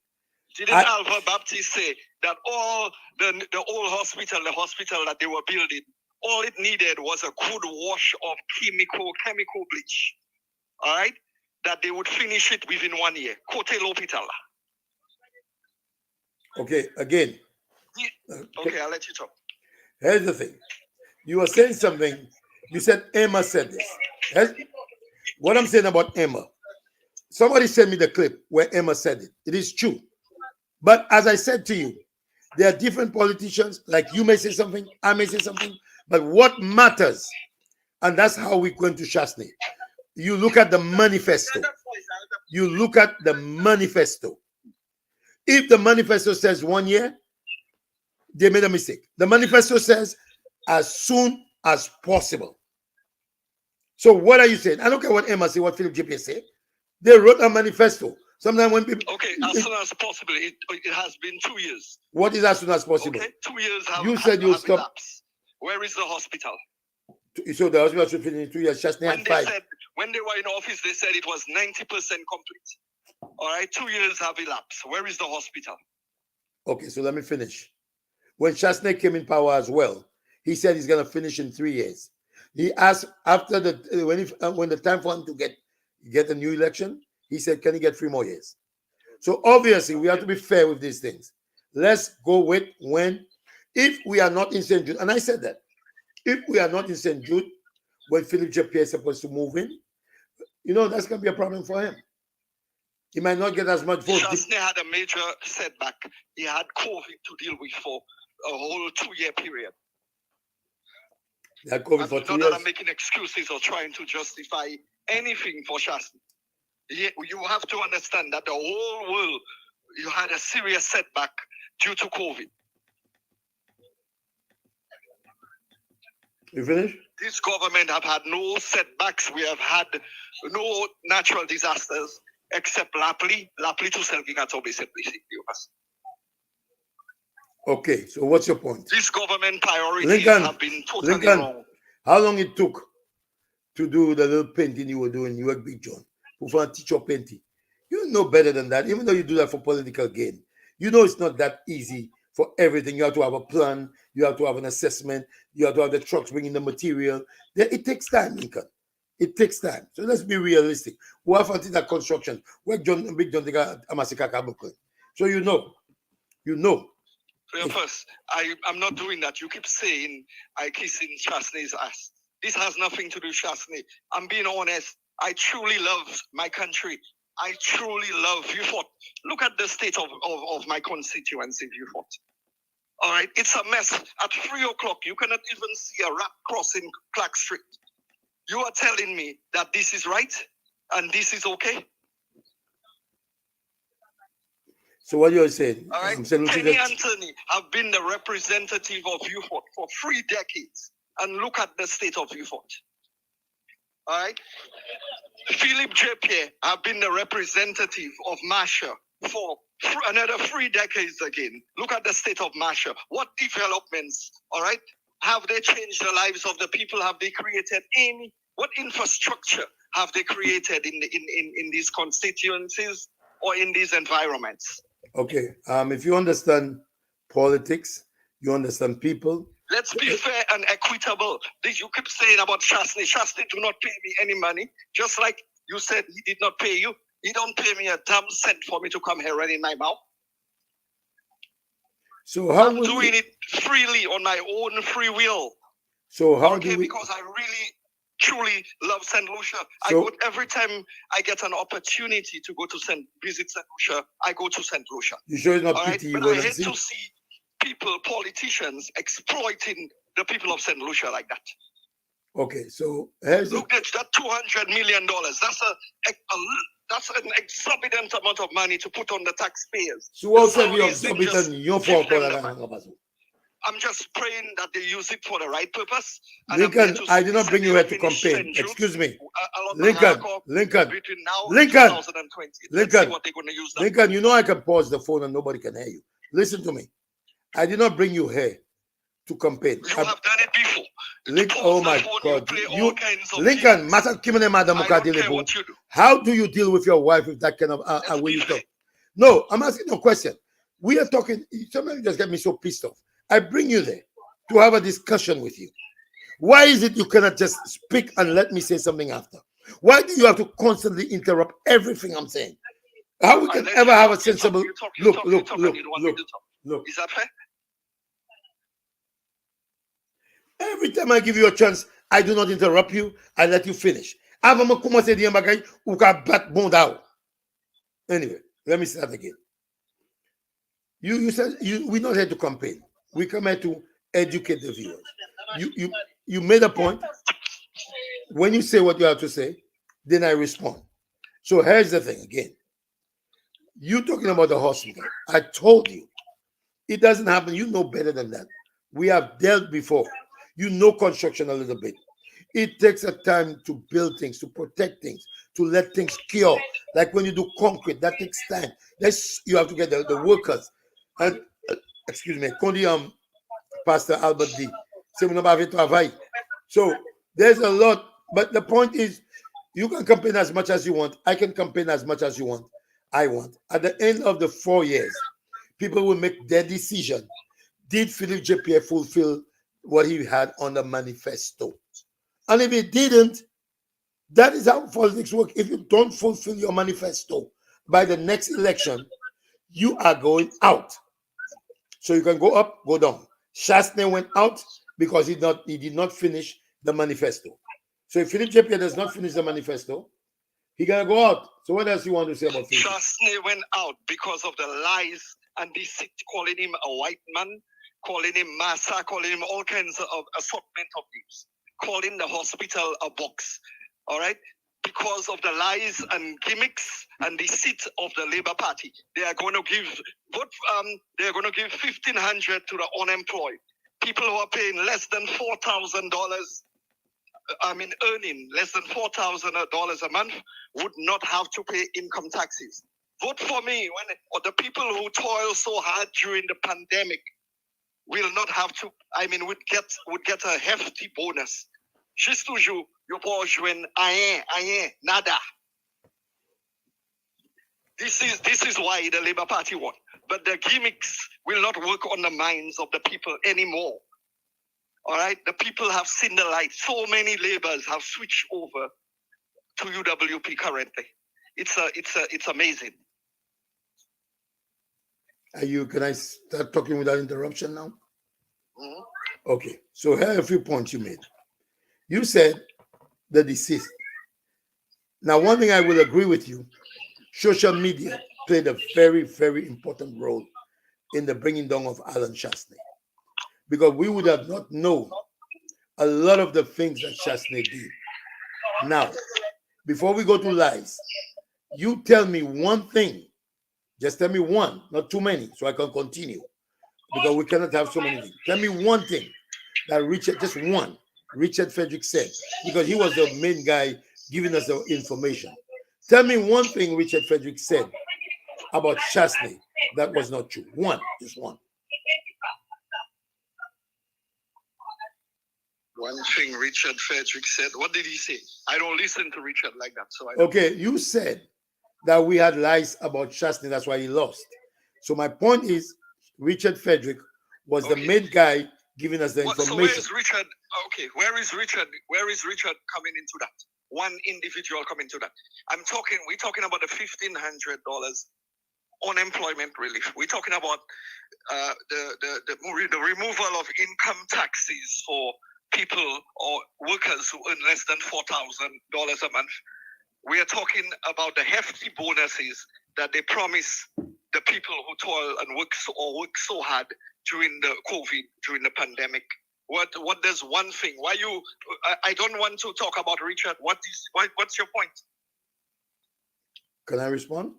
Didn't Alva Baptist say that all the old hospital, the hospital that they were building, all it needed was a good wash of chemical bleach. All right? That they would finish it within 1 year. Kote l'Hopital. Okay, again. Okay, I'll let you talk. Here's the thing. You were saying something. You said Emma said this. What I'm saying about Emma. Somebody sent me the clip where Emma said it. It is true. But as I said to you, there are different politicians. Like you may say something, I may say something. But what matters, and that's how we go into Chasney. You look at the manifesto. You look at the manifesto. If the manifesto says 1 year, they made a mistake. The manifesto says as soon as possible. So what are you saying? I don't care what Emma said, what Philip J. Pierre said. They wrote a manifesto. Sometimes when people... Okay, as soon as possible. It has been 2 years. What is as soon as possible? Okay, 2 years have You said you stop. Elapsed. Where is the hospital? So the hospital should finish in 2 years. Chasney had 5. When they were in office, they said it was 90% complete. All right, 2 years have elapsed. Where is the hospital? Okay, so let me finish. When Chasney came in power as well, he said he's going to finish in 3 years. He asked after when the time for him to get a new election, he said, can he get 3 more years? So obviously, we have to be fair with these things. Let's go with if we are not in St. Jude, and I said that, if we are not in St. Jude, when Philip J. Pierre is supposed to move in, that's going to be a problem for him. He might not get as much vote. Chasney had a major setback. He had COVID to deal with for a whole 2 year period. He had COVID for 2 years. Not that I'm making excuses or trying to justify anything for Chasney. You have to understand that the whole world, you had a serious setback due to COVID. You finished? This government have had no setbacks. We have had no natural disasters except Lapli to Selking at Okay, so what's your point? These government priorities Lincoln, have been totally wrong. How long it took to do the little painting you were doing? You were Big John. Who found teacher painting? You know better than that, even though you do that for political gain. You know it's not that easy for everything. You have to have a plan. You have to have an assessment. You have to have the trucks bringing the material. It takes time, Lincoln. It takes time. So let's be realistic. We have to that construction. Where Big John Amasika Kabukun. So you know. First, I'm not doing that. You keep saying I kissing Chasney's ass. This has nothing to do with Chasney. I'm being honest. I truly love my country. I truly love Beaufort. Look at the state of my constituency, Beaufort. All right, it's a mess. At 3 o'clock, you cannot even see a rat crossing Clark Street. You are telling me that this is right and this is okay? So what you're saying? All right, Kenny Anthony have been the representative of Beaufort for 3 decades. And look at the state of Beaufort. All right. Philip J. Pierre have been the representative of Masha for another 3 decades again. Look at the state of Masha. What developments, all right, have they changed the lives of the people? Have they created what infrastructure have they created in these constituencies or in these environments? Okay. If you understand politics, you understand people. Let's be fair and equitable. You keep saying about Chasney. Chasney do not pay me any money. Just like you said he did not pay you. He don't pay me a damn cent for me to come here right in my mouth. So how I'm doing it freely on my own free will. So how do we... Because I really, truly love St. Lucia. So, every time I get an opportunity to go to visit St. Lucia, I go to St. Lucia. You sure it's not All pity? Right? But I hate to see people, politicians, exploiting the people of St. Lucia like that. Okay, so look at that $200 million. That's an exorbitant amount of money to put on the taxpayers. So what's the exorbitant? I'm just praying that they use it for the right purpose. Lincoln, I did not bring you here to campaign. Excuse me. Lincoln, between now and 2020. Let's see what they're going to use that. Lincoln, you know I can pause the phone and nobody can hear you. Listen to me. I did not bring you here to campaign. You have done it before. Oh my God. Lincoln, how do you deal with your wife with that kind of way you talk? No, I'm asking you a question. We are talking, somebody just get me so pissed off. I bring you there to have a discussion with you. Why is it you cannot just speak and let me say something after? Why do you have to constantly interrupt everything I'm saying? How we can ever have a sensible... Look. Is that fair? Every time I give you a chance, I do not interrupt you. I let you finish. Anyway, let me start again. You said we're not here to campaign. We come here to educate the viewers. You made a point. When you say what you have to say, then I respond. So here's the thing again. You talking about the hospital. I told you. It doesn't happen. You know better than that. We have dealt before. You know construction a little bit. It takes a time to build things, to protect things, to let things cure. Like when you do concrete, that takes time. You have to get the workers. And excuse me, Pastor Albert D. So there's a lot, but the point is, you can campaign as much as you want. I can campaign as much as you want. I want. At the end of the 4 years, people will make their decision. Did Philip J. Pierre fulfill what he had on the manifesto? And if he didn't, that is how politics work. If you don't fulfill your manifesto by the next election, you are going out. So you can go up, go down. Chasney went out because he did not finish the manifesto. So if Philip J. Pierre does not finish the manifesto, he gonna go out. So what else you want to say about Philip? Chasney went out because of the lies and deceit, calling him a white man, calling him massa, calling him all kinds of assortment of names, calling the hospital a box. All right? Because of the lies and gimmicks and deceit of the Labour Party, they are going to give $1,500 to the unemployed. People who are paying less than $4,000, earning less than $4,000 a month would not have to pay income taxes. Vote for me or the people who toil so hard during the pandemic will not have to, would get a hefty bonus. Juste toujours, yo pour joindre rien, nada. This is why the Labour Party won. But the gimmicks will not work on the minds of the people anymore. All right? The people have seen the light. So many Labours have switched over to UWP currently. It's amazing. Can I start talking without interruption now? Mm-hmm. Okay. So here are a few points you made. You said the deceased. Now, one thing I will agree with you, social media played a very, very important role in the bringing down of Alan Chastney, because we would have not known a lot of the things that Chastney did. Now, before we go to lies, you tell me one thing. Just tell me one, not too many, so I can continue, because we cannot have so many things. Tell me one thing that Richard Frederick said, because he was the main guy giving us the information. Tell me one thing Richard Frederick said about Chastney that was not true. One, just one. One thing Richard Frederick said. What did he say? I don't listen to Richard like that. So I don't. Okay, you said that we had lies about Chastney, that's why he lost. So my point is, Richard Frederick was the main guy giving us the information. So where is Richard? Okay, where is Richard? Where is Richard coming into that? One individual coming to that. We're talking about the $1,500 unemployment relief. We're talking about the removal of income taxes for people or workers who earn less than $4,000 a month. We are talking about the hefty bonuses that they promise the people who toil and work so hard during the COVID, during the pandemic. What does one thing? Why you? I don't want to talk about Richard. What's your point? Can I respond?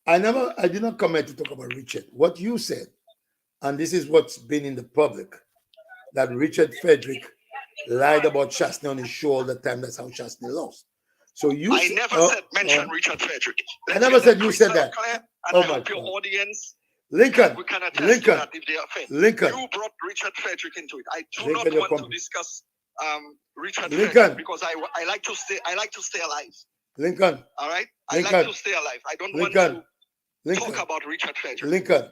I did not come here to talk about Richard. What you said, and this is what's been in the public, that Richard Frederick lied about Chastney on his show all the time. That's how Chastney lost. So I never mention Richard Frederick. I never said you said that. And I hope your audience. Lincoln, we can attest to that if they are fair. Lincoln, you brought Richard Frederick into it. I do Lincoln, not want to discuss Richard Lincoln. Frederick because I like to stay alive. Lincoln. All right? Lincoln. I like to stay alive. I don't want to talk about Richard Frederick. Lincoln,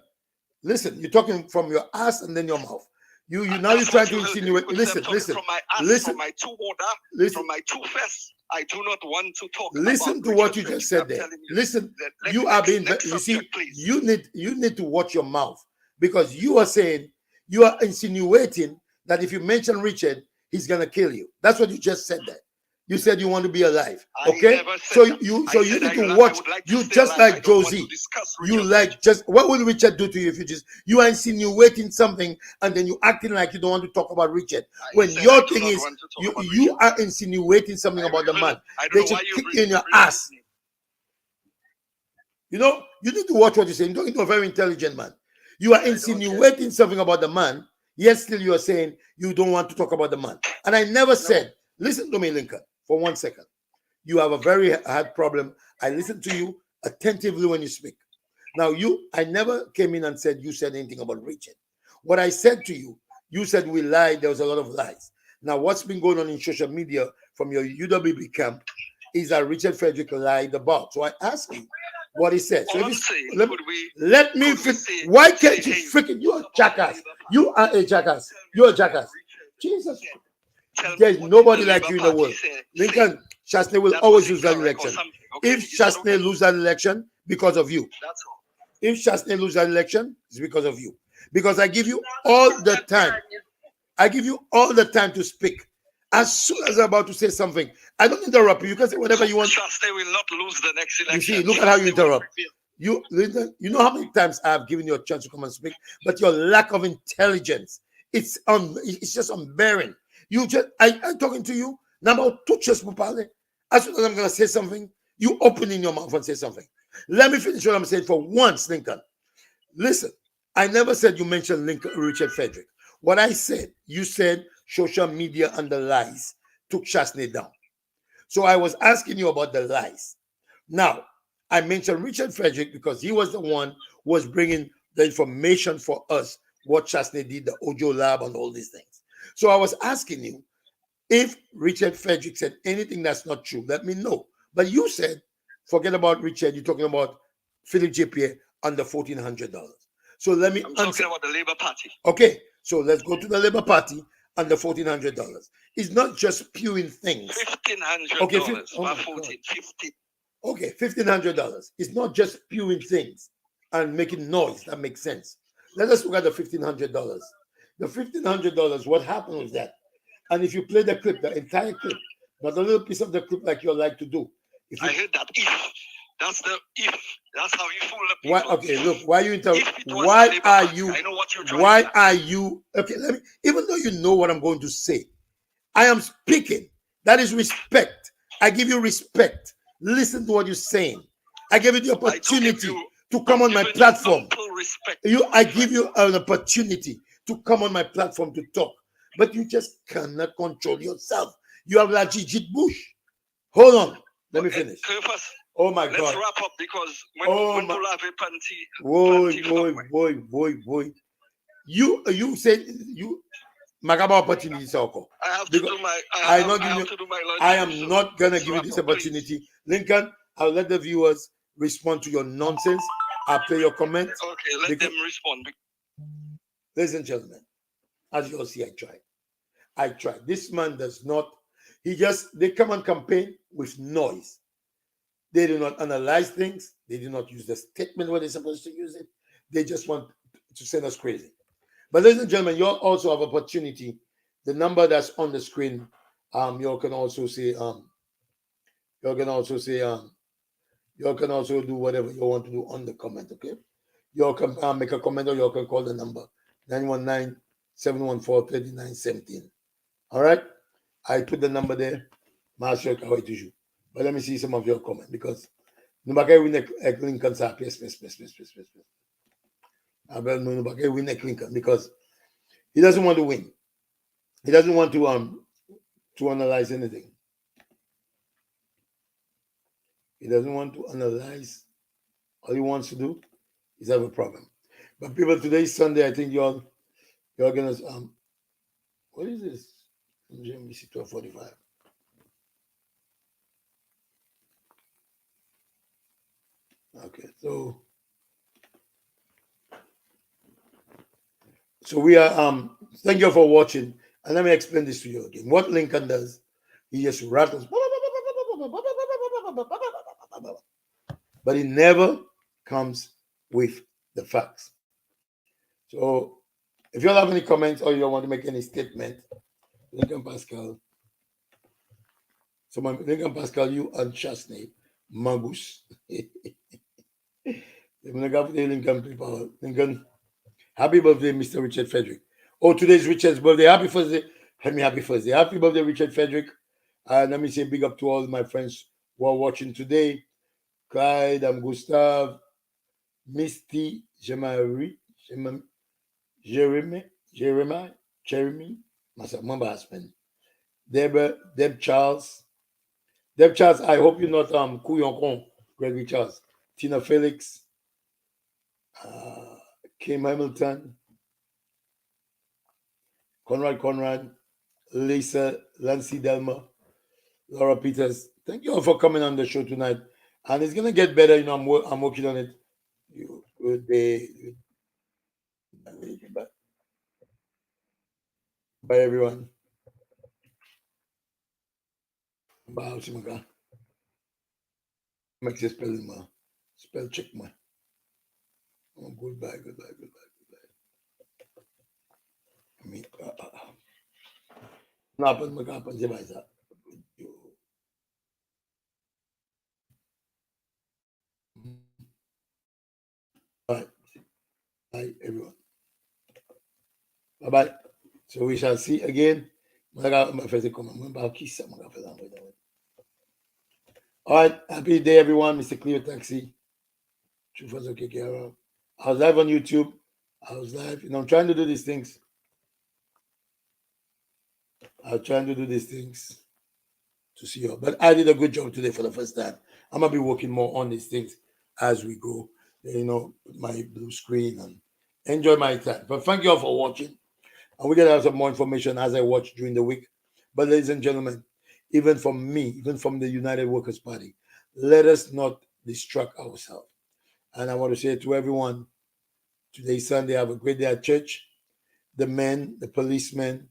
listen, you're talking from your ass and then your mouth. You're trying to insinuate. Listen. From my ass, from my two border, from my two face. I do not want to talk. Listen to what you just said there. Listen, you are being. You see, you need to watch your mouth, because you are saying, you are insinuating that if you mention Richard, he's gonna kill you. That's what you just said there. You said you want to be alive. Okay, so you need to watch. You just like Josie. You like just what will Richard do to you if you are insinuating something and then you acting like you don't want to talk about Richard when your thing is you are insinuating something about the man. They should kick you in your ass. You know, you need to watch what you say. You're talking to a very intelligent man. You are insinuating something about the man, yet still you are saying you don't want to talk about the man. And I never said, listen to me, Lincoln. For 1 second, you have a very hard problem. I listen to you attentively when you speak. Now, I never came in and said you said anything about Richard. What I said to you, you said we lied. There was a lot of lies. Now, what's been going on in social media from your UWB camp is that Richard Frederick lied about. So I ask you what he said. So let me why can't you freaking? You're a jackass. You are a jackass. You're a jackass. Jesus. There's nobody like you in the world. Lincoln, Chastney will always lose that election. If Chastney lose that election, because of you. If Chastney lose that election, it's because of you. Because I give you all the time. I give you all the time to speak. As soon as I'm about to say something, I don't interrupt you. You can say whatever you want. Chastney will not lose the next election. You see, look at how you interrupt. You, Lincoln, you know how many times I have given you a chance to come and speak, but your lack of intelligence, it's just unbearing. I'm talking to you. Number two, just as soon as I'm going to say something, you open in your mouth and say something. Let me finish what I'm saying for once, Lincoln. Listen, I never said you mentioned Richard Frederick. What I said, you said social media and the lies took Chasney down. So I was asking you about the lies. Now, I mentioned Richard Frederick because he was the one who was bringing the information for us, what Chasney did, the Ojo Lab and all these things. So I was asking you, if Richard Frederick said anything that's not true, let me know. But you said, forget about Richard, you're talking about Philip J. Pierre under $1,400. So let me I'm answer. talking about the Labour Party. Okay, so let's go to the Labour Party under $1,400. It's not just spewing things. $1,500. Okay, not 14, 50. Okay, $1,500. It's not just spewing things and making noise. That makes sense. Let us look at the $1,500. The $1,500, what happened with that? And if you play the clip, the entire clip, not a little piece of the clip like you like to do. I heard that if. That's the if. That's how you fool the people. Why, okay, look, why you interrupt? Why are you? I know what you're trying why to are you? Okay, let me. Even though you know what I'm going to say, I am speaking. That is respect. I give you respect. Listen to what you're saying. I give you the opportunity to come on my platform. I give you an opportunity to come on my platform to talk, but you just cannot control yourself. You have like Gigi Bush. Hold on, let me finish. Oh my God! Let's wrap up because when you have a boy. You said you. Magaba opportunity, Soko. I have to do my. I am not gonna give you this opportunity, please. Lincoln. I'll let the viewers respond to your nonsense. I'll play your comment. Okay, let them respond. Ladies and gentlemen, as you all see, I tried. This man does not. They come and campaign with noise. They do not analyze things. They do not use the statement where they're supposed to use it. They just want to send us crazy. But ladies and gentlemen, you also have opportunity. The number that's on the screen, you can also say, you can also do whatever you want to do on the comment, okay? You can make a comment or you can call the number 919-714-3917. All right? I put the number there. But let me see some of your comments because nobody win a Lincoln yes. I will know nobody win a Lincoln because he doesn't want to win. He doesn't want to analyze anything. He doesn't want to analyze. All he wants to do is have a problem. But people, today is Sunday. I think you're gonna what is this? GMBC 1245. Okay, so we are thank you for watching, and let me explain this to you again. What Lincoln does, he just rattles, but he never comes with the facts. So if you all have any comments or you don't want to make any statement, Lincoln Pascal, Lincoln Pascal, you and Chasney, Magus. Lincoln, happy birthday, Mr. Richard Frederick. Oh, today's Richard's birthday. Happy Thursday. Happy Thursday. Happy birthday, Richard Frederick. Let me say big up to all my friends who are watching today. Clyde, Gustav, Misty, Jeremy, my husband. Deb Charles. I hope you're not Kuyonkon, Gregory Charles. Tina Felix, Kim Hamilton, Conrad, Lisa, Lancy Delma, Laura Peters. Thank you all for coming on the show tonight. And it's gonna get better, I'm working on it. Bye everyone. Bye, Simaga. Make this spell check my. Oh, goodbye. I mean, magapan siya ba isa? Bye everyone. Bye. So we shall see again. All right, happy day everyone. Mr. Cleo Taxi. I was live on YouTube. I was live. I'm trying to do these things. I'm trying to do these things to see you. But I did a good job today for the first time. I'm gonna be working more on these things as we go. My blue screen and enjoy my time. But thank you all for watching. And we're gonna have some more information as I watch during the week. But ladies and gentlemen, even from me, even from the United Workers Party, let us not distract ourselves. And I want to say to everyone, today Sunday, have a great day at church. The men, the policemen,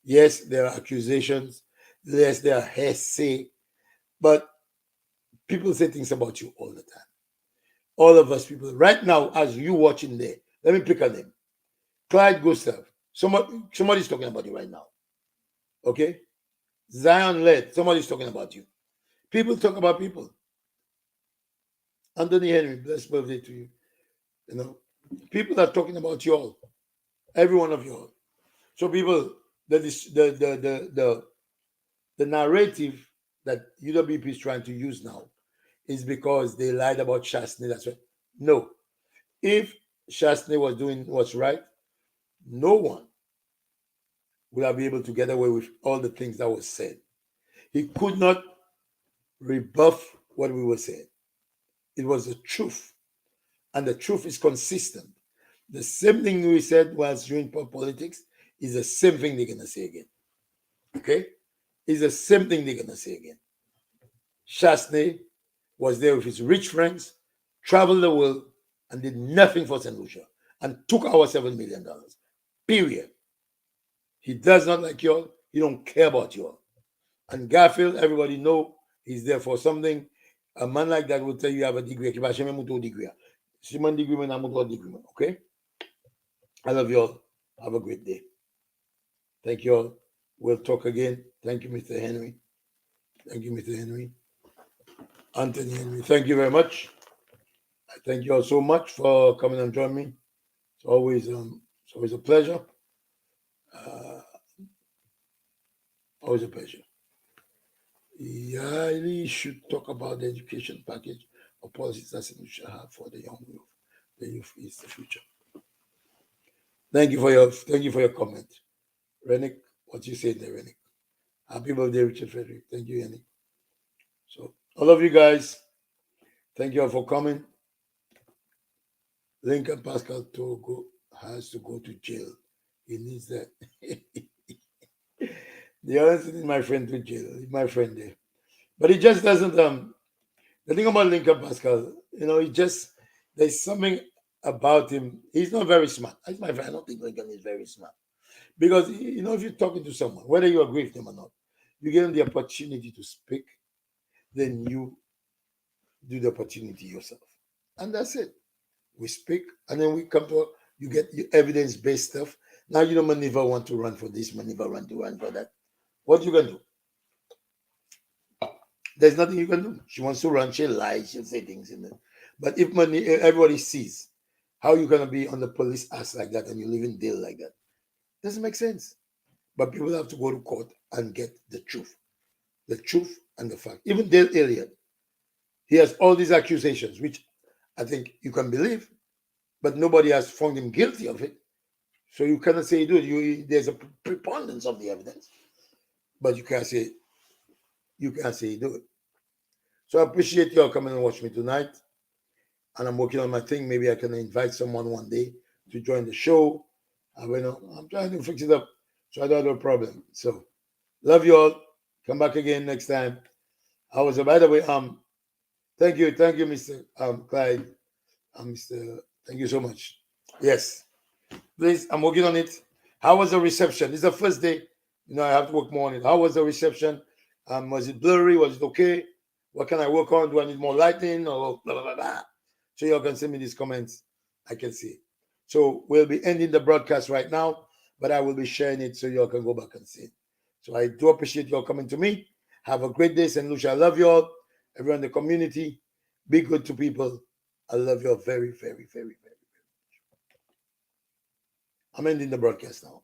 yes, there are accusations. Yes, there are hearsay. But people say things about you all the time. All of us people. Right now, as you watching there, let me pick a name. Clyde Gustav. Somebody's talking about you right now. Okay? Zion Led. Somebody's talking about you. People talk about people. Anthony Henry, blessed birthday to you. People are talking about you all. Every one of you all. So people, the narrative that UWP is trying to use now is because they lied about Shastney. That's right. No. If Shastney was doing what's right, no one would have been able to get away with all the things that was said. He could not rebuff what we were saying. It was the truth. And the truth is consistent. The same thing we said was during politics is the same thing they're going to say again. Okay? It's the same thing they're going to say again. Shastney was there with his rich friends, traveled the world, and did nothing for St. Lucia, and took our $7 million. Period. He does not like y'all. He don't care about y'all. And Garfield, everybody know he's there for something. A man like that will tell you have a degree. Okay? I love you all. Have a great day. Thank you all. We'll talk again. Thank you, Mr. Henry. Thank you, Mr. Henry. Anthony Henry, thank you very much. I thank you all so much for coming and joining me. It's always a pleasure. Always a pleasure. Yeah, we should talk about the education package or policies that we should have for the young youth. The youth is the future. Thank you for your comment. Renick, what you say there, Renick? Happy birthday, Richard Frederick. Thank you, Renick. So all of you guys, thank you all for coming. Lincoln Pascal Togo has to go to jail. He needs that. The other thing is my friend to jail. He's my friend there. But he just doesn't the thing about Lincoln Pascal, he just there's something about him. He's not very smart. He's my friend. I don't think Lincoln is very smart. Because if you're talking to someone, whether you agree with them or not, you give them the opportunity to speak, then you do the opportunity yourself. And that's it. We speak, and then we come to you get your evidence-based stuff. Now you don't never want to run for this, never want to run for that. What you gonna do? There's nothing you can do. She wants to run, she'll lie, she'll say things in it. But if everybody sees how you're gonna be on the police ass like that and you live in Dale like that, doesn't make sense. But people have to go to court and get the truth and the fact. Even Dale Elliott, he has all these accusations, which I think you can believe, but nobody has found him guilty of it. So you cannot say he do it. There's a preponderance of the evidence, but you can't say he do it. So I appreciate y'all coming and watch me tonight. And I'm working on my thing. Maybe I can invite someone one day to join the show. I'm trying to fix it up so I don't have a problem. So love you all. Come back again next time. By the way, thank you, Mr. Clyde. Thank you so much. Yes. Please, I'm working on it. How was the reception? It's the first day. I have to work more on it. How was the reception? Was it blurry? Was it okay? What can I work on? Do I need more lighting or blah, blah, blah, blah? So y'all can send me these comments. I can see it. So we'll be ending the broadcast right now, but I will be sharing it so y'all can go back and see it. So I do appreciate y'all coming to me. Have a great day, St. Lucia. I love you all. Everyone in the community, be good to people. I love you all very, very, very, very, very much. I'm ending the broadcast now.